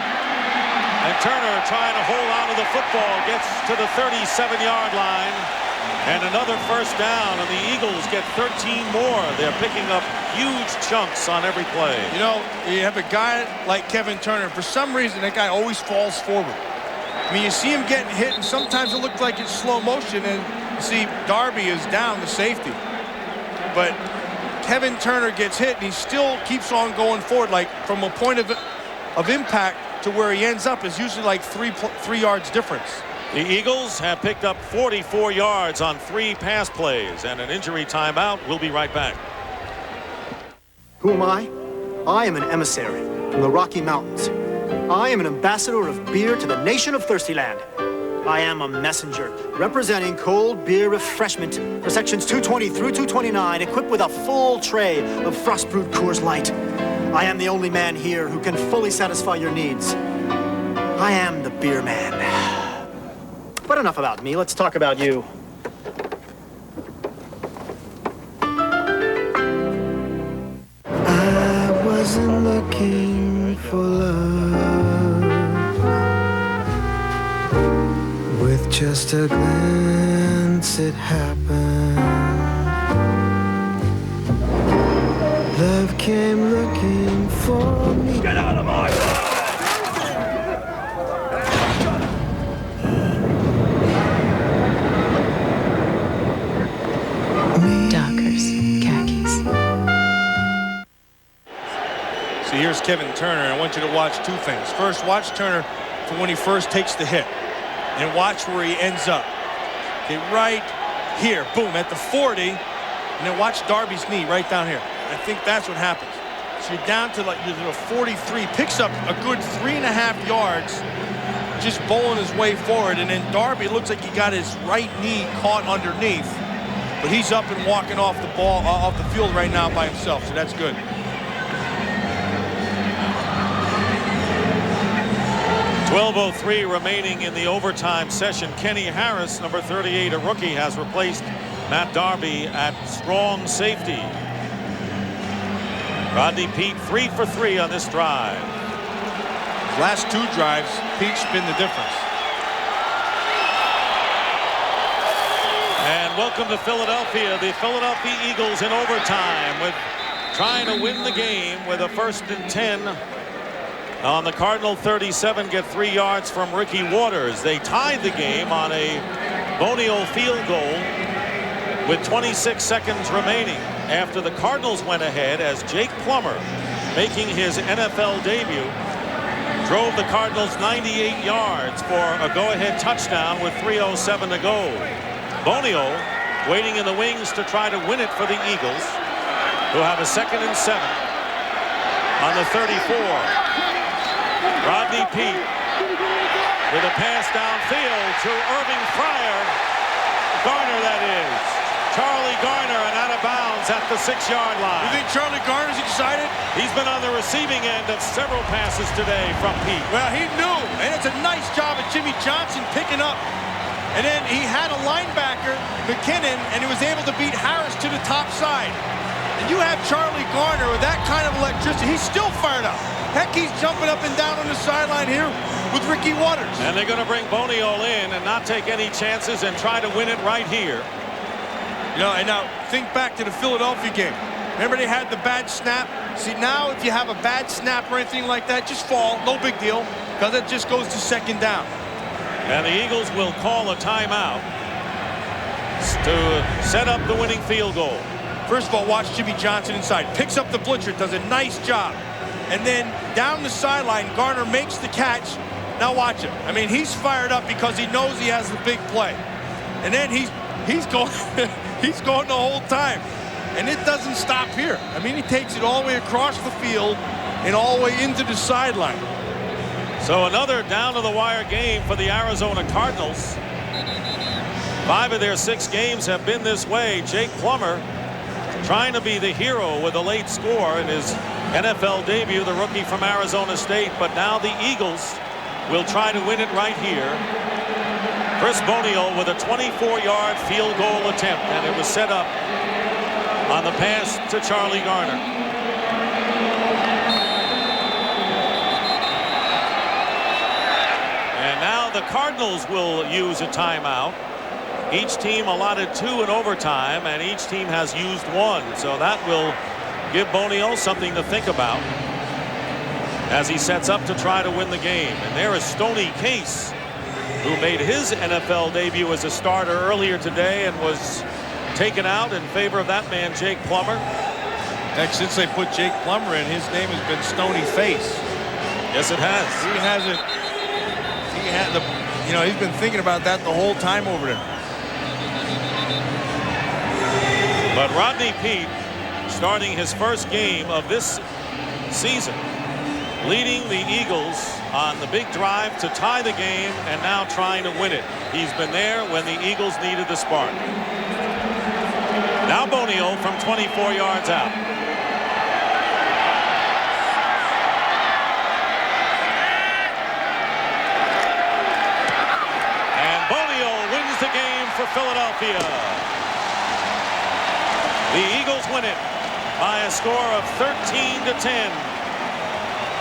And Turner trying to hold on to the football, gets to the 37-yard line. And another first down, and the Eagles get 13 more. They're picking up huge chunks on every play. You know, you have a guy like Kevin Turner. For some reason, that guy always falls forward. I mean, you see him getting hit, and sometimes it looks like it's slow motion, and you see Darby is down, the safety. But Kevin Turner gets hit, and he still keeps on going forward. Like, from a point of impact to where he ends up is usually like 3 yards difference. The Eagles have picked up 44 yards on 3 pass plays, and an injury timeout. We'll be right back. Who am I? I am an emissary from the Rocky Mountains. I am an ambassador of beer to the nation of Thirstyland. I am a messenger representing cold beer refreshment for sections 220 through 229, equipped with a full tray of frost-brewed Coors Light. I am the only man here who can fully satisfy your needs. I am the beer man. But enough about me, let's talk about you. I wasn't looking for love. With just a glance it happened. Love came looking for me. Get out of my way! So here's Kevin Turner. I want you to watch 2 things. First, watch Turner from when he first takes the hit, and watch where he ends up. Okay, right here, boom, at the 40, and then watch Darby's knee right down here. I think that's what happens. So you're down to like you're 43, picks up a good 3.5 yards, just bowling his way forward, and then Darby looks like he got his right knee caught underneath, but he's up and walking off the ball, off the field right now by himself, so that's good. 12:03 remaining in the overtime session. Kenny Harris, number 38, a rookie, has replaced Matt Darby at strong safety. Rodney Peete 3 for 3 on this drive. Last 2 drives, Pete's been the difference. And welcome to Philadelphia. The Philadelphia Eagles in overtime with trying to win the game with a 1st and 10. On the Cardinal 37, get 3 yards from Ricky Waters. They tied the game on a Bonio field goal with 26 seconds remaining after the Cardinals went ahead as Jake Plummer, making his NFL debut, drove the Cardinals 98 yards for a go-ahead touchdown with 3:07 to go. Bonio waiting in the wings to try to win it for the Eagles, who have a 2nd and 7 on the 34. Rodney Peete with a pass downfield to Irving Fryer. Garner, that is. Charlie Garner, and out of bounds at the 6-yard line. You think Charlie Garner's excited? He's been on the receiving end of several passes today from Peete. Well, he knew, and it's a nice job of Jimmy Johnson picking up. And then he had a linebacker, McKinnon, and he was able to beat Harris to the top side. And you have Charlie Garner with that kind of electricity. He's still fired up. Heck, he's jumping up and down on the sideline here with Ricky Waters. And they're going to bring Bonio in and not take any chances and try to win it right here. You know, and now think back to the Philadelphia game. Remember they had the bad snap? See, now if you have a bad snap or anything like that, just fall. No big deal, because it just goes to 2nd down. And the Eagles will call a timeout to set up the winning field goal. First of all, watch Jimmy Johnson inside. Picks up the blitzer, does a nice job. And then down the sideline, Garner makes the catch. Now watch him. I mean, he's fired up because he knows he has the big play. And then he's going he's going the whole time. And it doesn't stop here. I mean, he takes it all the way across the field and all the way into the sideline. So another down-to-the-wire game for the Arizona Cardinals. 5 of their 6 games have been this way. Jake Plummer trying to be the hero with a late score in his NFL debut, the rookie from Arizona State. But now the Eagles will try to win it right here. Chris Boniol with a 24-yard field goal attempt, and it was set up on the pass to Charlie Garner. And now the Cardinals will use a timeout. Each team allotted 2 in overtime, and each team has used 1. So that will give Boniol something to think about as he sets up to try to win the game. And there is Stoney Case, who made his NFL debut as a starter earlier today and was taken out in favor of that man, Jake Plummer. Heck, since they put Jake Plummer in, his name has been Stoney Face. Yes, it has. He's been thinking about that the whole time over there. But Rodney Peete, starting his first game of this season, leading the Eagles on the big drive to tie the game and now trying to win it. He's been there when the Eagles needed the spark. Now Boniol from 24 yards out. And Boniol wins the game for Philadelphia. The Eagles win it by a score of 13-10.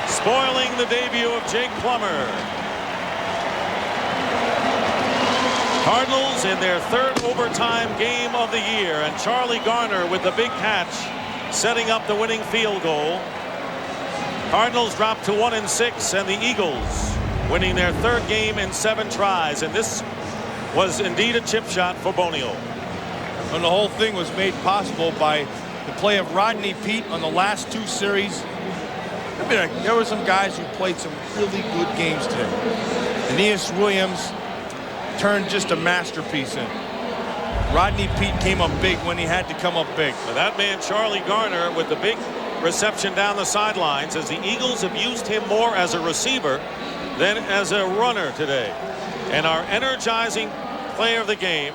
Spoiling the debut of Jake Plummer. Cardinals in their 3rd overtime game of the year, and Charlie Garner with the big catch, setting up the winning field goal. Cardinals drop to 1-6, and the Eagles winning their 3rd game in 7 tries, and this was indeed a chip shot for Boniol. And the whole thing was made possible by the play of Rodney Peete on the last 2 series. There were some guys who played some really good games today. Aeneas Williams turned just a masterpiece in. Rodney Peete came up big when he had to come up big. But that man, Charlie Garner, with the big reception down the sidelines, as the Eagles have used him more as a receiver than as a runner today. And our energizing player of the game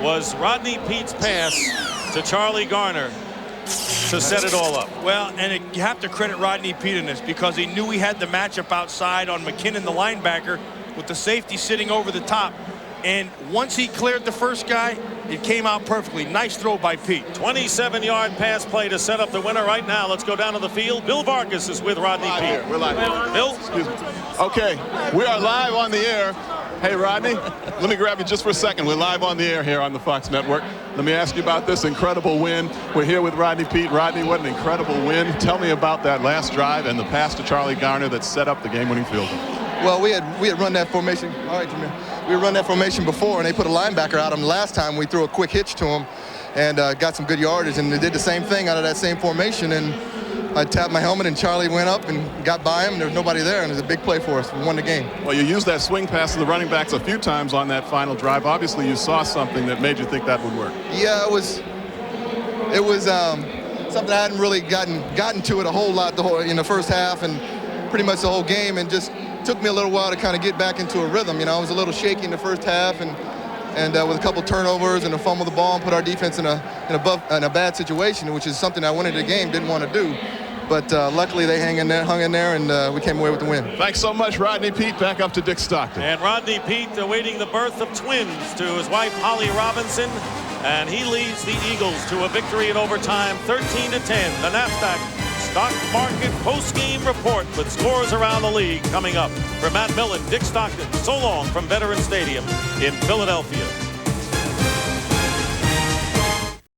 was Rodney Peete's pass to Charlie Garner to set it all up. Well, and you have to credit Rodney Peete in this, because he knew he had the matchup outside on McKinnon, the linebacker, with the safety sitting over the top. And once he cleared the first guy, it came out perfectly. Nice throw by Peete. 27-yard pass play to set up the winner right now. Let's go down to the field. Bill Vargas is with Rodney Peete. We're live. Bill? Excuse me. Okay, we are live on the air. Hey, Rodney, let me grab you just for a second. We're live on the air here on the Fox Network. Let me ask you about this incredible win. We're here with Rodney Peete. Rodney, what an incredible win. Tell me about that last drive and the pass to Charlie Garner that set up the game-winning field goal. Well, we had run that formation. All right, Jameer. We had run that formation before, and they put a linebacker out on him. Last time we threw a quick hitch to him and got some good yardage, and they did the same thing out of that same formation. And I tapped my helmet, and Charlie went up and got by him, and there was nobody there, and it was a big play for us. We won the game. Well, you used that swing pass to the running backs a few times on that final drive. Obviously, you saw something that made you think that would work. Yeah, it was something I hadn't really gotten to it a whole lot in the first half and pretty much the whole game, and just took me a little while to kind of get back into a rhythm. You know, I was a little shaky in the first half, and with a couple turnovers and a fumble the ball and put our defense in a bad situation, which is something I went into the game didn't want to do. But luckily they hung in there, and we came away with the win. Thanks so much, Rodney Peete. Back up to Dick Stockton. And Rodney Peete awaiting the birth of twins to his wife Holly Robinson, and he leads the Eagles to a victory in overtime, 13-10. The NASDAQ Stock Market post-game report with scores around the league coming up. For Matt Millen, Dick Stockton, so long from Veterans Stadium in Philadelphia.